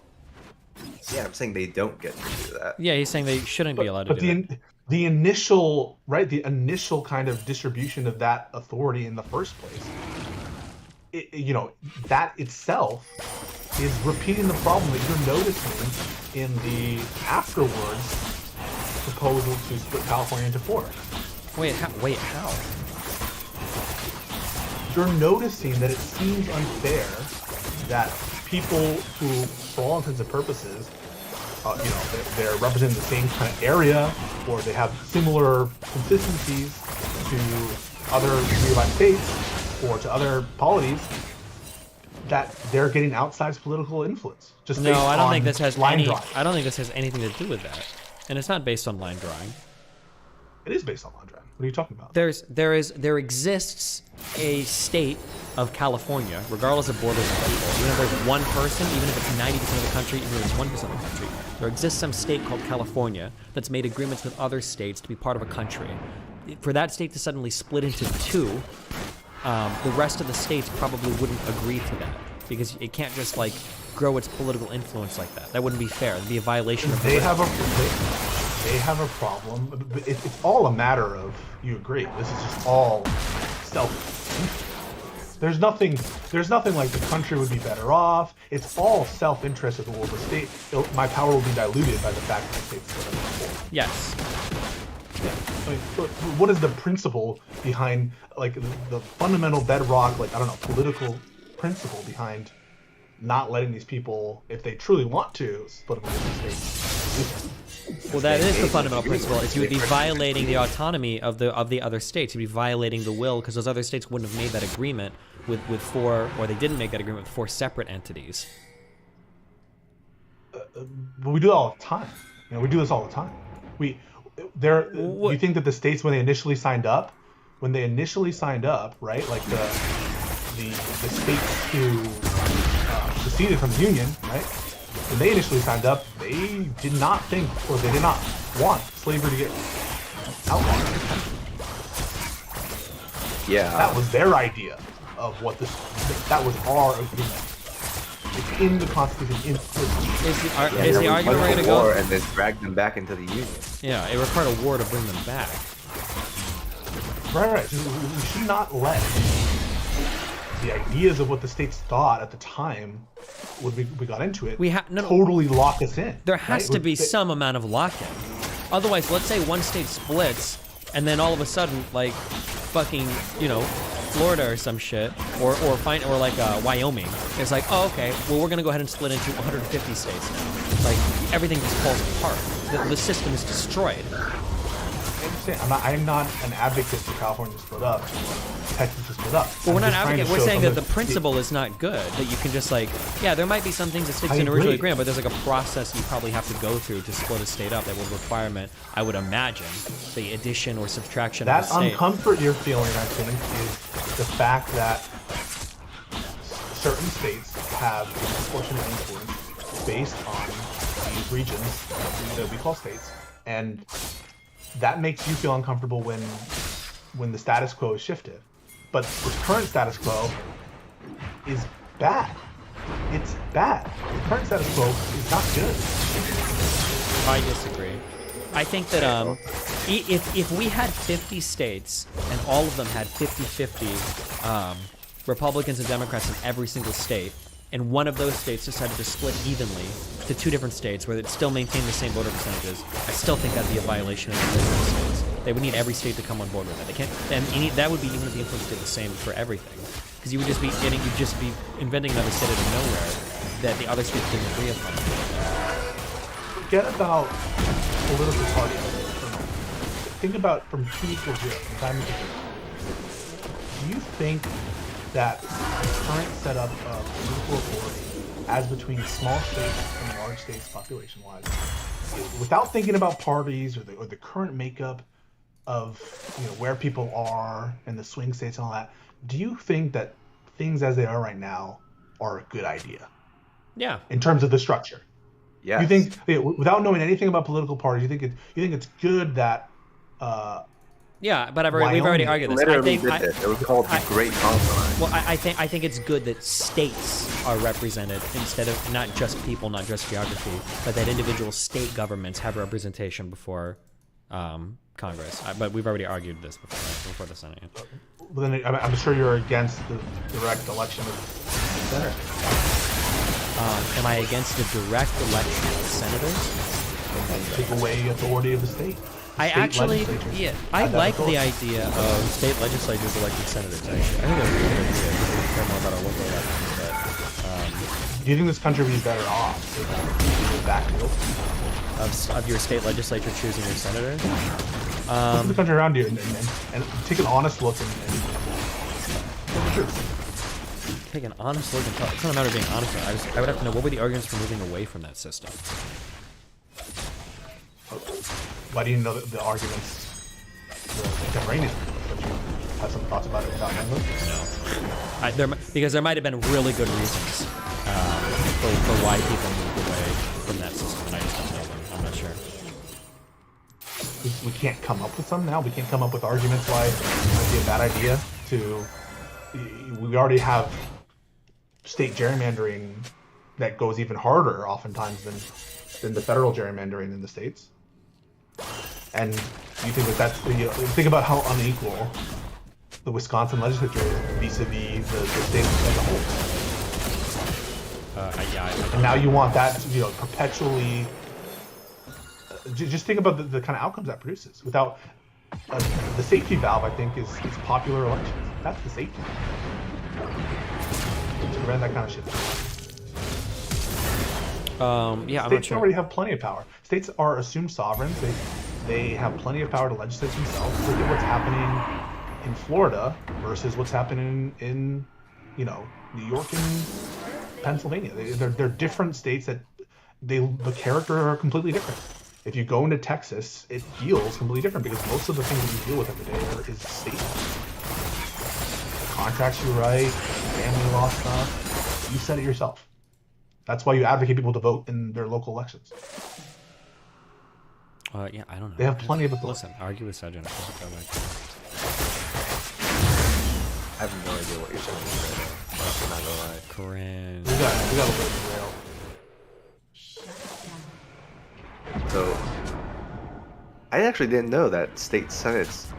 Yeah, I'm saying they don't get to do that. Yeah, he's saying they shouldn't be allowed to do that. The initial, right, the initial kind of distribution of that authority in the first place, that itself is repeating the problem that you're noticing in the afterwards proposal to split California into 4. Wait, how? You're noticing that it seems unfair that people who, for all intents and purposes, they're representing the same kind of area, or they have similar consistencies to other nearby states or to other polities, that they're getting outsized political influence. Just no, I don't on think this has line any. drawing. I don't think this has anything to do with that, and it's not based on line drawing. It is based on line drawing. What are you talking about? There exists a state of California, regardless of borders and thresholds. Even if there's one person, even if it's 90% of the country, even if it's 1% of the country, there exists some state called California that's made agreements with other states to be part of a country. For that state to suddenly split into 2, the rest of the states probably wouldn't agree to that, because it can't just like grow its political influence like that. That wouldn't be fair. It'd be a violation of. They have a problem. It's all a matter of, you agree. This is just all self-interest. There's nothing like the country would be better off. It's all self-interest of the world. The state, my power will be diluted by the fact that the state's split into 4. Yes. Yeah. I mean, what is the principle behind, like, the fundamental bedrock, like, I don't know, political principle behind not letting these people, if they truly want to, split up into states? Well, that is the fundamental principle. Is you would be violating the autonomy of the other states. You'd be violating the will, because those other states wouldn't have made that agreement with 4, or they didn't make that agreement with 4 separate entities. But we do it all the time. We do this all the time. You think that the states, when they initially signed up, right? Like the states who seceded from the Union, right? When they initially signed up, they did not think, or they did not want slavery to get outlawed. Yeah. That was their idea of what that was our agreement. It's in the Constitution. Is the argument we're going to go? And then drag them back into the Union. Yeah, it required a war to bring them back. Right. We should not let the ideas of what the states thought at the time, when we got into it, totally lock us in. There has to be some amount of lock-in. Otherwise, let's say one state splits, and then all of a sudden, like, fucking, Florida or some shit, or like Wyoming. It's like, oh, okay, well, we're gonna go ahead and split into 150 states now. Like, everything just falls apart. The system is destroyed. I'm not an advocate for California to split up, Texas to split up. Well, we're not advocating. We're saying that the principle is not good. That you can just like, there might be some things that states didn't originally agree on, but there's like a process you probably have to go through to split a state up that will require, I would imagine, the addition or subtraction of a state. That uncomfort you're feeling, I think, is the fact that certain states have disproportionate influence based on these regions that we call states, and that makes you feel uncomfortable when the status quo is shifted. But the current status quo is bad. It's bad. The current status quo is not good. I disagree. I think that if we had 50 states and all of them had 50-50 Republicans and Democrats in every single state, and one of those states decided to split evenly to 2 different states where it still maintained the same voter percentages, I still think that'd be a violation of the states. They would need every state to come on board with it. They can't, and that would be even if the influence did the same for everything, because you'd just be inventing another state out of nowhere that the other states didn't agree upon. Forget about political parties. Think about from 2 equals 0, the time equals 0. Do you think that the current setup of political authority, as between small states and large states population-wise, without thinking about parties or the current makeup of where people are and the swing states and all that, do you think that things as they are right now are a good idea? Yeah. In terms of the structure. Yes. You think, without knowing anything about political parties, you think it's good that? Yeah, but we've already argued this. Literally did this. It was called the Great Compromise. Well, I think it's good that states are represented instead of not just people, not just geography, but that individual state governments have representation before Congress. But we've already argued this before the Senate. Well, then I'm sure you're against the direct election of senators. Am I against the direct election of senators? Take away authority of the state. I like the idea of state legislatures electing senators. Actually, I think that's a good idea. We care more about our local elections, but do you think this country would be better off with that deal? Of your state legislature choosing your senators? Look at the country around you and take an honest look and take an honest look and tell. It's not a matter of being honest. I would have to know what were the arguments for moving away from that system. Why do you know the arguments contemporaneous? Don't you have some thoughts about it without knowing them? No. Because there might have been really good reasons for why people moved away from that system, and I just don't know them. I'm not sure. We can't come up with some now? We can't come up with arguments why it might be a bad idea to... We already have state gerrymandering that goes even harder oftentimes than the federal gerrymandering in the states. And you think that's think about how unequal the Wisconsin legislature is vis-a-vis the state as a whole. And now you want that to perpetually. Just think about the kind of outcomes that produces. Without the safety valve, I think is popular elections. That's the safety valve. To prevent that kind of shit. I'm not States sure. already have plenty of power. States are assumed sovereigns. They have plenty of power to legislate themselves. Look at what's happening in Florida versus what's happening in New York and Pennsylvania. They're different states that the character are completely different. If you go into Texas, it feels completely different because most of the things that you deal with every day is state. The contracts you write, family law stuff, you said it yourself. That's why you advocate people to vote in their local elections. I don't know. They have plenty of authority. Listen, argue with Sajjan. I have no idea what you're saying right now. I'm not gonna lie. Cringe. We got a little derailed. So, I actually didn't know that state senates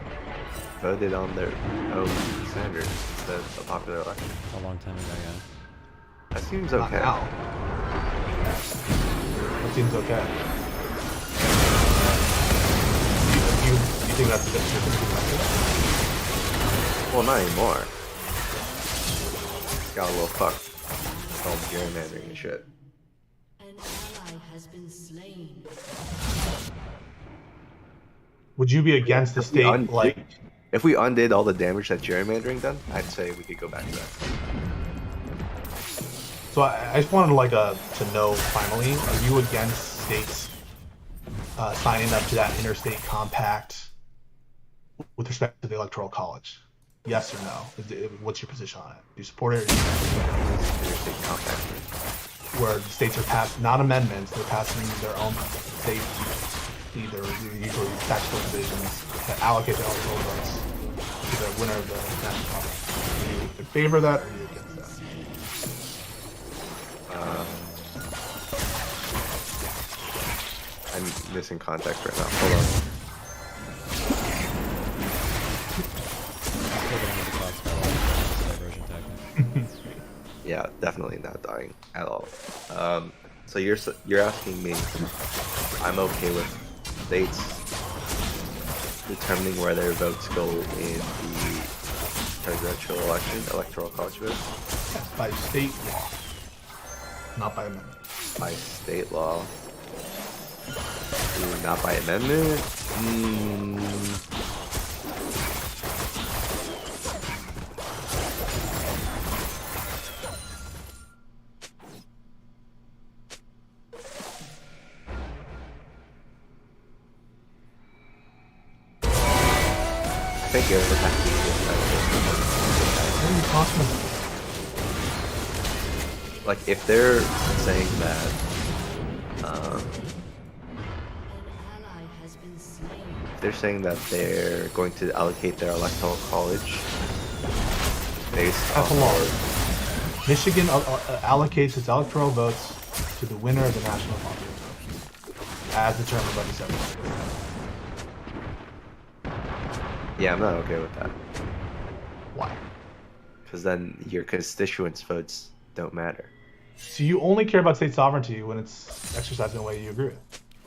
voted on their own senators instead of a popular election. A long time ago, yeah. That seems okay. Not now. That seems okay. You think that's a good difference? Well, not anymore. Got a little fucked. It's called gerrymandering and shit. An ally has been slain. Would you be against the state if we undid all the damage that gerrymandering done? I'd say we could go back to that. So I just wanted to know finally, are you against states signing up to that interstate compact with respect to the Electoral College? Yes or no? What's your position on it? Do you support it? Or do you interstate compact? Where the states are passing, not amendments, they're passing their own state, either usually statutory provisions that allocate the electoral votes to the winner of the national conference. Are you in favor of that, or are you against that? I'm missing context right now. Hold on. Yeah, definitely not dying at all. So you're asking me, I'm okay with states determining where their votes go in the presidential election, electoral college vote? Yes, by state law, not by amendment. By state law. Ooh, not by amendment? I think it would have to be this What are you talking about? Like, if they're saying that, if they're saying that they're going to allocate their electoral college based That's a on law. Michigan allocates its electoral votes to the winner of the national popular vote, as determined by the Secretary. Yeah, I'm not okay with that. Why? Because then your constituents' votes don't matter. So you only care about state sovereignty when it's exercised in a way you agree with.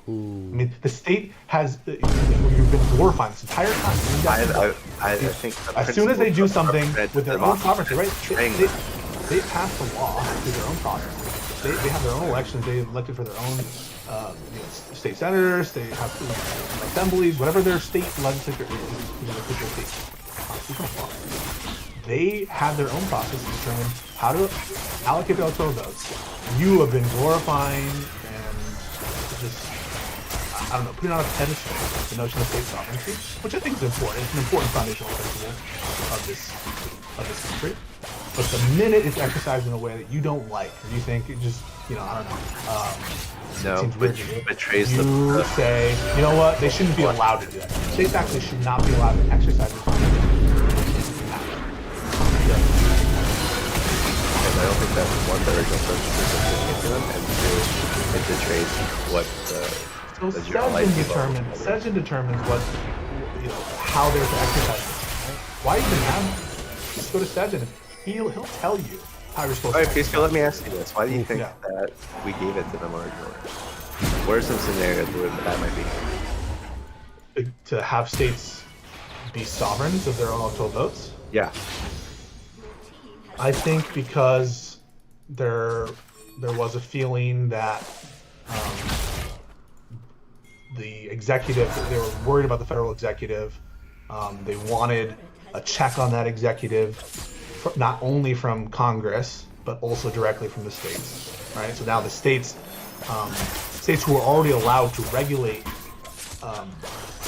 I mean, the state has you've been glorifying this entire time. I think as soon as they do something with their own sovereignty, right? They pass the law through their own process. They have their own elections. They elected for their own state senators. They have assemblies, whatever their state legislature is, their state constitutional law. They have their own process to determine how to allocate the electoral votes. You have been glorifying and just, I don't know, putting on a pedestal the notion of state sovereignty, which I think is important. It's an important foundational principle of this country. But the minute it's exercised in a way that you don't like, or you think it just, I don't know, seems rigid, betrays you say, you know what, they shouldn't be allowed to do that. States actually should not be allowed to exercise this power. And I don't think that's one, the original purpose is to them, and two, it betrays what the general idea of Session determines what, how they're to exercise this. Right? Why even have, just go to Session. He'll tell you how you're supposed to. Alright, Peaceful, let me ask you this. Why do you think that we gave it to them originally? What are some scenarios where that might be? To have states be sovereigns of their own electoral votes? Yeah. I think because there was a feeling that the executive, they were worried about the federal executive. They wanted a check on that executive, not only from Congress, but also directly from the states, right? So now the states who are already allowed to regulate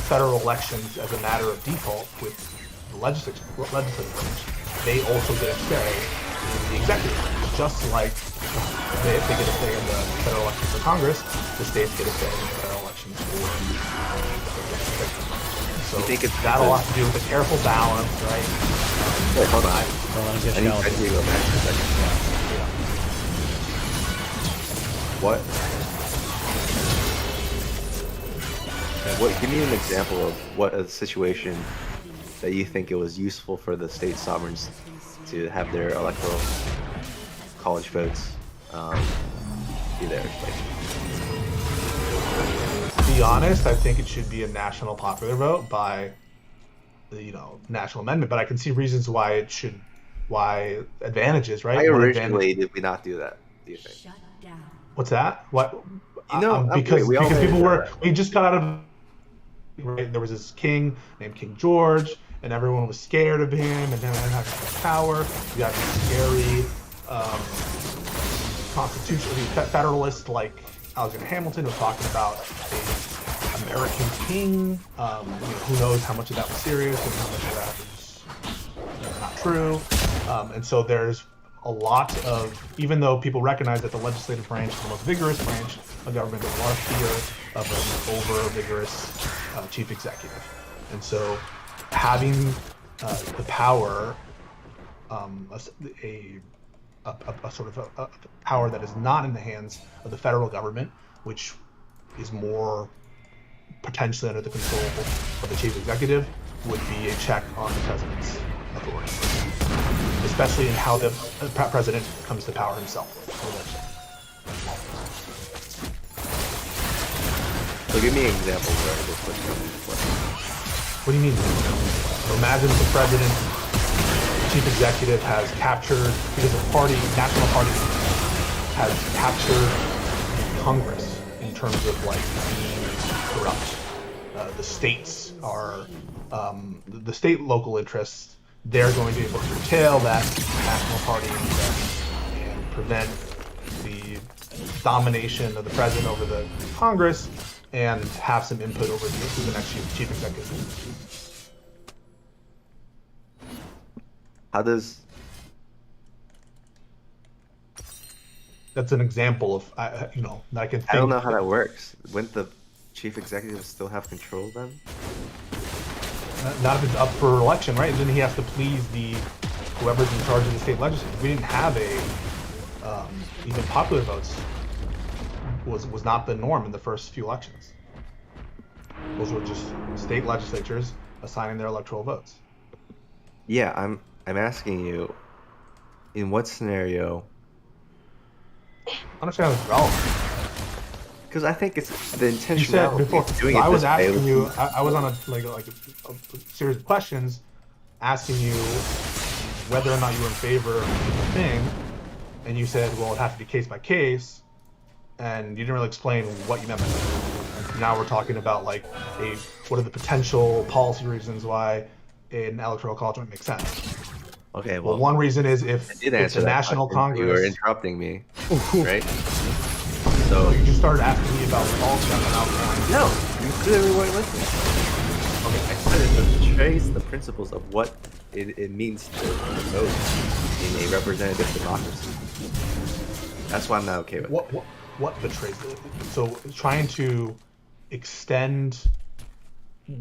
federal elections as a matter of default with the legislative branch, they also get a say in the executive branch, just like if they get a say in the federal elections for Congress, the states get a say in the federal elections for the executive. So that'll have to do with a careful balance, right? Wait, hold on. Don't let him get I need to go back for a second. Give me an example of what a situation that you think it was useful for the state sovereigns to have their electoral college votes be theirs. To be honest, I think it should be a national popular vote by the national amendment, but I can see reasons why advantages, right? Why originally did we not do that, do you think? What's that? What? Because we just got out of, right? There was this king named King George, and everyone was scared of him, and then had power. You got these scary constitutional federalists like Alexander Hamilton was talking about an American king. Who knows how much of that was serious and how much of that was not true. And so there's a lot of, even though people recognize that the legislative branch is the most vigorous branch of government, there's a lot of fear of an over-vigorous chief executive. And so having the power, a sort of a power that is not in the hands of the federal government, which is more potentially under the control of the chief executive, would be a check on the president's authority, especially in how the president comes to power himself. So give me an example where this would come into play. What do you mean? So imagine the president, the chief executive has captured, because the party, National Party, has captured Congress in terms of like being corrupt. The states are, the state local interests, they're going to be able to curtail that National Party interest and prevent the domination of the president over the Congress and have some input over who the next chief executive is. How does... That's an example of, that I can think. I don't know how that works. Wouldn't the chief executive still have control then? Not if it's up for election, right? Then he has to please whoever's in charge of the state legislature. We didn't have even popular votes was not the norm in the first few elections. Those were just state legislatures assigning their electoral votes. Yeah, I'm asking you, in what scenario? I understand how it's relevant. Because I think it's the intention. You said before. So I was asking you. I was on a series of questions, asking you whether or not you were in favor of the thing, and you said, "Well, it has to be case by case," and you didn't really explain what you meant by that. And now we're talking about what are the potential policy reasons why an electoral college might make sense. Okay. Well, one reason is if it's a national Congress. You were interrupting me, right? So you just started asking me about policy on an outline. No, you clearly weren't listening. Okay, I said it betrays the principles of what it means to vote in a representative democracy. That's why I'm not okay with it. What betrays it? So trying to extend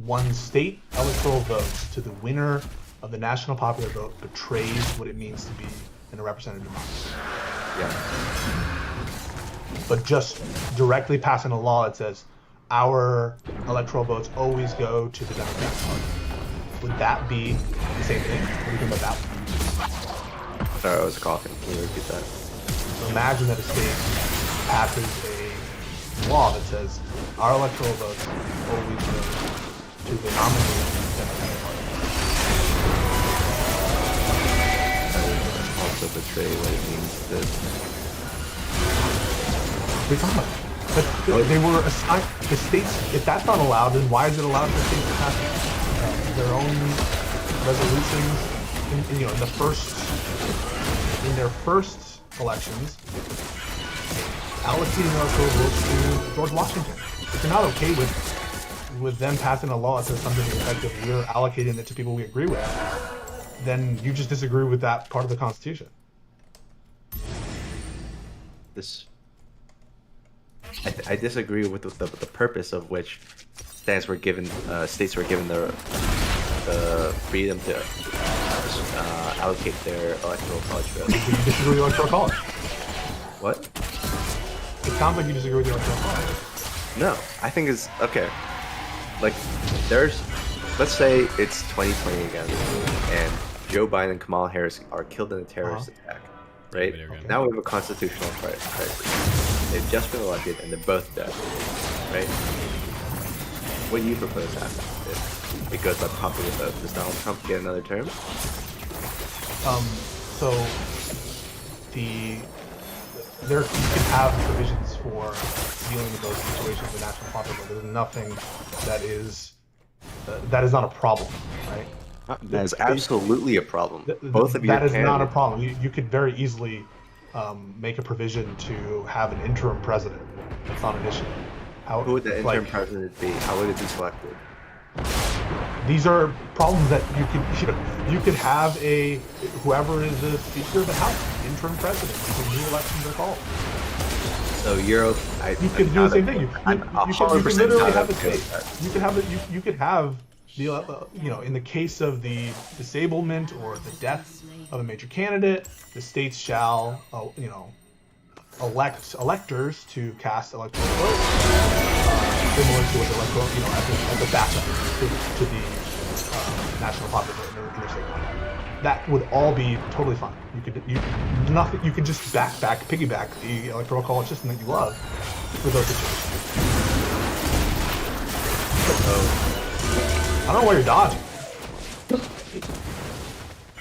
one state electoral votes to the winner of the national popular vote betrays what it means to be in a representative democracy. Yeah. But just directly passing a law that says our electoral votes always go to the Democratic Party. Would that be the same thing? What do you think about that? Sorry, I was coughing. Can you repeat that? So imagine that a state passes a law that says our electoral votes always go to the nominee of the Democratic Party. That would also betray what it means to... What are you talking about? But they were assigned, the states, if that's not allowed, then why is it allowed for states to pass their own resolutions in their first elections, allocating electoral votes to George Washington? If you're not okay with them passing a law that says something effective, we're allocating it to people we agree with, then you just disagree with that part of the Constitution. I disagree with the purpose of which states were given the freedom to allocate their electoral college votes. You disagree with the electoral college? What? It sounds like you disagree with the electoral college. No, I think it's okay. Let's say it's 2020 again, and Joe Biden and Kamala Harris are killed in a terrorist attack, right? Okay. Now we have a constitutional crisis. They've just been elected and they're both dead, right? What do you propose happens if it goes by popular vote? Does Donald Trump get another term? You can have provisions for dealing with those situations in national popular vote. There's nothing that is not a problem, right? That is absolutely a problem. Both of you. That is not a problem. You could very easily make a provision to have an interim president. That's not an issue. Who would the interim president be? How would it be selected? These are problems that you could have whoever is the Speaker of the House, interim president, until new elections are called. So you could do the same thing. You can literally have a state. You could have in the case of the disablement or the death of a major candidate, the states shall, elect electors to cast electoral votes, similar to what the electoral, as a backup to the national popular vote in their state. That would all be totally fine. You could just piggyback the electoral college system that you love for those situations. I don't know why you're dodging.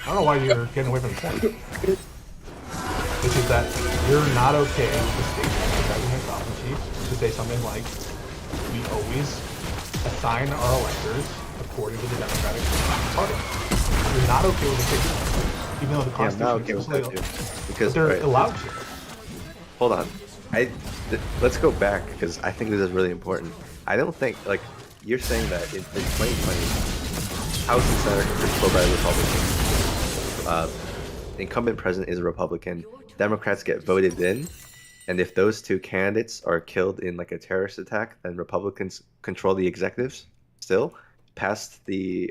I don't know why you're getting away from the point. Which is that you're not okay with the statement of the president and chief to say something like, we always assign our electors according to the Democratic Party. You're not okay with the statement, even though the Constitution is legal, because they're allowed to. Hold on. Let's go back, because I think this is really important. I don't think, like, you're saying that in 2020, House and Senate are controlled by Republicans. Incumbent president is a Republican. Democrats get voted in, and if those two candidates are killed in like a terrorist attack, then Republicans control the executives still past the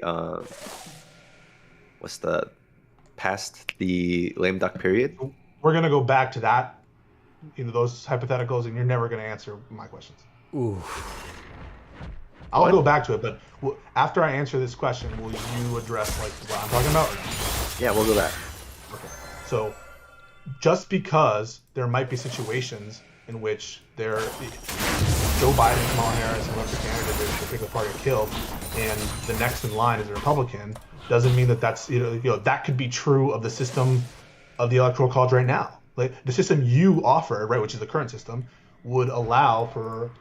past the lame duck period. We're gonna go back to that, those hypotheticals, and you're never gonna answer my questions. Ooh. I'll go back to it, but after I answer this question, will you address like what I'm talking about? Yeah, we'll go back. Okay. So, just because there might be situations in which Joe Biden, Kamala Harris, and whoever candidate is the particular party are killed, and the next in line is a Republican, doesn't mean that that's that could be true of the system of the Electoral College right now. Like the system you offer, right, which is the current system, would allow for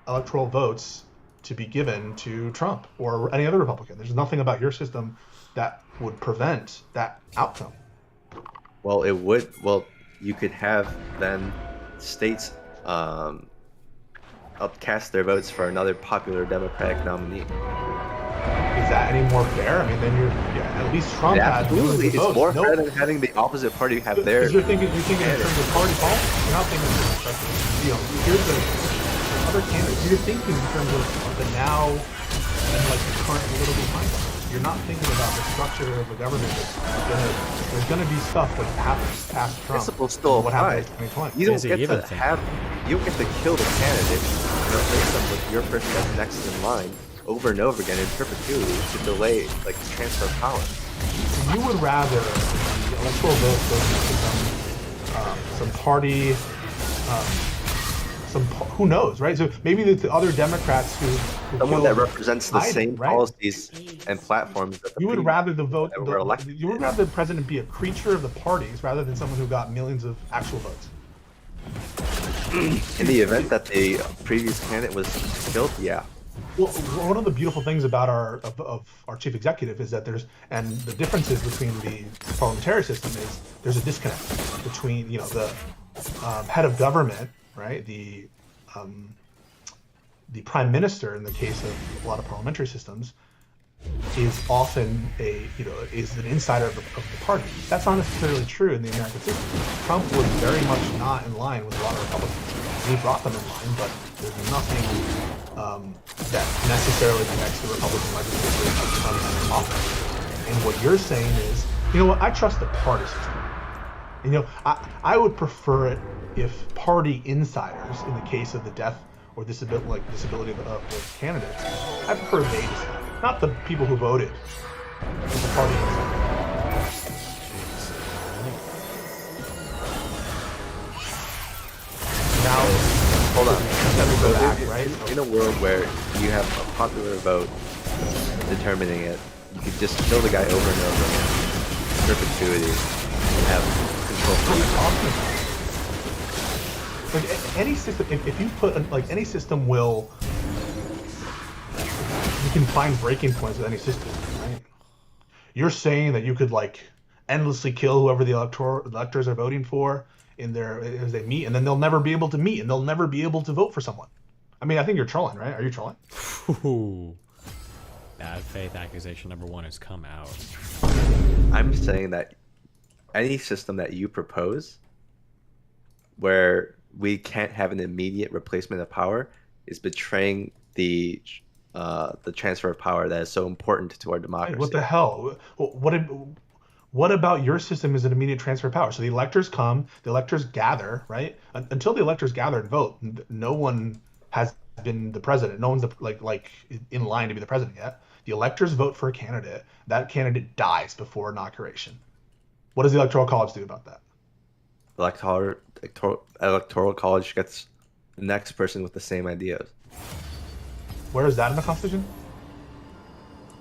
electoral votes to be given to Trump or any other Republican. There's nothing about your system that would prevent that outcome. Well, it would. Well, you could have then states upcast their votes for another popular Democratic nominee. Is that any more fair? I mean, then at least Trump had absolutely. It's more votes. fair than having the opposite party have their. Because you're thinking in terms of party politics. You're not thinking in terms of, here's the other candidates. You're thinking in terms of the now and like the current political climate. You're not thinking about the structure of the government. There's gonna be stuff that happens past Trump. Principles still what apply. happened in 2020. You don't get to kill the candidate and replace them with your person that's next in line over and over again in perpetuity to delay like the transfer of power. You would rather the electoral vote go to some party, who knows, right? So maybe the other Democrats who someone that represents the Biden, same right? policies and platforms that you would rather the vote were elected. You would rather the president be a creature of the parties rather than someone who got millions of actual votes. In the event that the previous candidate was killed, yeah. Well, one of the beautiful things about our chief executive is that and the differences between the parliamentary system is there's a disconnect between the head of government, right? The prime minister in the case of a lot of parliamentary systems is often is an insider of the party. That's not necessarily true in the American system. Trump was very much not in line with a lot of Republicans. He brought them in line, but there's nothing that necessarily connects the Republican legislature to Trump in office. And what you're saying is, I trust the party system. I would prefer it if party insiders, in the case of the death or disability of the candidates, I prefer they decide, not the people who voted, but the party insiders. Now, hold on. Go back, right? In a world where you have a popular vote determining it, you could just kill the guy over and over again, perpetuity, and have control. Like any system, if you put any system will, you can find breaking points with any system, right? You're saying that you could endlessly kill whoever the electors are voting for as they meet, and then they'll never be able to meet, and they'll never be able to vote for someone. I mean, I think you're trolling, right? Are you trolling? Ooh. Bad faith accusation number 1 has come out. I'm saying that any system that you propose where we can't have an immediate replacement of power is betraying the transfer of power that is so important to our democracy. What the hell? What about your system is an immediate transfer of power? So the electors come, the electors gather, right? Until the electors gather and vote, no one has been the president. No one's in line to be the president yet. The electors vote for a candidate. That candidate dies before inauguration. What does the Electoral College do about that? Electoral College gets the next person with the same ideas. Where is that in the Constitution?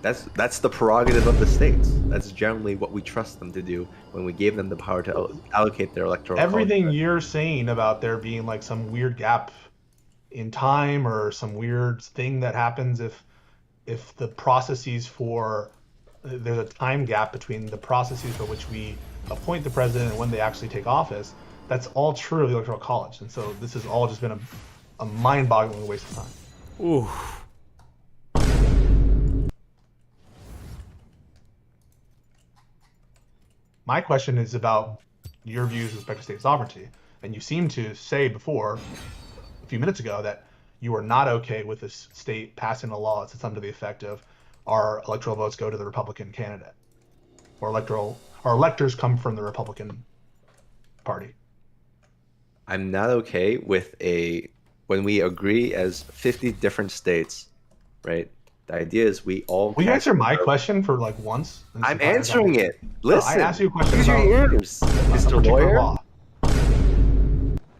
That's the prerogative of the states. That's generally what we trust them to do when we gave them the power to allocate their electoral. Everything you're saying about there being like some weird gap in time or some weird thing that happens if the processes for there's a time gap between the processes for which we appoint the president and when they actually take office, that's all true of the Electoral College. And so this has all just been a mind-boggling waste of time. Ooh. My question is about your views with respect to state sovereignty. And you seem to say before, a few minutes ago, that you are not okay with this state passing a law that's under the effect of our electoral votes go to the Republican candidate, or electors come from the Republican Party. I'm not okay with when we agree as 50 different states, right? The idea is we all. Will you answer my question for like once? I'm answering it. Listen. I asked you a question use your about ears, Mr. Lawyer. Law.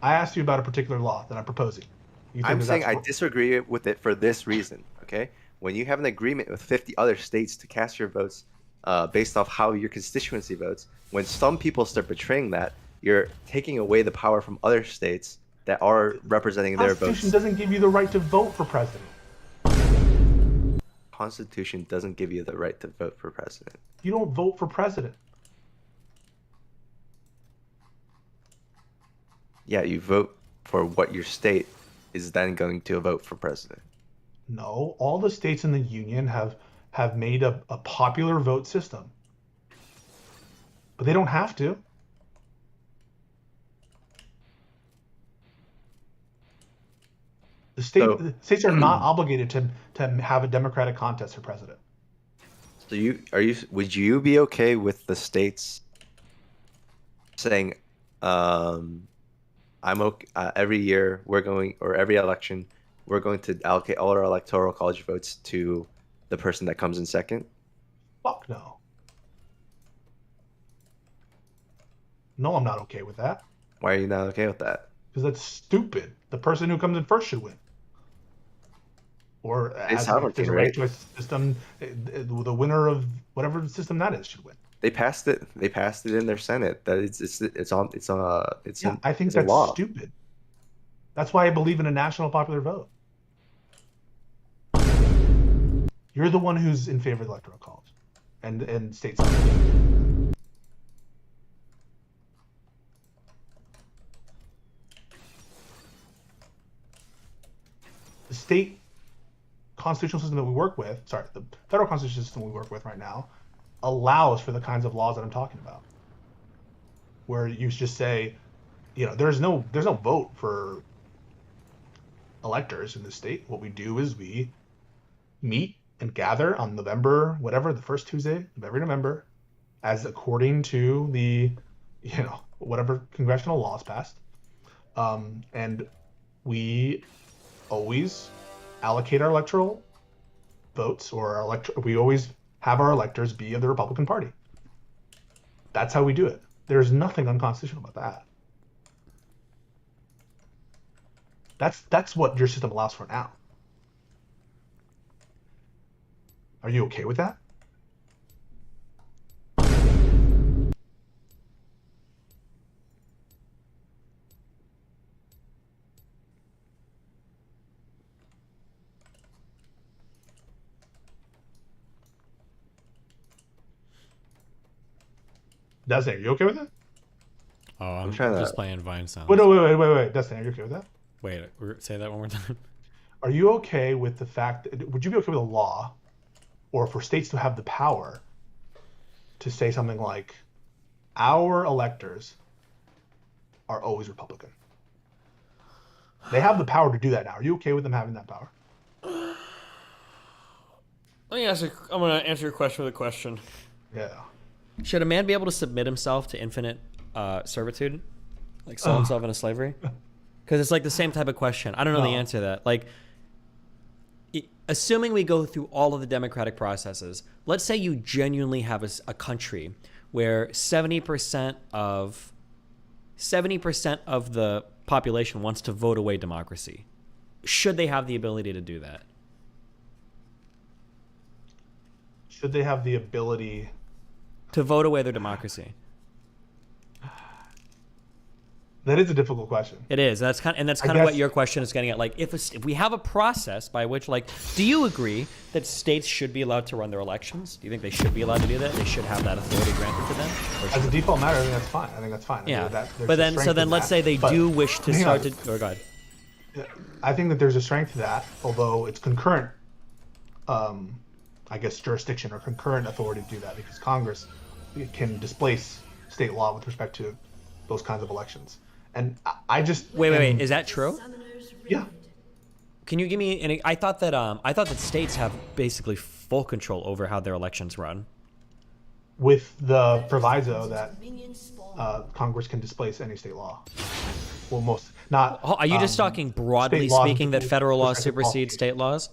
I asked you about a particular law that I'm proposing. I'm saying I disagree with it for this reason. Okay, when you have an agreement with 50 other states to cast your votes based off how your constituency votes, when some people start betraying that, you're taking away the power from other states that are representing their votes. The Constitution doesn't give you the right to vote for president. Constitution doesn't give you the right to vote for president. You don't vote for president. Yeah, you vote for what your state is then going to vote for president. No, all the states in the union have made a popular vote system. But they don't have to. The states are not obligated to have a democratic contest for president. So would you be okay with the states saying, I'm okay, every year every election we're going to allocate all our electoral college votes to the person that comes in second? Fuck no. No, I'm not okay with that. Why are you not okay with that? Because that's stupid. The person who comes in first should win. Or as there's a right to a system, the winner of whatever system that is should win. They passed it. They passed it in their Senate. That I think that's stupid. That's why I believe in a national popular vote. You're the one who's in favor of the electoral college and state sovereignty. The state constitutional system that we work with, the federal constitutional system we work with right now, allows for the kinds of laws that I'm talking about, where you just say, there's no vote for electors in the state. What we do is we meet and gather on November, whatever, the first Tuesday of every November, as according to the, whatever congressional laws passed, and we always allocate our electoral votes, or we always have our electors be of the Republican Party. That's how we do it. There's nothing unconstitutional about that. That's what your system allows for now. Are you okay with that? Destiny, are you okay with it? Oh, I'm just playing Vine Sounds. Wait. Destiny, are you okay with that? Wait, say that one more time. Are you okay with the fact would you be okay with a law, or for states to have the power to say something like, our electors are always Republican? They have the power to do that now. Are you okay with them having that power? I'm going to answer your question with a question. Yeah. Should a man be able to submit himself to infinite servitude? Like sell himself into slavery? Because it's like the same type of question. I don't know the answer to that. Like, assuming we go through all of the democratic processes, let's say you genuinely have a country where 70% of the population wants to vote away democracy. Should they have the ability to do that? Should they have the ability to vote away their democracy? That is a difficult question. It is. That's kind of what your question is getting at. Like, if we have a process by which, like, do you agree that states should be allowed to run their elections? Do you think they should be allowed to do that? They should have that authority granted to them? As a default matter, I think that's fine. I think that's fine. Yeah. But then let's say they do wish to start to. Oh, go ahead. I think that there's a strength to that, although it's concurrent, I guess, jurisdiction or concurrent authority to do that, because Congress can displace state law with respect to those kinds of elections. And I just wait. Is that true? Yeah. Can you give me any? I thought that states have basically full control over how their elections run. With the proviso that Congress can displace any state law. Well, most not. Are you just talking broadly speaking that federal laws supersede state laws?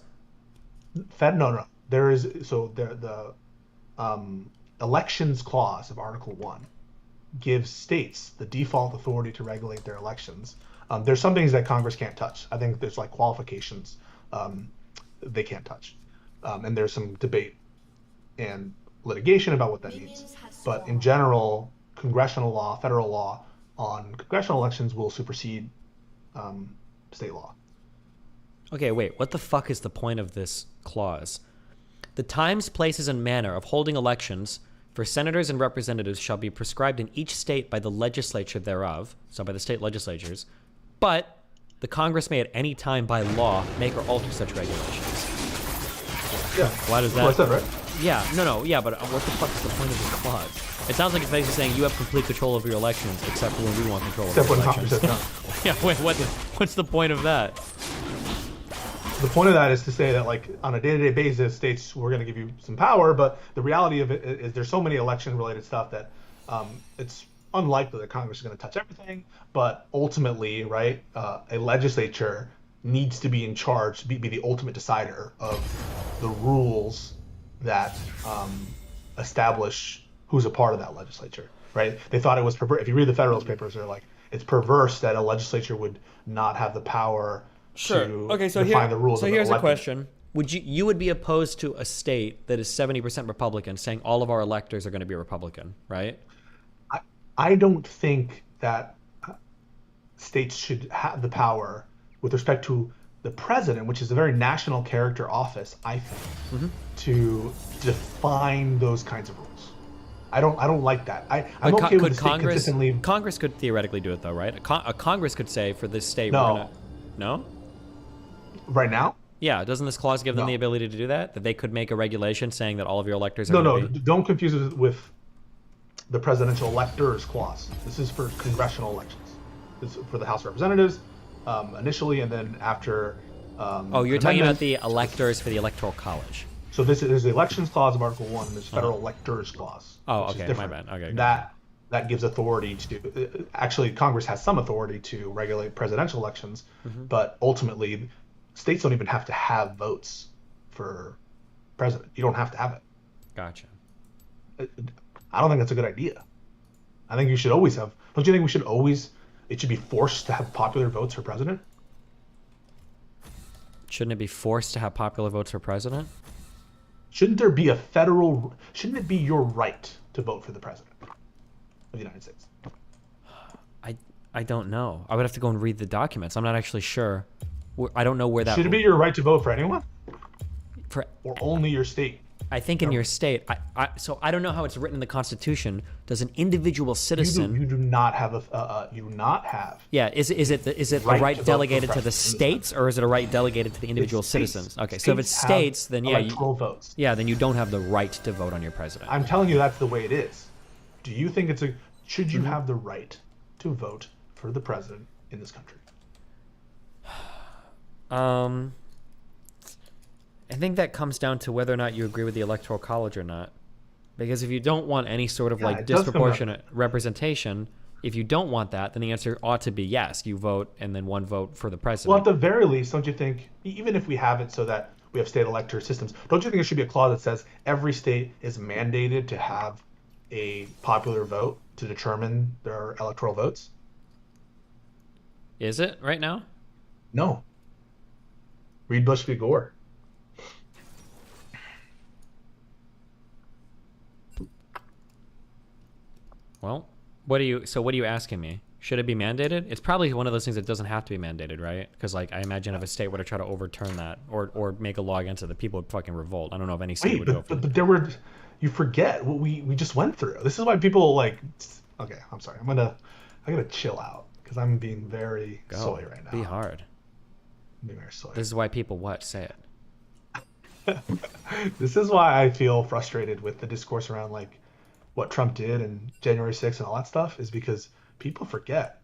No. There is the elections clause of Article 1 gives states the default authority to regulate their elections. There's some things that Congress can't touch. I think there's like qualifications they can't touch. And there's some debate and litigation about what that means. But in general, congressional law, federal law on congressional elections will supersede state law. Okay, wait. What the fuck is the point of this clause? The times, places, and manner of holding elections for senators and representatives shall be prescribed in each state by the legislature thereof, so by the state legislatures, but the Congress may at any time by law make or alter such regulations. Yeah. Why does that? Well, I said, right? Yeah, yeah, but what the fuck is the point of this clause? It sounds like it's basically saying you have complete control over your elections, except for when we want control over your elections. Except when Congress says no. Yeah, wait, what's the point of that? The point of that is to say that, like, on a day-to-day basis, states, we're going to give you some power, but the reality of it is there's so many election-related stuff that it's unlikely that Congress is going to touch everything. But ultimately, right, a legislature needs to be in charge, be the ultimate decider of the rules that establish who's a part of that legislature, right? They thought it was perverse. If you read the Federalist Papers, they're like, it's perverse that a legislature would not have the power to define the rules. So here's a question: Would you would be opposed to a state that is 70% Republican, saying all of our electors are going to be Republican, right? I don't think that states should have the power with respect to the president, which is a very national character office, I think, to define those kinds of rules. I don't like that. I'm okay with the state consistently. Congress could theoretically do it, though, right? A Congress could say for this state, no. we're gonna. No. Right now? Yeah. Doesn't this clause give them the ability to do that? That they could make a regulation saying that all of your electors are. No. Don't confuse it with the presidential electors clause. This is for congressional elections. This is for the House of Representatives initially, and then after. You're talking about the electors for the Electoral College. So there's the elections clause of Article 1, and there's federal electors clause. Oh, okay, my bad. Okay. That gives authority to. Actually, Congress has some authority to regulate presidential elections, but ultimately, states don't even have to have votes for president. You don't have to have it. Gotcha. I don't think that's a good idea. I think you should always have. Don't you think it should be forced to have popular votes for president? Shouldn't it be forced to have popular votes for president? Shouldn't it be your right to vote for the president of the United States? I don't know. I would have to go and read the documents. I'm not actually sure. I don't know where that. Should it be your right to vote for anyone? Or only your state? I think in your state. So I don't know how it's written in the Constitution. Does an individual citizen? You do not have you do not have. Yeah. Is it the right delegated to the states, or is it a right delegated to the individual citizens? Okay. So if it's states, then electoral votes. Yeah. Then you don't have the right to vote on your president. I'm telling you, that's the way it is. Do you think should you have the right to vote for the president in this country? I think that comes down to whether or not you agree with the Electoral College or not. Because if you don't want any sort of disproportionate representation, if you don't want that, then the answer ought to be yes. You vote and then one vote for the president. Well, at the very least, don't you think, even if we have it so that we have state elector systems, don't you think there should be a clause that says every state is mandated to have a popular vote to determine their electoral votes? Is it right now? No. Read Bush v. Gore. Well, what are you asking me? Should it be mandated? It's probably one of those things that doesn't have to be mandated, right? Because like I imagine if a state were to try to overturn that or make a law against it, the people would fucking revolt. I don't know if any state would go for but there were, you forget what we just went through. This is why people like. Okay, I'm sorry. I gotta chill out because I'm being very soy right now. Be hard. I'm being very soy. This is why people say it. This is why I feel frustrated with the discourse around like what Trump did and January 6th and all that stuff is because people forget.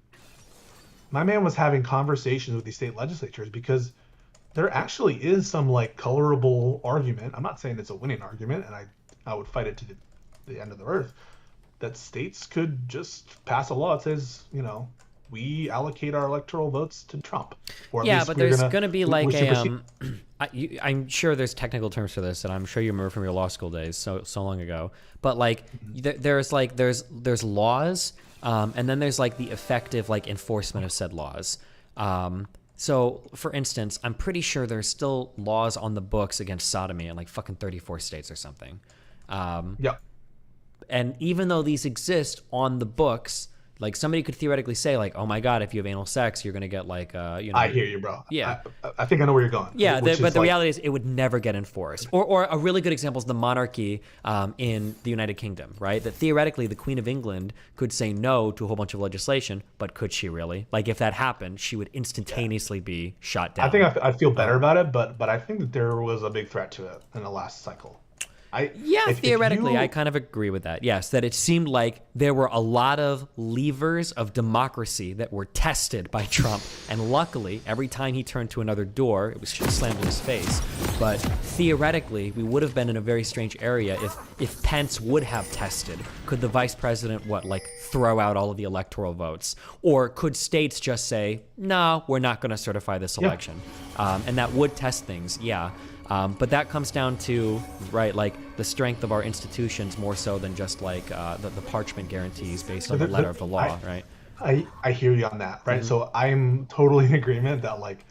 My man was having conversations with these state legislatures because there actually is some like colorable argument. I'm not saying it's a winning argument, and I would fight it to the end of the earth, that states could just pass a law that says, you know, we allocate our electoral votes to Trump. Or yeah, but there's going to be like a I'm sure there's technical terms for this, and I'm sure you remember from your law school days so long ago. But like there's laws, and then there's like the effective like enforcement of said laws. So for instance, I'm pretty sure there's still laws on the books against sodomy in like fucking 34 states or something. Yeah. And even though these exist on the books, like somebody could theoretically say like, oh my God, if you have anal sex, you're going to get like, you know. I hear you, bro. Yeah. I think I know where you're going. Yeah. But the reality is it would never get enforced. Or a really good example is the monarchy in the United Kingdom, right? That theoretically the Queen of England could say no to a whole bunch of legislation, but could she really? Like if that happened, she would instantaneously be shot down. I think I feel better about it, but I think that there was a big threat to it in the last cycle. Theoretically, I kind of agree with that. Yes, that it seemed like there were a lot of levers of democracy that were tested by Trump. And luckily, every time he turned to another door, it was slammed in his face. But theoretically, we would have been in a very strange area if Pence would have tested. Could the vice president, throw out all of the electoral votes? Or could states just say, no, we're not going to certify this election? And that would test things, yeah. But that comes down to, right, like the strength of our institutions more so than just like the parchment guarantees based on the letter of the law, right? I hear you on that, right? Mm-hmm. So I'm totally in agreement that like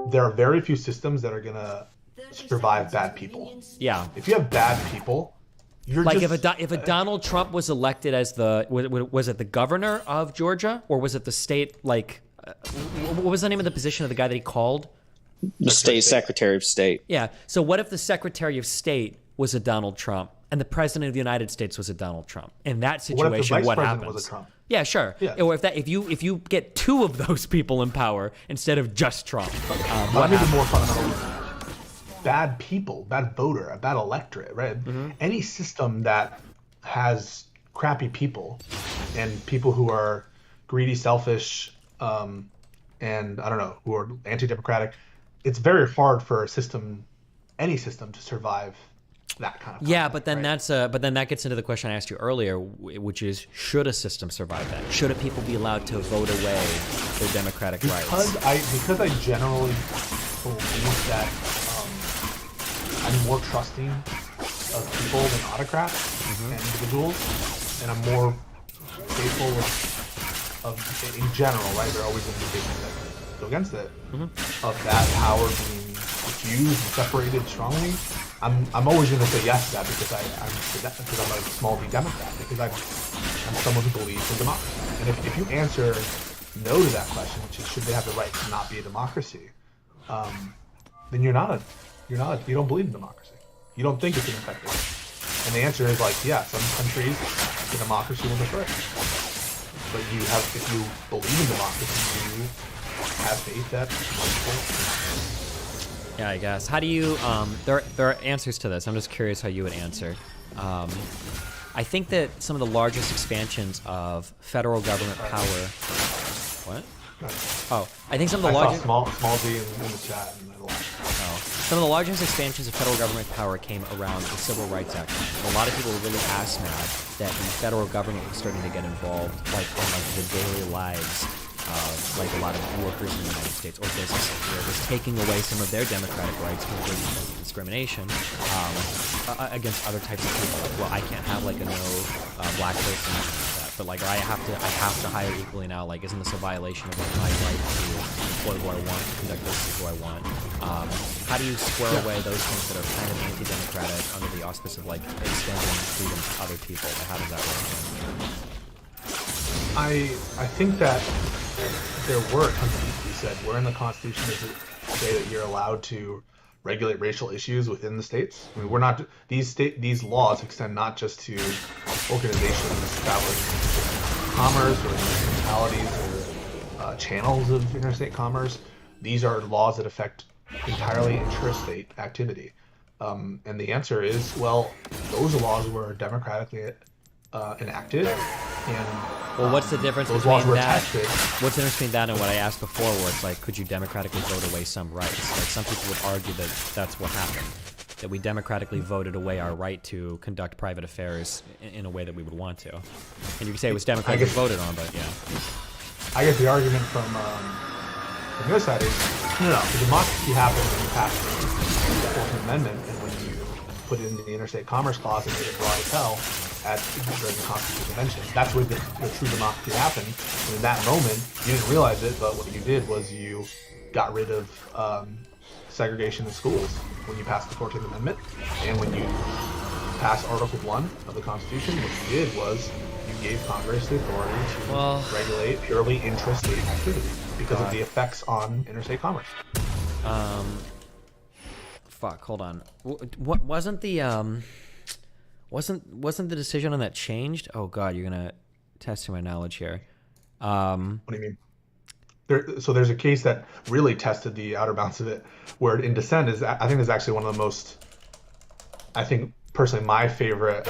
there are very few systems that are gonna survive bad people. Yeah. If you have bad people, you're like just, if a Donald Trump was elected as was it the governor of Georgia or was it the state like what was the name of the position of the guy that he called? The state secretary of state. Yeah. So what if the secretary of state was a Donald Trump and the president of the United States was a Donald Trump? In that situation, what happens? Was a Trump? Yeah, sure. Yeah. Or if you get two of those people in power instead of just Trump, what maybe happens? more fundamental. Bad people, bad voter, a bad electorate, right? Mm-hmm. Any system that has crappy people and people who are greedy, selfish, and I don't know, who are anti-democratic. It's very hard for any system to survive that kind of. Yeah, but then that gets into the question I asked you earlier, which is, should a system survive that? Should people be allowed to vote away their democratic rights? Because I generally believe that I'm more trusting of people than autocrats and individuals, and I'm more faithful of in general, right? There are always going to be cases that go against it, of that power being diffused and separated strongly. I'm always going to say yes to that because I'm a small d Democrat, because I'm someone who believes in democracy. And if you answer no to that question, which is should they have the right to not be a democracy, then you don't believe in democracy. You don't think it's an effective. And the answer is like, yeah, some countries the democracy will destroy it. But if you believe in democracy, you have faith that Yeah, I guess. How do you? There are answers to this. I'm just curious how you would answer. I think that some of the largest expansions of federal government power. What? Oh, I think some of the largest. Small D in the chat. Some of the largest expansions of federal government power came around the Civil Rights Act. A lot of people were really ass mad that the federal government was starting to get involved, like in the daily lives of like a lot of workers in the United States or businesses. Where it was taking away some of their democratic rights because of discrimination against other types of people. Like, well, I can't have like a no black person. but like I have to hire equally now. Like, isn't this a violation of like my right to employ who I want, conduct business who I want? How do you square away those things that are kind of anti-democratic under the auspice of like extending freedom to other people? Like, how does that work? I think that there were tons of things you said. Where in the Constitution does it say that you're allowed to regulate racial issues within the states? I mean, we're not. These laws extend not just to organizations establishing commerce or municipalities or channels of interstate commerce. These are laws that affect entirely intrastate activity. And the answer is, well, those laws were democratically enacted. And well, what's the difference those between laws were that? tested. What's the difference between that and what I asked before, where it's like, could you democratically vote away some rights? Like, some people would argue that that's what happened, that we democratically voted away our right to conduct private affairs in a way that we would want to. And you could say it was democratically voted on, but yeah. I guess the argument from your side is, no, the democracy happened when you passed the 14th Amendment, and when you put in the interstate commerce clause and made it broad as hell during the Constitutional Convention. That's where the true democracy happened. And in that moment, you didn't realize it, but what you did was you got rid of segregation in schools when you passed the 14th Amendment. And when you passed Article 1 of the Constitution, what you did was you gave Congress the authority to regulate purely intrastate activity because of the effects on interstate commerce. Fuck, hold on. What wasn't the wasn't the decision on that changed? Oh god, you're gonna test my knowledge here. What do you mean? So there's a case that really tested the outer bounds of it, where in dissent is, I think, is actually one of the most, I think personally my favorite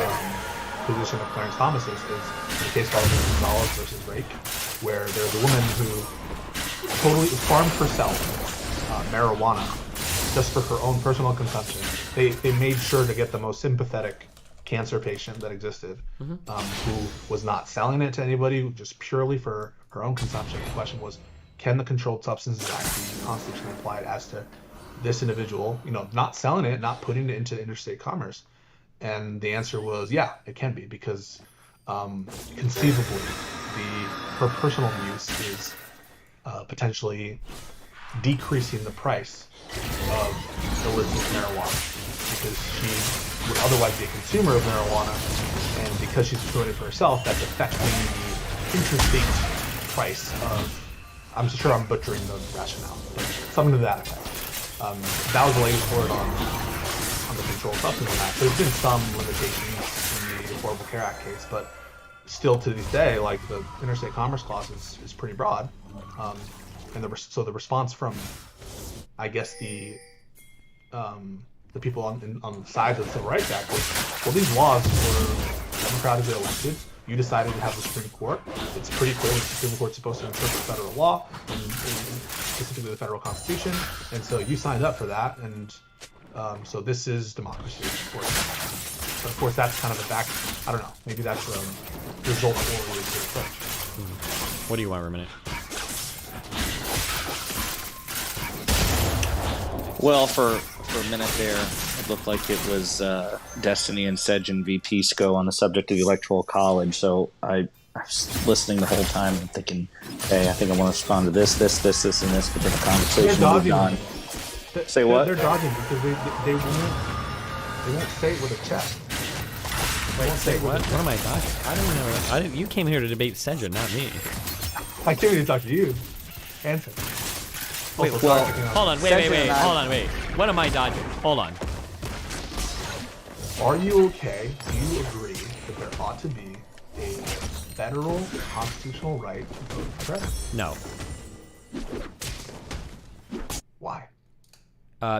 position of Clarence Thomas's is a case called Gonzalez versus Rake, where there's a woman who totally farmed herself marijuana just for her own personal consumption. They made sure to get the most sympathetic cancer patient that existed, who was not selling it to anybody, just purely for her own consumption. The question was, can the Controlled Substances Act be constitutionally applied as to this individual, not selling it, not putting it into interstate commerce? And the answer was, yeah, it can be, because conceivably her personal use is potentially decreasing the price of illicit marijuana, because she would otherwise be a consumer of marijuana, and because she's doing it for herself, that's affecting the interstate price of, I'm sure I'm butchering the rationale, but something to that effect. That was the latest word on the Controlled Substances Act. There's been some limitations in the Affordable Care Act case, but still to this day, like, the interstate commerce clause is pretty broad. And so the response from, I guess, the people on the side of the Civil Rights Act was, well, these laws were democratically elected. You decided to have the Supreme Court. It's pretty clear that the Supreme Court's supposed to interpret federal law, and specifically the federal Constitution, and so you signed up for that, and so this is democracy, of course. But of course, that's kind of I don't know, maybe that's a result-oriented approach. What do you want, Ruminant? Well, for a minute there, it looked like it was Destiny and Sedge and VP SCO on the subject of the Electoral College. So I was listening the whole time and thinking, hey, I think I want to respond to this, and this, but then the conversation moved on. Say what? They're dodging because they won't say it with a chest. Wait, say what? What am I dodging? I don't know. You came here to debate Sedge, not me. I came here to talk to you. Answer. Wait, well, hold on, wait. What am I dodging? Hold on. Are you okay? Do you agree that there ought to be a federal constitutional right to vote for president? No. Why?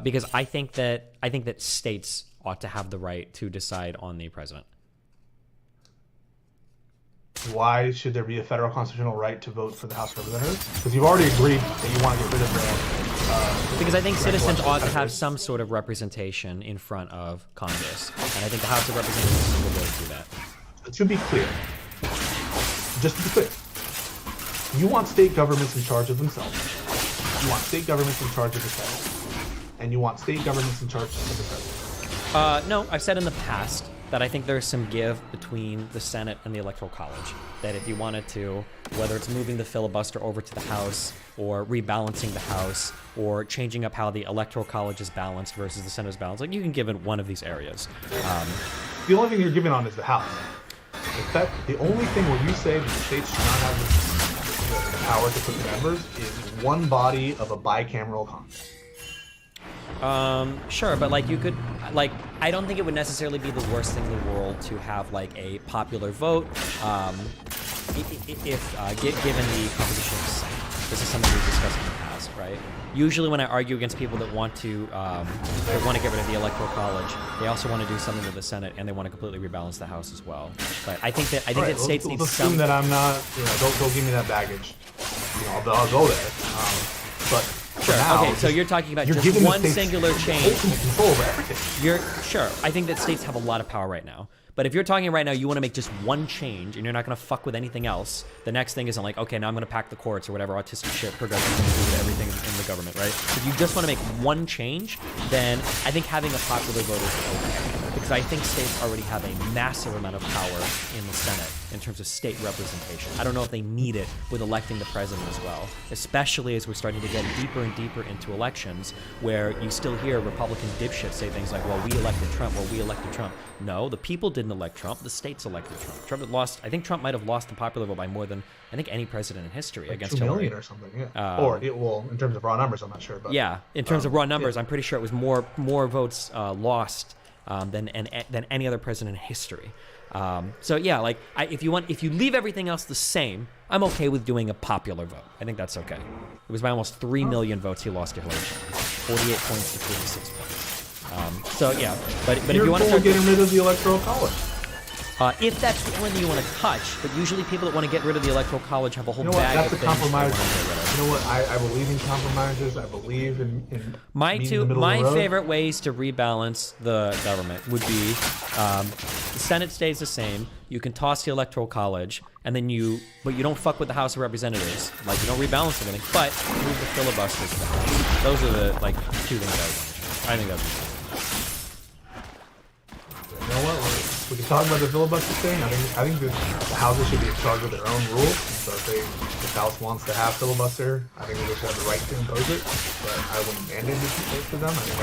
Because I think that states ought to have the right to decide on the president. Why should there be a federal constitutional right to vote for the House of Representatives? Because you've already agreed that you want to get rid of the... because I think citizens ought to have some sort of representation in front of Congress. And I think the House of Representatives is the way to do that. To be clear, just to be clear, you want state governments in charge of themselves. You want state governments in charge of the Senate. And you want state governments in charge of the president. No, I've said in the past that I think there's some give between the Senate and the Electoral College. That if you wanted to, whether it's moving the filibuster over to the House, or rebalancing the House, or changing up how the Electoral College is balanced versus the Senate is balanced, like you can give it one of these areas. The only thing you're giving on is the House. The only thing where you say that the states should not have the power to put members is one body of a bicameral Congress. Sure, but like you could, like, I don't think it would necessarily be the worst thing in the world to have like a popular vote, if given the composition of the Senate. This is something we've discussed in the past, right? Usually when I argue against people that want to get rid of the Electoral College, they also want to do something with the Senate, and they want to completely rebalance the House as well. But I think that states need let's some. assume that I'm not, don't give me that baggage. I'll go there. But sure. now, okay. So you're talking about you're just one the singular change. Ultimate control over everything. You're sure. I think that states have a lot of power right now. But if you're talking right now, you want to make just one change, and you're not going to fuck with anything else. The next thing isn't like, okay, now I'm going to pack the courts or whatever autistic shit progressives do with everything in the government, right? If you just want to make one change, then I think having a popular vote is okay. Because I think states already have a massive amount of power in the Senate in terms of state representation. I don't know if they need it with electing the president as well, especially as we're starting to get deeper and deeper into elections where you still hear Republican dipshits say things like, well, we elected Trump, No, the people didn't elect Trump, the states elected Trump. Trump had lost, I think Trump might have lost the popular vote by more than, I think, any president in history against 2 Hillary. million or something, yeah. Or, in terms of raw numbers, I'm not sure. But, yeah, in terms of raw numbers, I'm pretty sure it was more votes lost than any other president in history. So yeah, like if you leave everything else the same, I'm okay with doing a popular vote. I think that's okay. It was by almost 3 million votes he lost to Hillary Clinton, 48 points to 46 points. So yeah, but if you want to start getting rid of the Electoral College. If that's the only thing you want to touch, but usually people that want to get rid of the Electoral College have a whole That's bag of a things. compromise. You know what? I believe in compromises. I believe in my favorite ways to rebalance the government would be the Senate stays the same. You can toss the Electoral College, and then but you don't fuck with the House of Representatives. Like, you don't rebalance everything, but move the filibuster to the House. Those are the two things I would want to change. I think that'd be. You know what? We can talk about the filibuster thing. I think the houses should be in charge of their own rules. So if the House wants to have filibuster, I think they should have the right to impose it. But I wouldn't mandate it for them. I think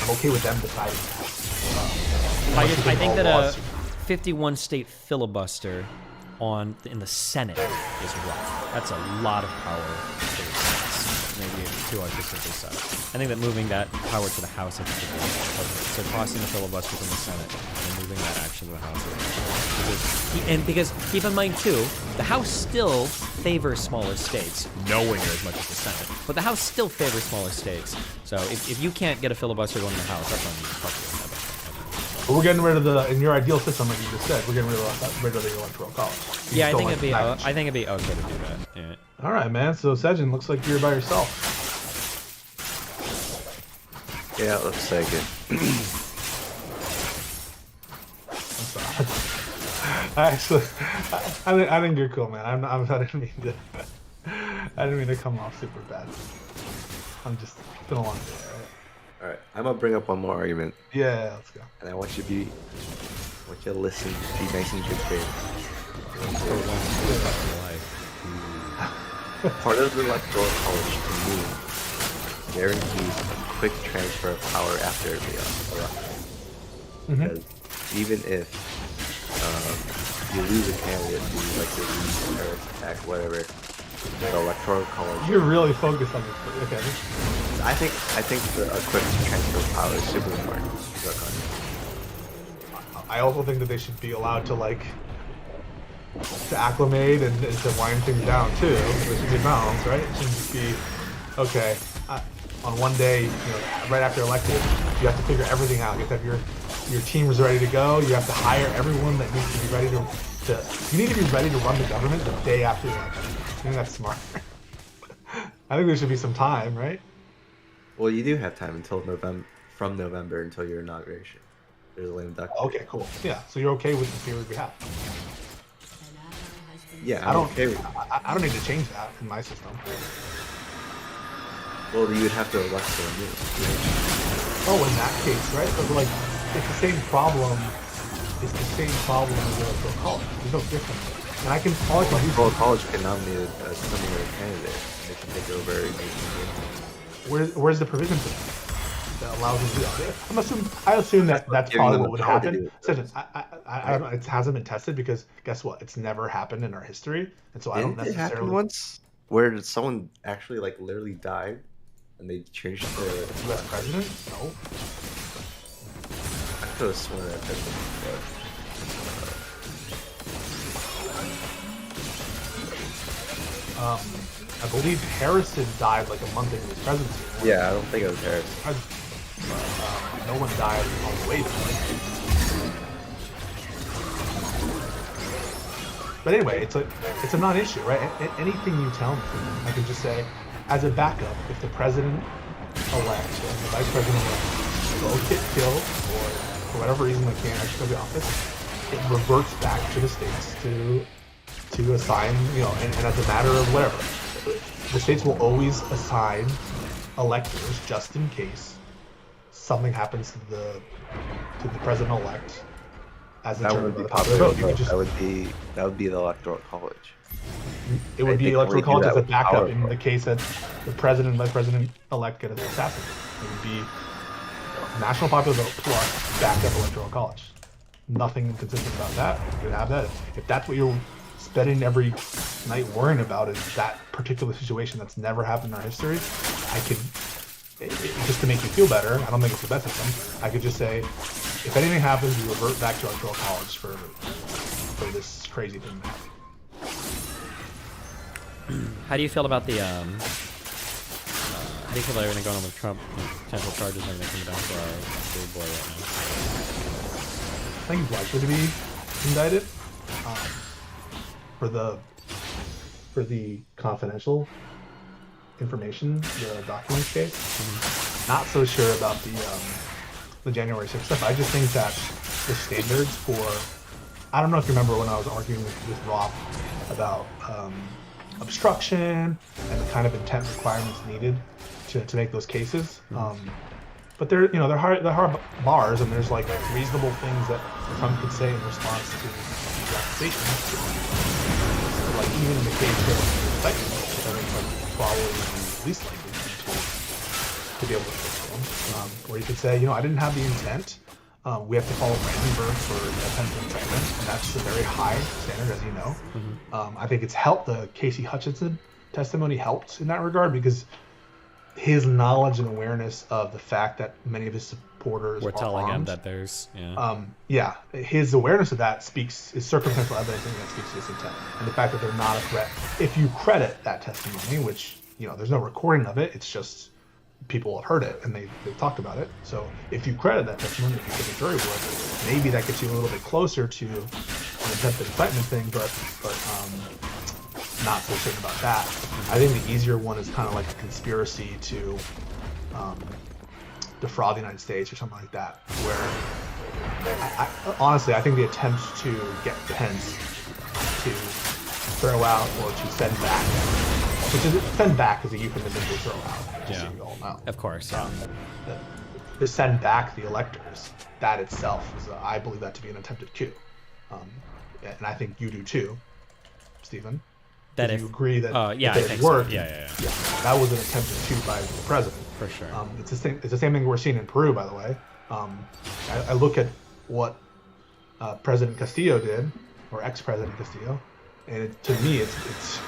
I'm okay with them deciding that. I think that a 51 state filibuster in the Senate is rough. That's a lot of power to the Senate. Maybe too artistically so. I think that moving that power to the House, I think, would be perfect. So crossing the filibuster from the Senate and moving that action to the House. Because keep in mind too, the House still favors smaller states, nowhere near as much as the Senate. But the House still favors smaller states. So if you can't get a filibuster going in the House, that's on you. But we're getting rid of in your ideal system, like you just said, we're getting rid of the Electoral College. Yeah, I think it'd be okay to do that. Yeah. All right, man. So Sejin, looks like you're by yourself. Yeah, it looks like it. I think you're cool, man. I didn't mean to come off super bad. I'm just been a long day, all right? All right, I'm gonna bring up one more argument. Yeah, let's go. And I want you to listen, be nice and good faith. Part of the Electoral College to me guarantees a quick transfer of power after the election. Because even if you lose a candidate who like the terrorist attack, whatever, the Electoral College. You're really focused on this. Okay. I think a quick transfer of power is super important. I also think that they should be allowed to acclimate and to wind things down too. There should be a balance, right? It shouldn't just be okay. On one day, right after elected, you have to figure everything out. You have to have your team is ready to go. You have to hire everyone that needs to be ready you need to be ready to run the government the day after the election. I think that's smart. I think there should be some time, right? Well, you do have time until from November until your inauguration. There's a lame duck. Okay, cool. Yeah, so you're okay with the period we have? Yeah, I don't need to change that in my system. Well, you would have to elect for a new. Oh, in that case, right? But it's the same problem. It's the same problem as the Electoral College. There's no difference. And I can all I can do. Electoral College can nominate a similar candidate. They can take over. Where's the provision for that? That allows them to do that. I assume that that's probably what would happen. It hasn't been tested because guess what? It's never happened in our history, and so I don't necessarily. It happened once where someone actually like literally died, and they changed the U.S. president. No. I could have sworn that happened, I believe Harrison died like a month into his presidency. Yeah, I don't think it was Harrison. No one died on the way to it. But anyway, it's a non-issue, right? Anything you tell me, I can just say, as a backup, if the president-elect and the vice president-elect both get killed, or for whatever reason they can't actually go to the office, it reverts back to the states to assign, and as a matter of whatever, the states will always assign electors just in case something happens to the president-elect as determined by the popular vote. That would be the Electoral College. It would be Electoral College as a backup in the case that the president and vice president-elect get assassinated. It would be national popular vote plus backup Electoral College. Nothing inconsistent about that. You could have that. If that's what you're spending every night worrying about is that particular situation that's never happened in our history, just to make you feel better, I don't think it's the best system, I could just say, if anything happens, we revert back to Electoral College for this crazy thing to happen. How do you feel about the, how do you feel about everything going on with Trump, potential charges and everything coming down for our big boy right now? I think he's likely to be indicted. For the confidential information, the documents case. Not so sure about the January 6th stuff. I just think that the standards for, I don't know if you remember when I was arguing with Rob about obstruction and the kind of intent requirements needed to make those cases. But they're hard bars, and there's like reasonable things that Trump could say in response to the accusations. Like even in the case of indictment, which I think is probably the least likely to be able to fix them, where you could say, I didn't have the intent. We have to follow Brandenburg for attempted indictment, and that's a very high standard, as you know. I think it's helped. The Casey Hutchinson testimony helped in that regard because his knowledge and awareness of the fact that many of his supporters We're are telling armed, him that there's his awareness of that is circumstantial evidence that speaks to his intent, and the fact that they're not a threat. If you credit that testimony, which there's no recording of it, it's just people have heard it and they've talked about it. So if you credit that testimony, if you think a jury would, maybe that gets you a little bit closer to an attempted indictment thing, but not so certain about that. I think the easier one is kind of like a conspiracy to defraud the United States or something like that, where honestly I think the attempt to get Pence to throw out or to send back, which is send back is a euphemism for throw out, just so you all know. Of course, to send back the electors, that itself is, I believe that to be an attempted coup, and I think you do too, Stephen. That if you agree that I if think it worked, so. Yeah, that was an attempted coup by the president. For sure. It's the same thing we're seeing in Peru, by the way. I look at what President Castillo did, or ex-President Castillo, and to me, it's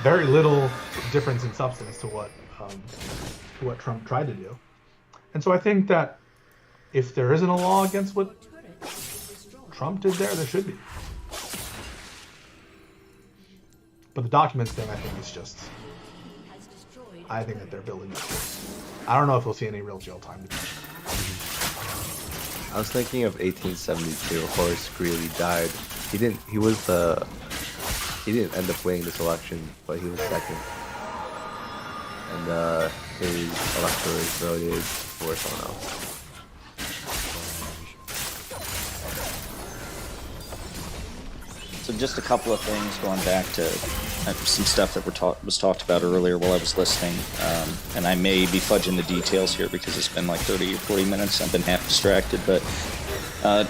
very little difference in substance to what Trump tried to do. And so I think that if there isn't a law against what Trump did there should be. But the documents thing, I think, is just, I think that they're building up. I don't know if we'll see any real jail time. I was thinking of 1872. Horace Greeley died. He didn't end up winning this election, but he was second. And his electors voted for someone else. So just a couple of things going back to some stuff that was talked about earlier while I was listening, and I may be fudging the details here because it's been like 30 or 40 minutes. I've been half distracted, but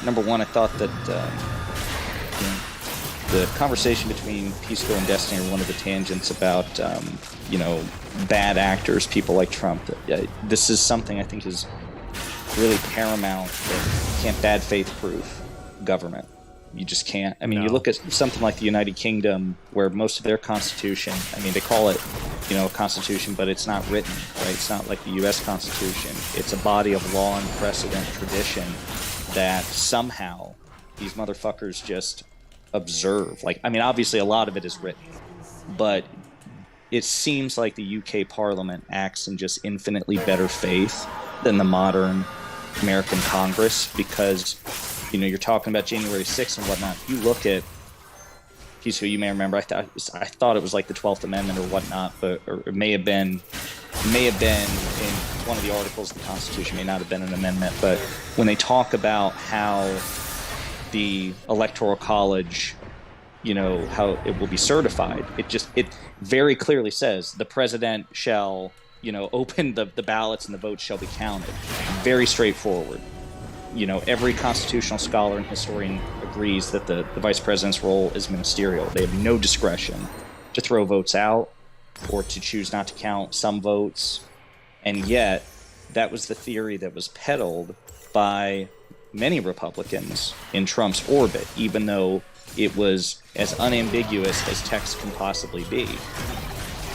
number one, I thought that the conversation between Pisco and Destiny are one of the tangents about bad actors, people like Trump. This is something I think is really paramount. That you can't bad faith proof government. You just can't. I mean, you look at something like the United Kingdom, where most of their constitution, I mean, they call it, a constitution, but it's not written, right? It's not like the U.S. Constitution. It's a body of law and precedent tradition that somehow these motherfuckers just observe. Like, I mean, obviously a lot of it is written, but it seems like the UK Parliament acts in just infinitely better faith than the modern American Congress, because you're talking about January 6th and whatnot. If you look at, who you may remember, I thought it was like the 12th Amendment or whatnot, but or it may have been in one of the articles of the Constitution, may not have been an amendment, but when they talk about how the Electoral College, how it will be certified, it very clearly says the president shall, open the ballots and the votes shall be counted. Very straightforward. Every constitutional scholar and historian agrees that the vice president's role is ministerial. They have no discretion to throw votes out or to choose not to count some votes. And yet, that was the theory that was peddled by many Republicans in Trump's orbit, even though it was as unambiguous as text can possibly be.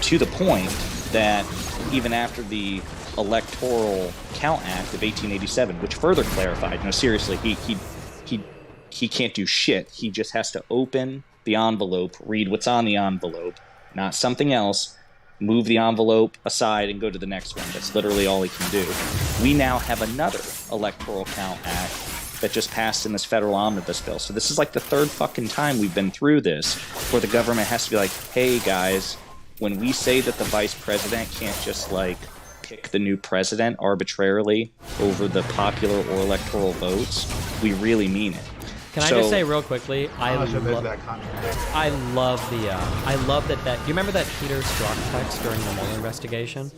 To the point that even after the Electoral Count Act of 1887, which further clarified, seriously, he can't do shit. He just has to open the envelope, read what's on the envelope, not something else, move the envelope aside and go to the next one. That's literally all he can do. We now have another Electoral Count Act that just passed in this federal omnibus bill. So this is like the third fucking time we've been through this, where the government has to be like, hey guys, when we say that the vice president can't just pick the new president arbitrarily over the popular or electoral votes, we really mean it. Can I just say real quickly, I love that. Do you remember that Peter Strzok text during the Mueller investigation?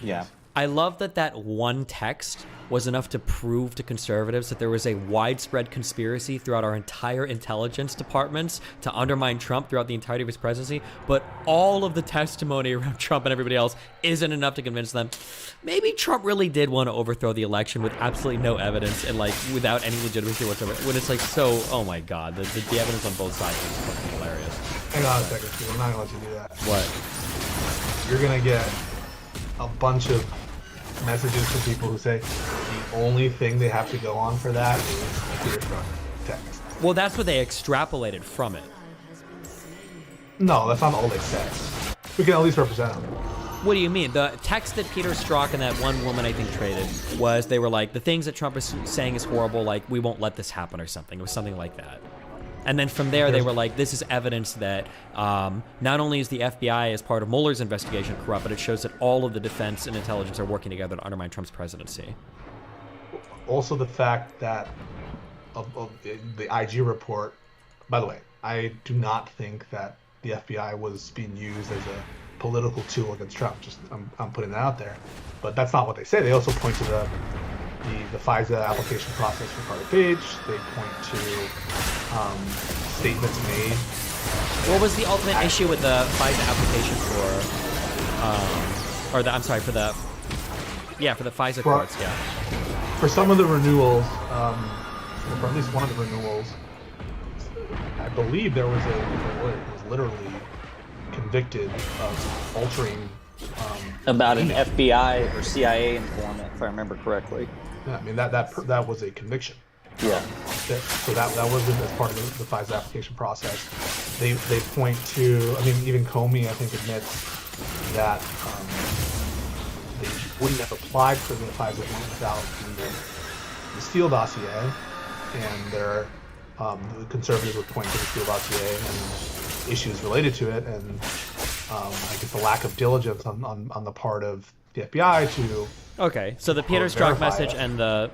Yeah. I love that one text was enough to prove to conservatives that there was a widespread conspiracy throughout our entire intelligence departments to undermine Trump throughout the entirety of his presidency, but all of the testimony around Trump and everybody else isn't enough to convince them maybe Trump really did want to overthrow the election with absolutely no evidence and without any legitimacy whatsoever. When it's oh my god, the evidence on both sides is fucking hilarious. Hang on a second, Steve. I'm not gonna let you do that. What? You're gonna get a bunch of messages from people who say the only thing they have to go on for that is Peter Strzok text. Well, that's what they extrapolated from it. No, that's not all they said. We can at least represent them. What do you mean? The text that Peter Strzok and that one woman I think traded was they were the things that Trump is saying is horrible, we won't let this happen or something. It was something like that. And then from there, they were this is evidence that not only is the FBI as part of Mueller's investigation corrupt, but it shows that all of the defense and intelligence are working together to undermine Trump's presidency. Also the fact that of the IG report, by the way, I do not think that the FBI was being used as a political tool against Trump. Just I'm putting that out there. But that's not what they say. They also point to the FISA application process for Carter Page. They point to statements made. What was the ultimate issue with the FISA application for the FISA courts? Yeah. For some of the renewals, for at least one of the renewals, I believe there was a lawyer who was literally convicted of altering. About an FBI or CIA informant, if I remember correctly. Yeah, I mean that was a conviction. Yeah. So that wasn't as part of the FISA application process. They point to, I mean, even Comey I think admits that they wouldn't have applied for the FISA one without the Steele dossier, and the conservatives would point to the Steele dossier and issues related to it, and I guess the lack of diligence on the part of the FBI to. Okay, so the Peter Strzok message and the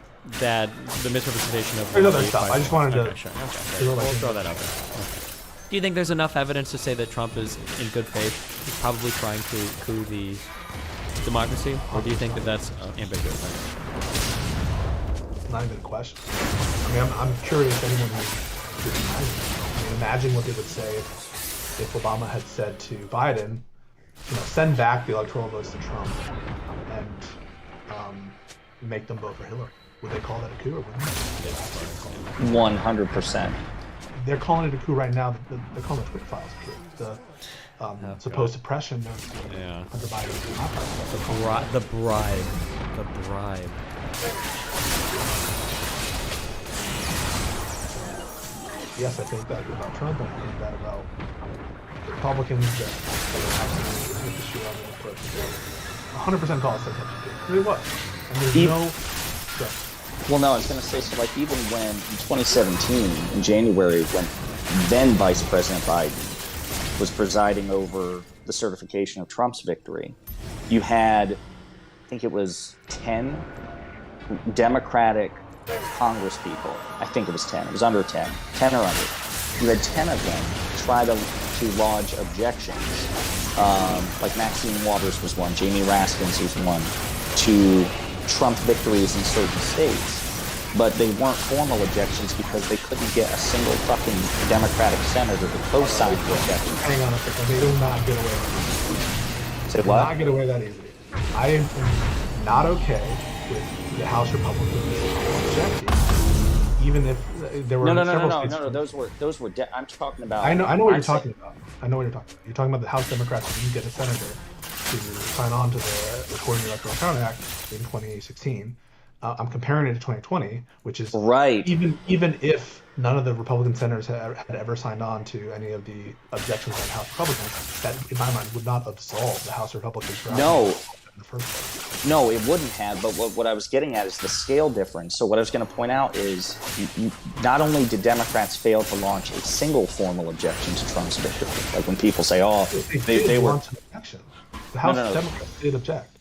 misrepresentation of other stuff. I just wanted to. Okay, sure. Okay, we'll throw that out there. Okay. Do you think there's enough evidence to say that Trump is in good faith? He's probably trying to coup the democracy, or do you think that that's ambiguous? Not even a question. I mean, I'm curious anyone who's imagine. I mean, imagine what they would say if Obama had said to Biden, send back the electoral votes to Trump and make them vote for Hillary. Would they call that a coup, or wouldn't they? 100%. They're calling it a coup right now. They're calling the Twitter files a coup. The supposed suppression of under Biden. The bribe. Yes, I think that about Trump, and I think that about the Republicans that are actually with the shoe on the approach. 100% call it substitution. It really was. And there's Well, no, I was going to say, so like even when in 2017, in January, when then Vice President Biden was presiding over the certification of Trump's victory, you had, I think it was 10 Democratic Congress people. I think it was 10. It was under 10. 10 or under. You had 10 of them try to lodge objections. Like Maxine Waters was one, Jamie Raskins was one, to Trump victories in certain states. But they weren't formal objections because they couldn't get a single fucking Democratic senator to co-sign the objection. Hang on a second. They do not get away with that. Say They what? do not get away that easily. I am not okay with the House Republicans objecting, even if there were No. Those were. I'm talking about. I know what you're talking about. I know what you're talking about. You're talking about the House Democrats who didn't get a senator to sign on to the Recording the Electoral Count Act in 2016. I'm comparing it to 2020, which is right. Even if none of the Republican senators had ever signed on to any of the objections by the House Republicans, that, in my mind, would not absolve the House Republicans for No. in the first place. No, it wouldn't have, but what I was getting at is the scale difference. So what I was going to point out is not only did Democrats fail to launch a single formal objection to Trump's victory, like when people say, oh, they were... launch an objection. The House Democrats did object.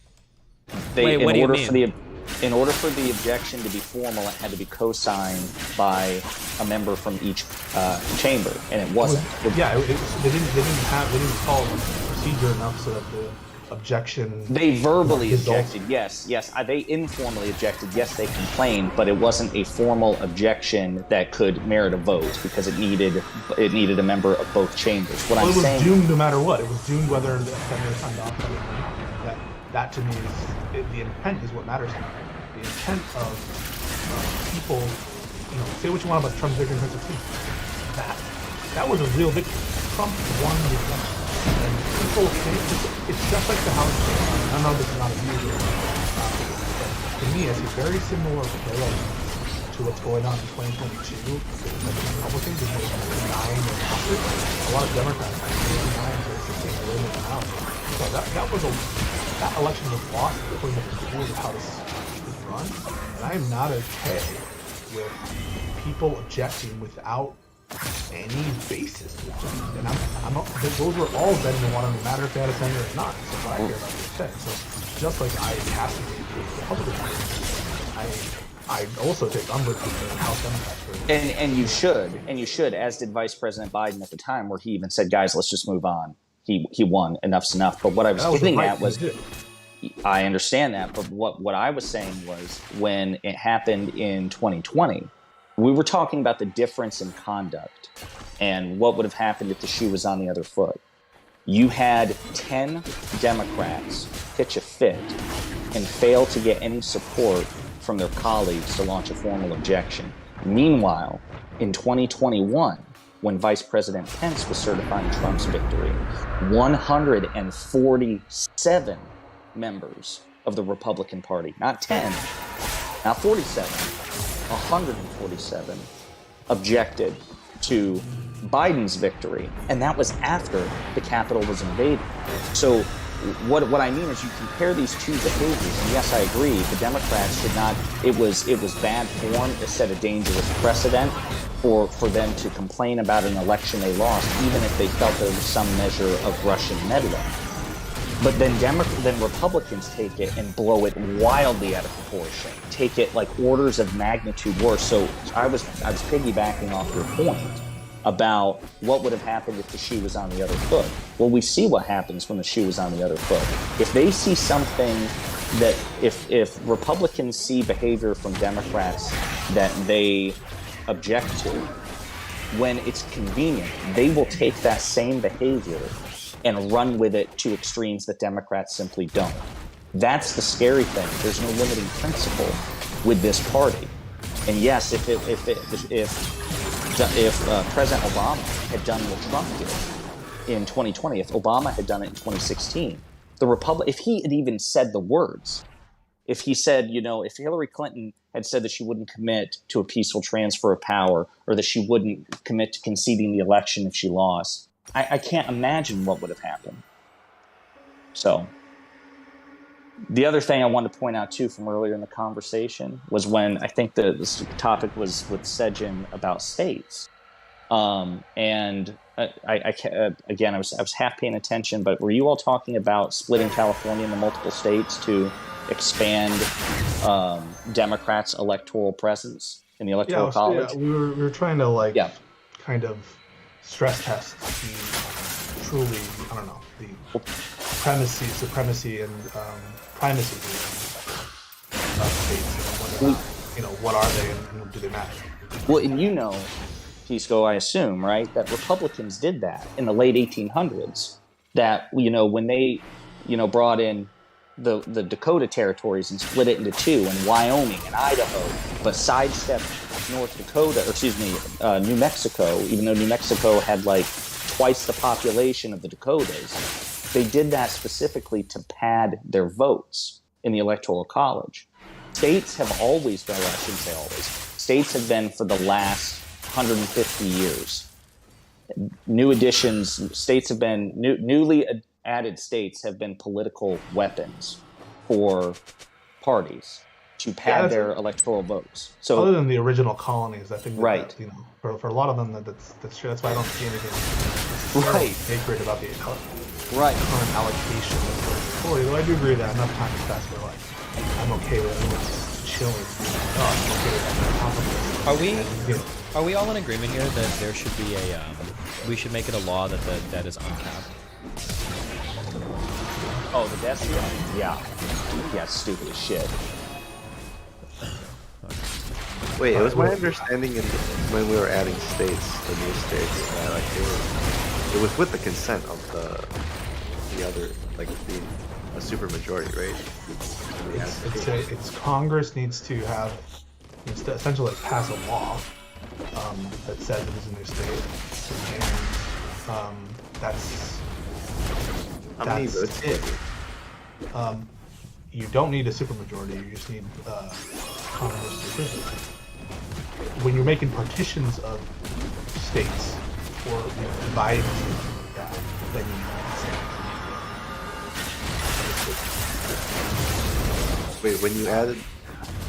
Wait, what do you mean? In order for the objection to be formal, it had to be co-signed by a member from each chamber, and it wasn't. They didn't follow the procedure enough so that the objection. They verbally objected, yes. They informally objected, yes. They complained, but it wasn't a formal objection that could merit a vote because it needed a member of both chambers. It was doomed no matter what. It was doomed whether the senator signed off on it or not. That to me is the intent is what matters. The intent of people, say what you want about Trump's victory in 2016. That was a real victory. Trump won the election. And people, it's just like the House. I know this is not a huge but to me, it's a very similar parallel to what's going on in 2022 with the Republicans in 2009 and after. A lot of Democrats in 2009 and 2016 are winning the House. So that election was lost according to the rules of how this is run, and I am not okay with people objecting without any basis to object. And those were all then the one, no matter if they had a senator or not. So what I care about what they said. So just like I castigate the Republicans, I also take umbrage with the House Democrats. And you should, as did Vice President Biden at the time, where he even said, "Guys, let's just move on." He won. Enough's enough. But what I was getting at was, I understand that. But what I was saying was, when it happened in 2020, we were talking about the difference in conduct and what would have happened if the shoe was on the other foot. You had 10 Democrats pitch a fit and fail to get any support from their colleagues to launch a formal objection. Meanwhile, in 2021, when Vice President Pence was certifying Trump's victory, 147 members of the Republican Party, not 10, not 47, 147 objected to Biden's victory, and that was after the Capitol was invaded. So what I mean is you compare these two behaviors, and yes, I agree, the Democrats should not, it was bad form, it set a dangerous precedent for them to complain about an election they lost, even if they felt there was some measure of Russian meddling. But then Republicans take it and blow it wildly out of proportion, take it like orders of magnitude worse. So I was piggybacking off your point about what would have happened if the shoe was on the other foot. Well, we see what happens when the shoe is on the other foot. If they see something that, if Republicans see behavior from Democrats that they object to, when it's convenient, they will take that same behavior and run with it to extremes that Democrats simply don't. That's the scary thing. There's no limiting principle with this party. And yes, if President Obama had done what Trump did in 2020, if Obama had done it in 2016, if he had even said the words, if he said, if Hillary Clinton had said that she wouldn't commit to a peaceful transfer of power, or that she wouldn't commit to conceding the election if she lost, I can't imagine what would have happened. So, the other thing I wanted to point out too from earlier in the conversation was when I think the topic was with Sejin about states, and I was half paying attention, but were you all talking about splitting California into multiple states to expand Democrats' electoral presence in the electoral college? Yeah, we were trying to kind of stress test the truly, I don't know, the supremacy and primacy of states, and whether, what are they and do they matter? Well, and Pisco, I assume, right, that Republicans did that in the late 1800s. That when they brought in the Dakota territories and split it into two, and Wyoming and Idaho, but sidestepped North Dakota, New Mexico, even though New Mexico had like twice the population of the Dakotas. They did that specifically to pad their votes in the Electoral College. States have always been, I shouldn't say always, states have been for the last 150 years. New additions, states have been, newly added states have been political weapons for parties to pad their electoral votes. So, other than the original colonies, I think right. That, for a lot of them, that's true. That's why I don't see anything sacred about the current allocation of authority. Though I do agree that enough time has passed where I'm okay with it chilling. I'm okay with that. Are we all in agreement here that there should be we should make it a law that the debt is uncapped? Oh, the debt ceiling? Yeah, stupid as shit. Wait, it was my understanding when we were adding states, the new states, that it was with the consent of the other, a super majority, right? It's Congress needs to have essentially pass a law that says it is a new state, and that's how many votes? You don't need a supermajority. You just need Congress decision. When you're making partitions of states or dividing something like that, then you need consent. Wait, when you added,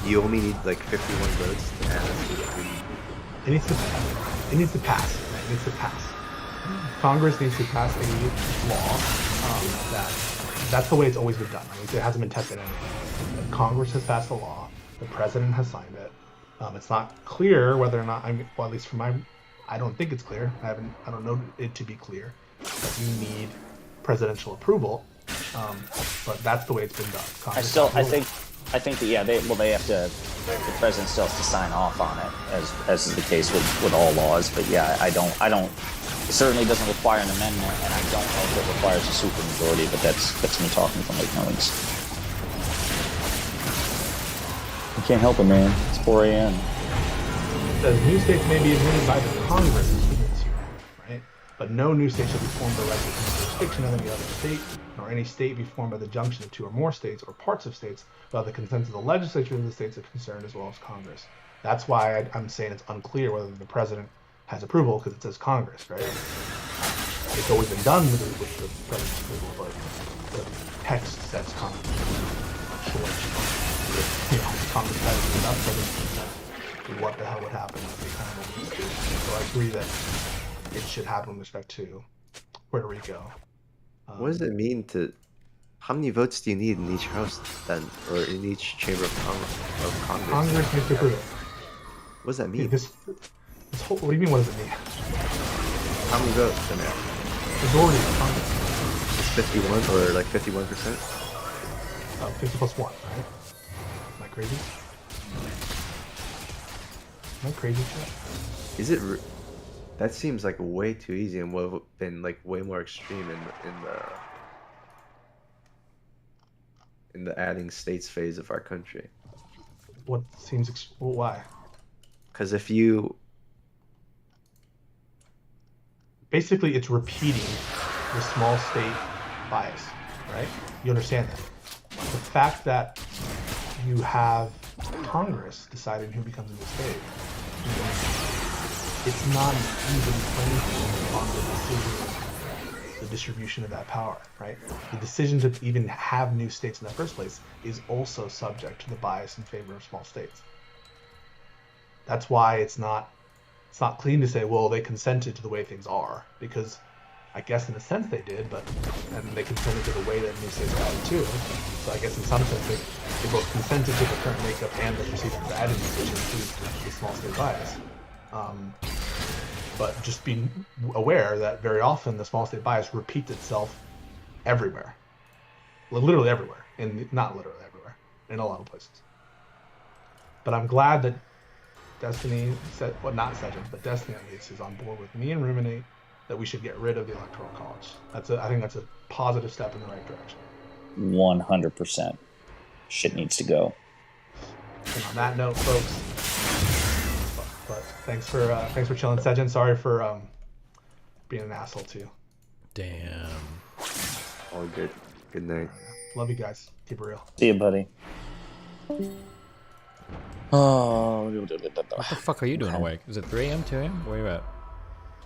you only need 51 votes to add. It needs to pass. It needs to pass. Congress needs to pass a law that's the way it's always been done. It hasn't been tested anyway. Congress has passed a law. The president has signed it. It's not clear whether or not well, at least for I don't think it's clear. I don't know it to be clear that you need presidential approval. But that's the way it's been done. Congress I think that they have to. The president still has to sign off on it, as is the case with all laws. But I don't. It certainly doesn't require an amendment, and I don't know if it requires a supermajority. But that's me talking from ignorance. I can't help it, man. It's 4 a.m. The new states may be admitted by the Congress as units, right? But no new state shall be formed by right of jurisdiction of any other state, nor any state be formed by the junction of two or more states or parts of states without the consent of the legislature of the states are concerned as well as Congress. That's why I'm saying it's unclear whether the president has approval, because it says Congress, right? It's always been done with the president's approval, but the text says Congress. Congress has enough president what the hell would happen if they kind of released it. So I agree that it should happen with respect to Puerto Rico. What does it mean to? How many votes do you need in each house then, or in each chamber of Congress? Congress needs to approve it. What does that mean? This whole. What do you mean? What does it mean? How many votes in there? Majority of Congress. It's 51 or like 51%? 50 plus 1, right? Am I crazy? Am I crazy? Is it? That seems like way too easy and would have been like way more extreme in the adding states phase of our country. What seems? Well, why? Because if you basically, it's repeating the small state bias, right? You understand that? The fact that you have Congress deciding who becomes a new state, it's not an even playing field on the decision, the distribution of that power, right? The decision to even have new states in the first place is also subject to the bias in favor of small states. That's why it's not clean to say, well, they consented to the way things are, because I guess in a sense they did, and they consented to the way that new states got it too. So I guess in some sense they both consented to the current makeup and the procedure for adding new states, which includes the small state bias. But just be aware that very often the small state bias repeats itself everywhere, literally everywhere, not literally everywhere, in a lot of places. But I'm glad that Destiny said, well, not Sedgin, but Destiny at least is on board with me and Ruminate that we should get rid of the Electoral College. I think that's a positive step in the right direction. 100%. Shit needs to go. And on that note, folks, but thanks for chilling, Sedgin. Sorry for being an asshole too. Damn. All good. Good night. Love you guys. Keep it real. See you, buddy. Oh, what the fuck are you doing awake? Is it 3 a.m., 2 a.m.? Where are you at?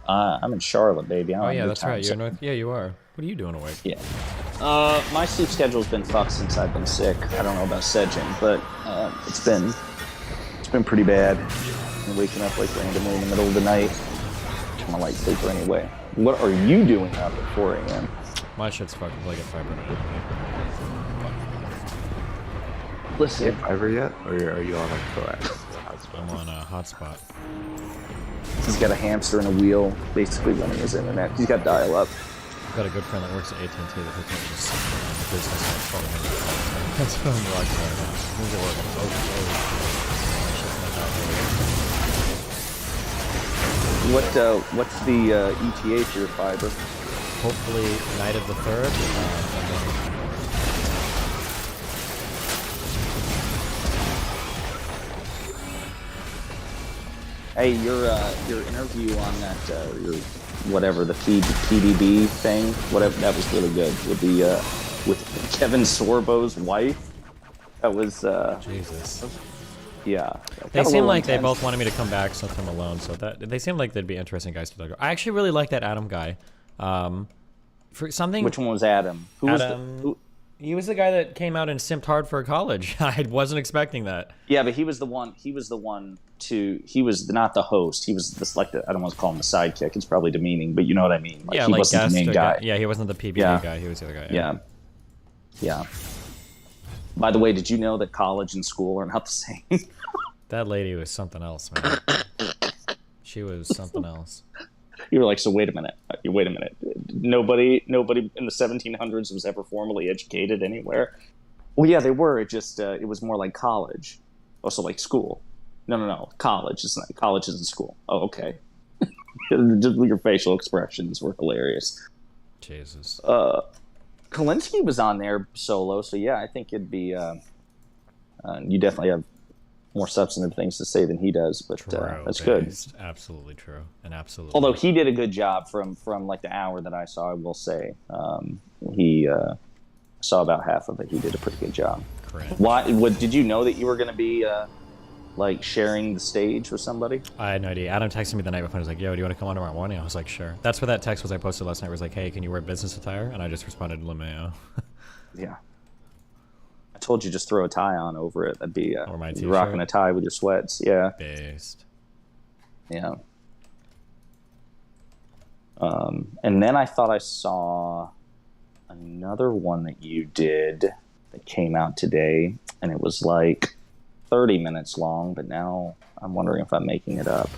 I'm in Charlotte, baby. Oh yeah, that's right. You're north. Yeah, you are. What are you doing awake? Yeah. My sleep schedule's been fucked since I've been sick. I don't know about Sedgin, but it's been pretty bad. I'm waking up like randomly in the middle of the night. I'm a light sleeper anyway. What are you doing up at 4 a.m.? My shit's fucking like at 5 a.m. Listen. You have fiber yet, or are you on a coax? I'm on a hotspot. He's got a hamster and a wheel, basically running his internet. He's got dial-up. I've got a good friend that works at AT&T that hooked me up with just the business at 12 minutes. That's what I'm watching right now. Who's it working? What's the ETA for your fiber? Hopefully night of the 3rd. Hey, your interview on that your whatever the PDB thing, whatever, that was really good with the with Kevin Sorbo's wife. That was Jesus. Yeah. They seem like they both wanted me to come back sometime alone, so that they seem like they'd be interesting guys to talk to. I actually really like that Adam guy. For something. Which one was Adam? Who Adam, was he was the guy that came out and simped hard for college. I wasn't expecting that. Yeah, but he was the one. He was not the host. He was this I don't want to call him the sidekick. It's probably demeaning, but you know what I mean. Like, yeah, he like wasn't the main guy. Yeah, he wasn't the PBD guy. He was the other guy. Yeah. By the way, did you know that college and school are not the same? That lady was something else, man. She was something else. You were like, so wait a minute. Nobody in the 1700s was ever formally educated anywhere. Well, yeah, they were. It just it was more like college, also like school. No. College isn't school. Oh, okay. Your facial expressions were hilarious. Jesus. Kalinsky was on there solo, so yeah, I think it'd be. You definitely have more substantive things to say than he does, but that's good. Absolutely true, and absolutely. Although he did a good job from like the hour that I saw, I will say. He saw about half of it. He did a pretty good job. Correct. What did you know that you were going to be like sharing the stage with somebody? I had no idea. Adam texted me the night before. He was like, "Yo, do you want to come on tomorrow morning?" I was like, "Sure." That's what that text was I posted last night. It was like, "Hey, can you wear business attire?" And I just responded, "LeMayo." Yeah. I told you just throw a tie on over it. That'd be or my you're rocking a tie with your sweats. Yeah. Based. Yeah. And then I thought I saw another one that you did that came out today, and it was like 30 minutes long, but now I'm wondering if I'm making it up.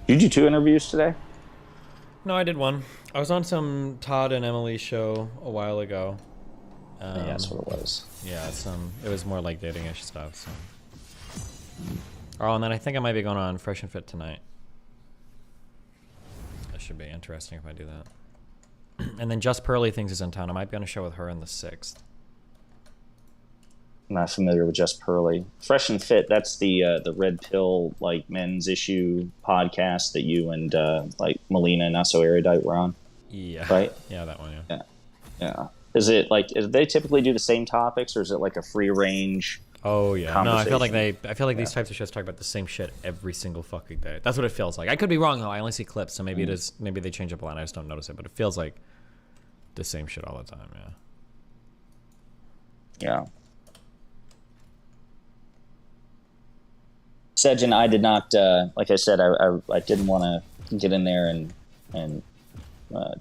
Did you do 2 interviews today? No, I did one. I was on some Todd and Emily show a while ago. Yeah, that's what it was. Yeah, it was more like dating-ish stuff. So. Oh, and then I think I might be going on Fresh and Fit tonight. That should be interesting if I do that. And then Just Pearly Things is in town. I might be on a show with her on the 6th. I'm not familiar with Just Pearly. Fresh and Fit, that's the Red Pill like men's issue podcast that you and like Melina Not So Erudite were on. Yeah. Right? Yeah, that one, yeah. Yeah. Is it like, do they typically do the same topics, or is it like a free range? Oh yeah. No, I feel like yeah. these types of shows talk about the same shit every single fucking day. That's what it feels like. I could be wrong though. I only see clips, so maybe it is. Maybe they change up a lot. I just don't notice it, but it feels like the same shit all the time. Yeah. Yeah. Sejin, I did not. Like I said, I didn't want to get in there and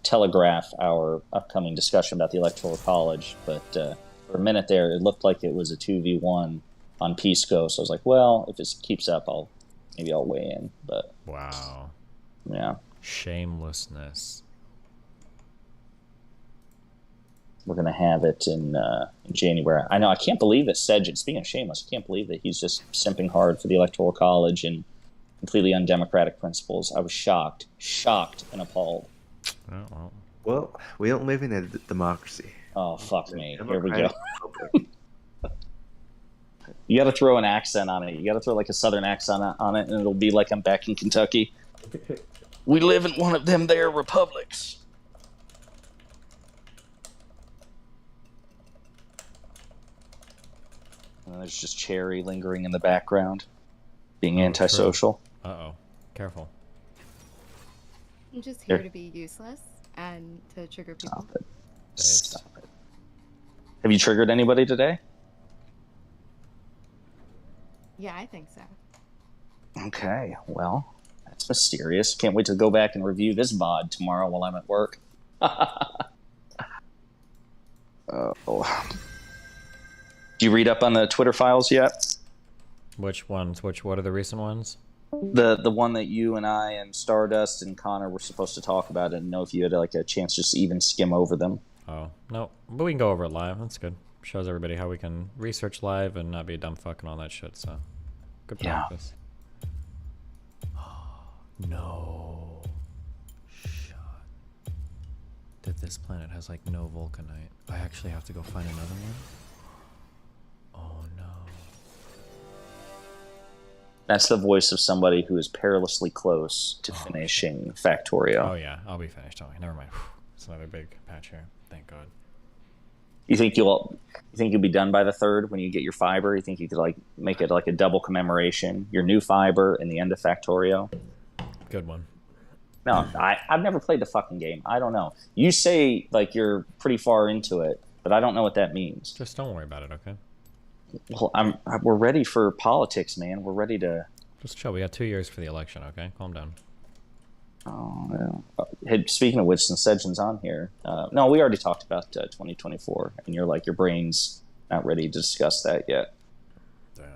telegraph our upcoming discussion about the Electoral College, but for a minute there, it looked like it was a 2v1 on Pisco. So I was like, well, if it keeps up, maybe I'll weigh in. But wow, yeah, shamelessness. We're gonna have it in January. I know. I can't believe that Sejin. Speaking of shameless, I can't believe that he's just simping hard for the Electoral College and completely undemocratic principles. I was shocked and appalled. Oh, well, we don't live in a democracy. Oh, fuck me. Here we go. You got to throw an accent on it. You got to throw like a southern accent on it, and it'll be like I'm back in Kentucky. We live in one of them there republics. And there's just Cherry lingering in the background, being antisocial. Uh-oh. Careful. I'm just here to be useless and to trigger people. Stop it. Have you triggered anybody today? Yeah, I think so. Okay, well, that's mysterious. Can't wait to go back and review this VOD tomorrow while I'm at work. Do you read up on the Twitter files yet? Which ones? What are the recent ones? The one that you and I and Stardust and Connor were supposed to talk about, and know if you had like a chance just to even skim over them. Oh, no. But we can go over it live. That's good. Shows everybody how we can research live and not be a dumb fuck and all that shit, so. Good practice. No. Shut. That this planet has like no vulcanite. I actually have to go find another one? Oh no. That's the voice of somebody who is perilously close to finishing Factorio. Oh yeah, I'll be finished. Oh, never mind. It's another big patch here. Thank God. You think you'll be done by the 3rd when you get your fiber? You think you could like make it like a double commemoration, your new fiber and the end of Factorio? Good one. No, I've never played the fucking game. I don't know. You say like you're pretty far into it, but I don't know what that means. Just don't worry about it, okay? Well, we're ready for politics, man. We're ready to just chill. We got 2 years for the election, okay? Calm down. Oh, yeah. Hey, speaking of which, since Sejin's on here, no, we already talked about 2024, and you're like, your brain's not ready to discuss that yet. Damn.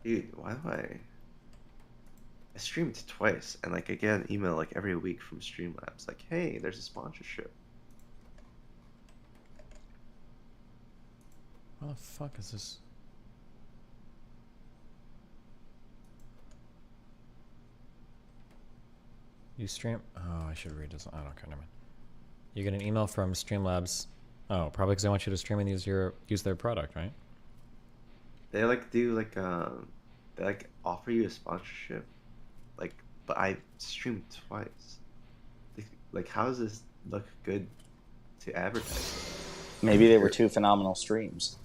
Dude, why do I streamed twice, and like I get an email like every week from Streamlabs like, hey, there's a sponsorship. What the fuck is this? You stream? Oh, I should read this. I don't care. Never mind. You get an email from Streamlabs. Oh, probably because they want you to stream and use their product, right? They like do like they like offer you a sponsorship, like, but I streamed twice. Like, how does this look good to advertise? Maybe they were two phenomenal streams.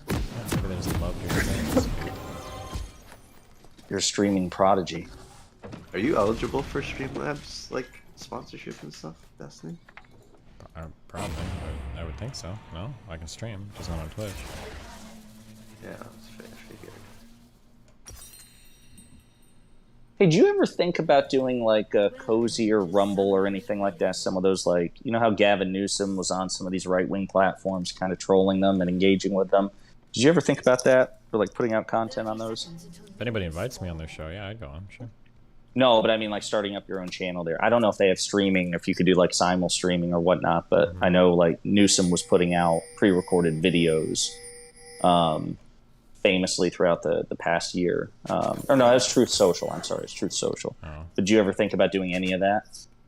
Yeah, maybe they just love your things. You're a streaming prodigy. Are you eligible for Streamlabs like sponsorship and stuff, Destiny? Probably. I would think so. No, I can stream, just not on Twitch. Yeah, that's fair. I figured. Hey, do you ever think about doing like a Cozy or Rumble or anything like that? Some of those, like, you know how Gavin Newsom was on some of these right-wing platforms kind of trolling them and engaging with them? Did you ever think about that? Or like putting out content on those? If anybody invites me on their show, yeah, I'd go on, sure. No, but I mean like starting up your own channel there. I don't know if they have streaming, if you could do like simul streaming or whatnot, but I know like Newsom was putting out pre-recorded videos famously throughout the past year. Or no, it's Truth Social. I'm sorry, it's Truth Social. Oh. Did you ever think about doing any of that?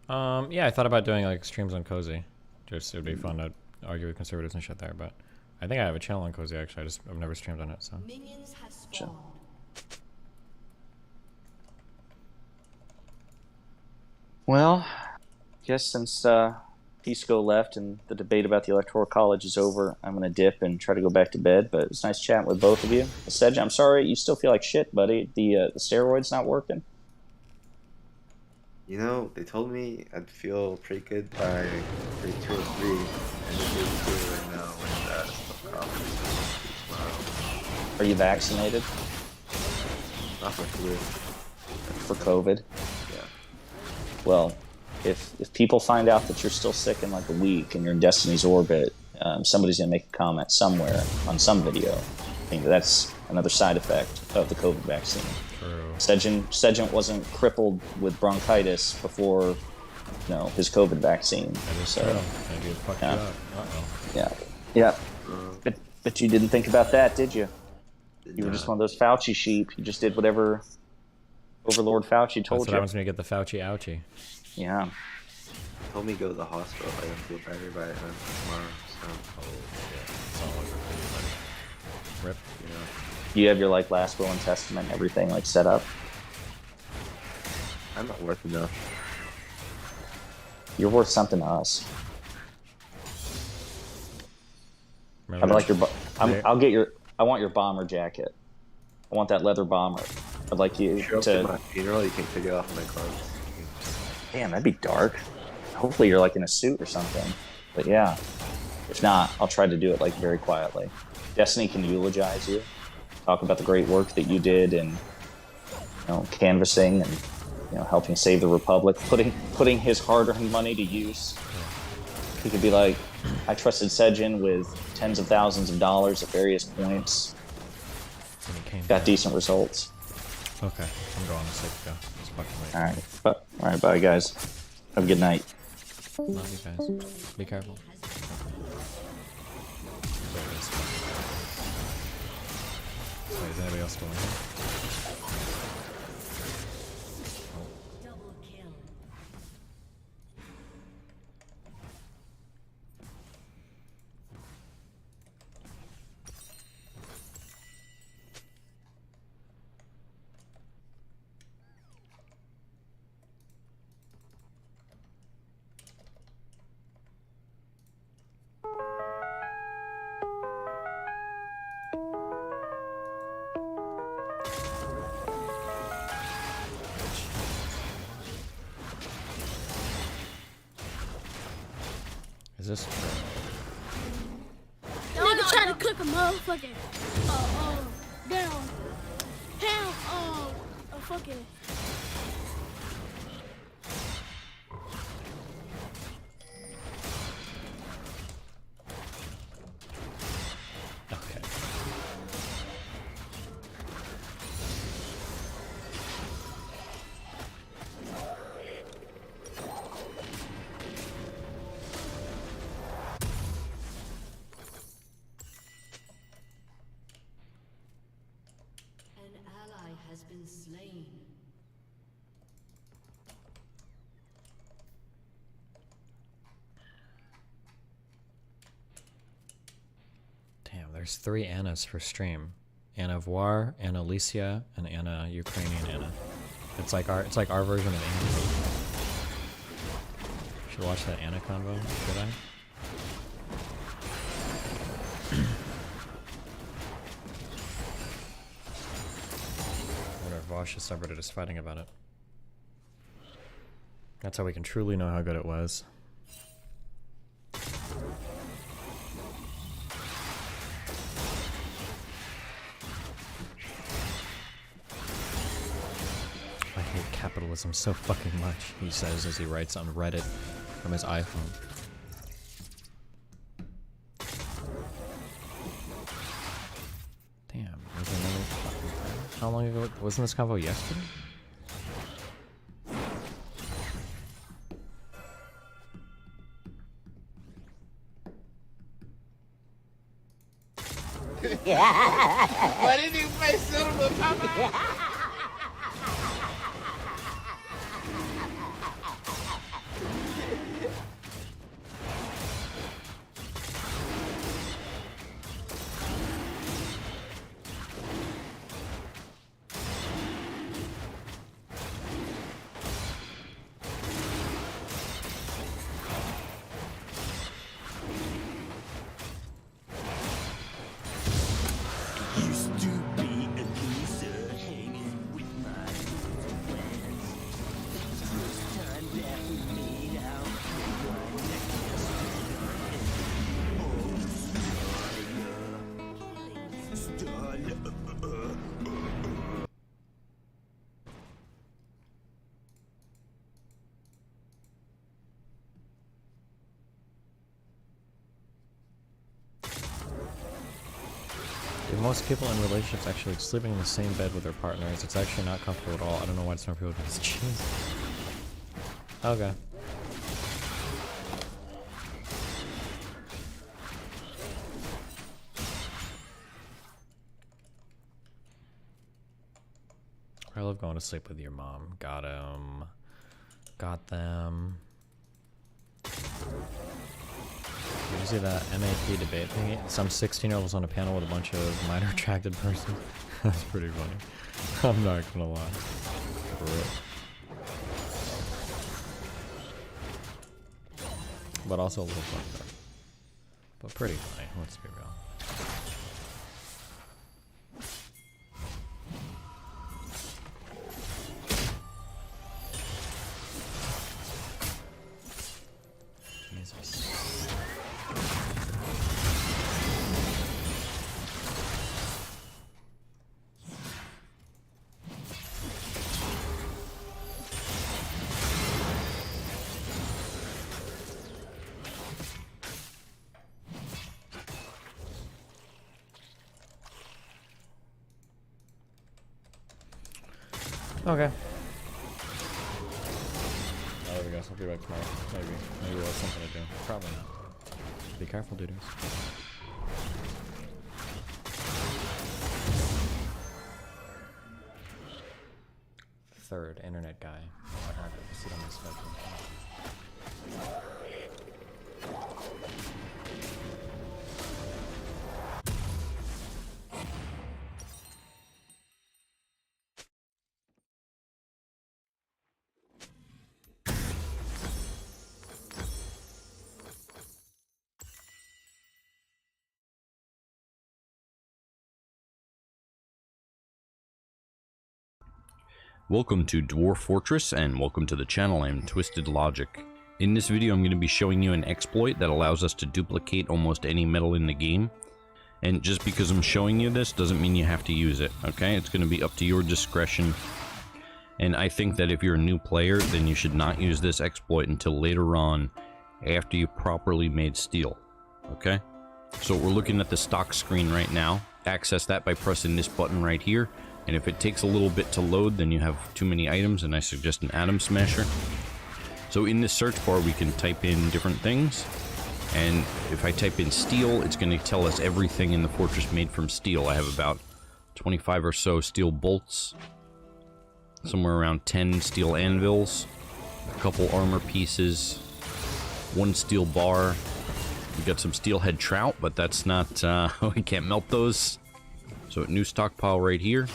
Yeah, I thought about doing like streams on Cozy. Just it would be fun to argue with conservatives and shit there, but I think I have a channel on Cozy actually. I've never streamed on it, so. Sure. Well, I guess since Pisco left and the debate about the Electoral College is over, I'm going to dip and try to go back to bed, but it's nice chatting with both of you. Sedge, I'm sorry, you still feel like shit, buddy. The steroid's not working? You know, they told me I'd feel pretty good by day 2 or 3, and day 2 right now, and stuff tomorrow. Are you vaccinated? Not for flu. For COVID? Yeah. Well, if people find out that you're still sick in like a week and you're in Destiny's orbit, somebody's going to make a comment somewhere on some video. I think that's another side effect of the COVID vaccine. True. Sedgent wasn't crippled with bronchitis before, his COVID vaccine. That is so, true. Maybe it fucked you up. Uh-oh. Yeah. But you didn't think about that, did you? You were just one of those Fauci sheep. You just did whatever Overlord Fauci told That's what happens when you get the Fauci ouchie. Yeah. Told me to go to the hospital if I don't feel better by tomorrow, so. Oh, yeah. It's all over for you, buddy. Rip. You have your like last will and testament and everything like set up? I'm not worth enough. You're worth something to us. Remember I'd like your I want your bomber jacket. I want that leather bomber. I'd like you to my funeral, you can take it off my clothes. Damn, that'd be dark. Hopefully you're like in a suit or something. But yeah. If not, I'll try to do it like very quietly. Destiny can eulogize you. Talk about the great work that you did in canvassing and helping save the Republic, putting his hard-earned money to use. He could be like, I trusted Sedgen with tens of thousands of dollars at various points. Got decent results. Okay, I'm going. Let's go. It's fucking late. All right, bye guys. Have a good night. Love you guys. Be careful. Wait, is anybody else still in here? Is this? Nigga trying to cook a motherfucking a fucking Okay. There's 3 Annas for stream. Anna Voir, Anna Alicia, and Anna Ukrainian Anna. It's like our version of Anna. Should watch that Anna convo, should I? I wonder if Vosh is subreddit is fighting about it. That's how we can truly know how good it was. I hate capitalism so fucking much, he says as he writes on Reddit from his iPhone. Damn, was there another fucking thing? How long ago? Wasn't this convo yesterday? Why did you play Silver Papa? Most people in relationships actually sleeping in the same bed with their partners. It's actually not comfortable at all. I don't know why some people do this. Jesus. Okay. I love going to sleep with your mom. Got him. Got them. Did you see that MAP debate thing? Some 16-year-old on a panel with a bunch of minor attracted persons. That's pretty funny. I'm not gonna lie. For real. But also a little fucked up. But pretty funny, let's be real. Jesus. Okay. Oh, there we go. I'll be back tomorrow. Maybe we'll have something to do. Probably not. Be careful, dudes. Third internet guy. I have it. Sit on my schedule. Welcome to Dwarf Fortress and welcome to the channel. I'm Twisted Logic. In this video I'm going to be showing you an exploit that allows us to duplicate almost any metal in the game. And just because I'm showing you this doesn't mean you have to use it, okay? It's going to be up to your discretion. And I think that if you're a new player, then you should not use this exploit until later on after you've properly made steel, okay? So we're looking at the stock screen right now. Access that by pressing this button right here. And if it takes a little bit to load, then you have too many items, and I suggest an Atom Smasher. So in this search bar, we can type in different things. And if I type in steel, it's going to tell us everything in the fortress made from steel. I have about 25 or so steel bolts, somewhere around 10 steel anvils, a couple armor pieces, one steel bar. We got some steelhead trout, but that's not, we can't melt those. So new stockpile right here,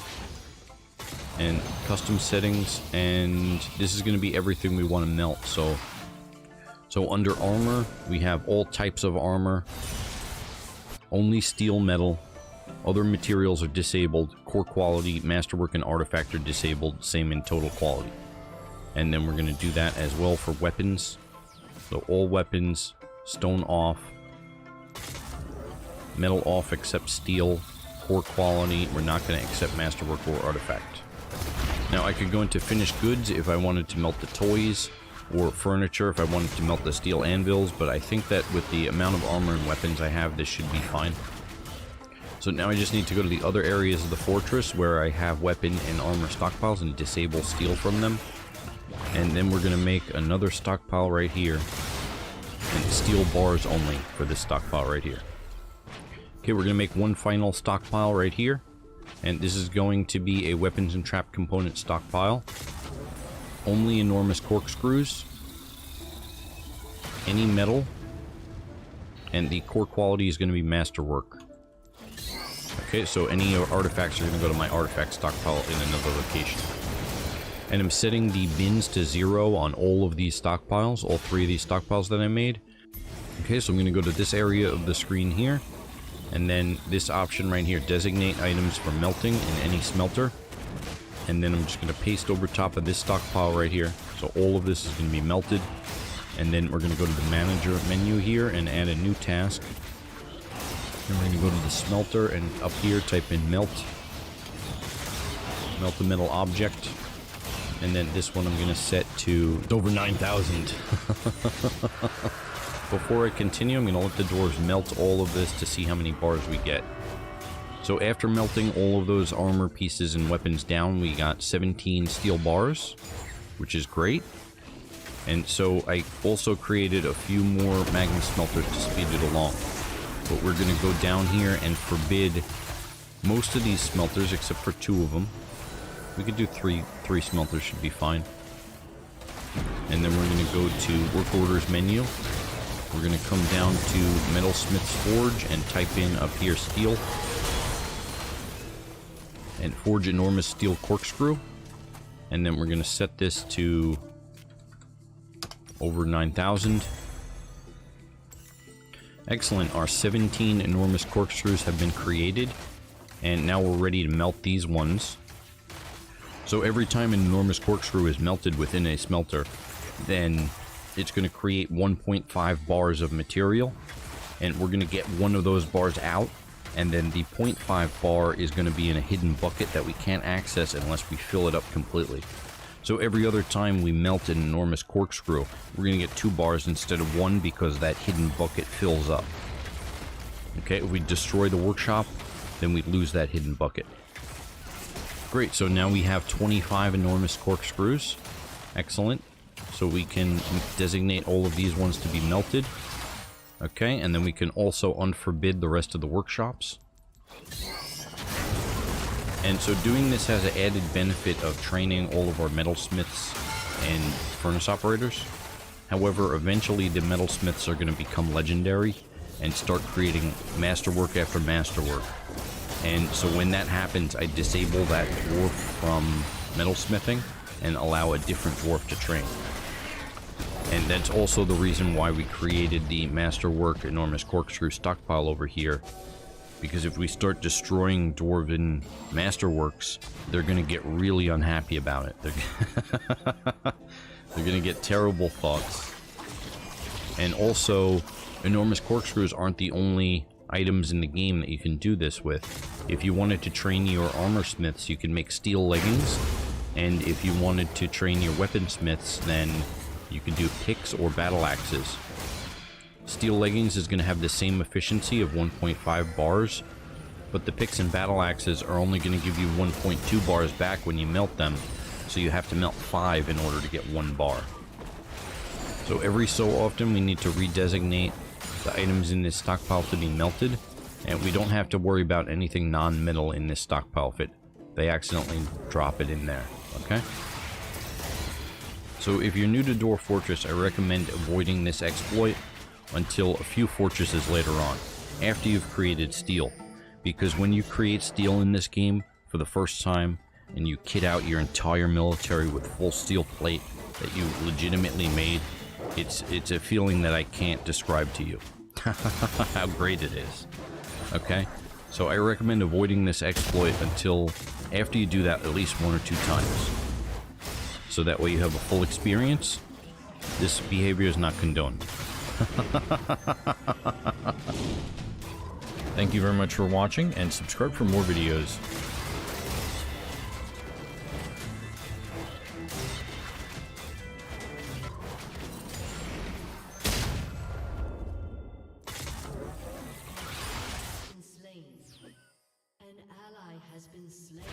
and custom settings, and this is going to be everything we want to melt. So under armor, we have all types of armor, only steel metal, other materials are disabled, core quality, masterwork, and artifact are disabled, same in total quality. And then we're going to do that as well for weapons. So all weapons, stone off, metal off except steel. Core quality, we're not going to accept masterwork or artifact. Now I could go into finished goods if I wanted to melt the toys, or furniture if I wanted to melt the steel anvils, but I think that with the amount of armor and weapons I have, this should be fine. So now I just need to go to the other areas of the fortress where I have weapon and armor stockpiles and disable steel from them. And then we're going to make another stockpile right here. And steel bars only for this stockpile right here. Okay, we're going to make one final stockpile right here. And this is going to be a weapons and trap component stockpile. Only enormous corkscrews. Any metal. And the core quality is going to be masterwork. Okay, so any artifacts are going to go to my artifact stockpile in another location. And I'm setting the bins to 0 on all of these stockpiles, all 3 of these stockpiles that I made. Okay, so I'm going to go to this area of the screen here. And then this option right here, designate items for melting in any smelter. And then I'm just going to paste over top of this stockpile right here. So all of this is going to be melted. And then we're going to go to the manager menu here and add a new task. And we're going to go to the smelter and up here type in melt. Melt the metal object. And then this one I'm going to set to over 9,000. Before I continue, I'm going to let the dwarves melt all of this to see how many bars we get. So after melting all of those armor pieces and weapons down, we got 17 steel bars, which is great. And so I also created a few more magma smelters to speed it along. But we're going to go down here and forbid most of these smelters except for 2 of them. We could do three smelters should be fine. And then we're going to go to work orders menu. We're going to come down to Metalsmith's Forge and type in up here steel. And forge enormous steel corkscrew. And then we're going to set this to over 9,000. Excellent, our 17 enormous corkscrews have been created. And now we're ready to melt these ones. So every time an enormous corkscrew is melted within a smelter, then it's going to create 1.5 bars of material. And we're going to get one of those bars out. And then the 0.5 bar is going to be in a hidden bucket that we can't access unless we fill it up completely. So every other time we melt an enormous corkscrew, we're going to get 2 bars instead of 1 because that hidden bucket fills up. Okay, if we destroy the workshop, then we lose that hidden bucket. Great, so now we have 25 enormous corkscrews. Excellent. So we can designate all of these ones to be melted. Okay, and then we can also unforbid the rest of the workshops. And so doing this has an added benefit of training all of our metalsmiths and furnace operators. However, eventually the metalsmiths are going to become legendary and start creating masterwork after masterwork. And so when that happens, I disable that dwarf from metalsmithing and allow a different dwarf to train. And that's also the reason why we created the masterwork enormous corkscrew stockpile over here. Because if we start destroying dwarven masterworks, they're going to get really unhappy about it. They're going to get terrible thoughts. And also, enormous corkscrews aren't the only items in the game that you can do this with. If you wanted to train your armor smiths, you can make steel leggings. And if you wanted to train your weaponsmiths, then you can do picks or battle axes. Steel leggings is going to have the same efficiency of 1.5 bars, but the picks and battle axes are only going to give you 1.2 bars back when you melt them, so you have to melt 5 in order to get 1 bar. So every so often we need to redesignate the items in this stockpile to be melted, and we don't have to worry about anything non-metal in this stockpile if they accidentally drop it in there, okay? So if you're new to Dwarf Fortress, I recommend avoiding this exploit until a few fortresses later on, after you've created steel. Because when you create steel in this game for the first time, and you kit out your entire military with full steel plate that you legitimately made, it's a feeling that I can't describe to you. How great it is. Okay? So I recommend avoiding this exploit until after you do that at least 1 or 2 times. So that way you have a full experience. This behavior is not condoned. Thank you very much for watching, and subscribe for more videos. An ally has been slain.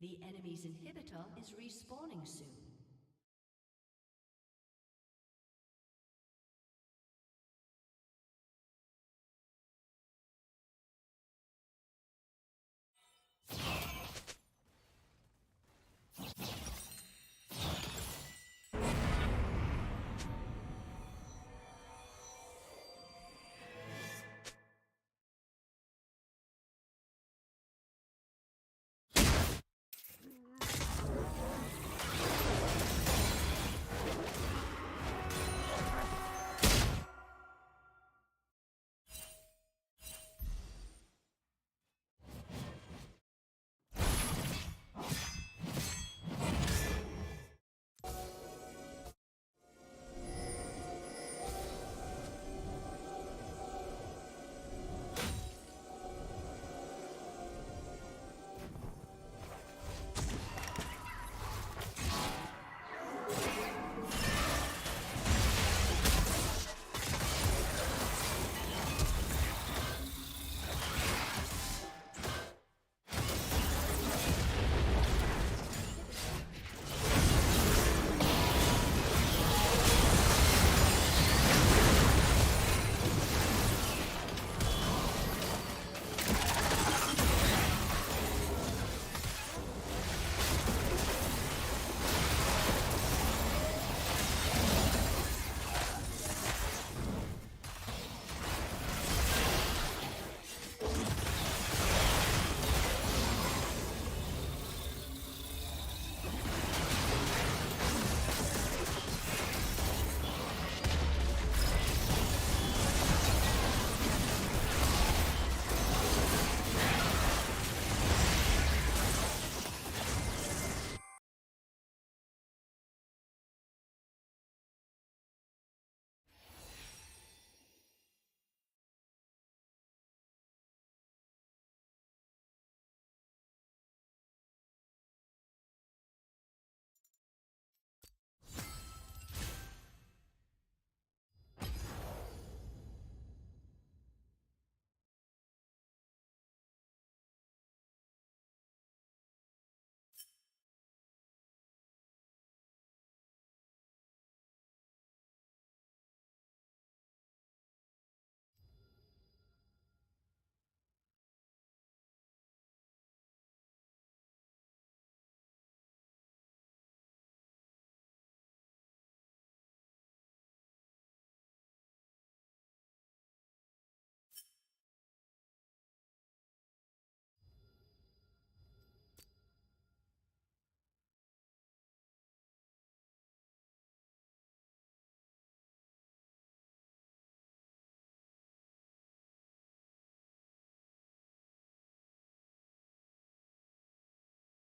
The enemy's inhibitor is respawning soon.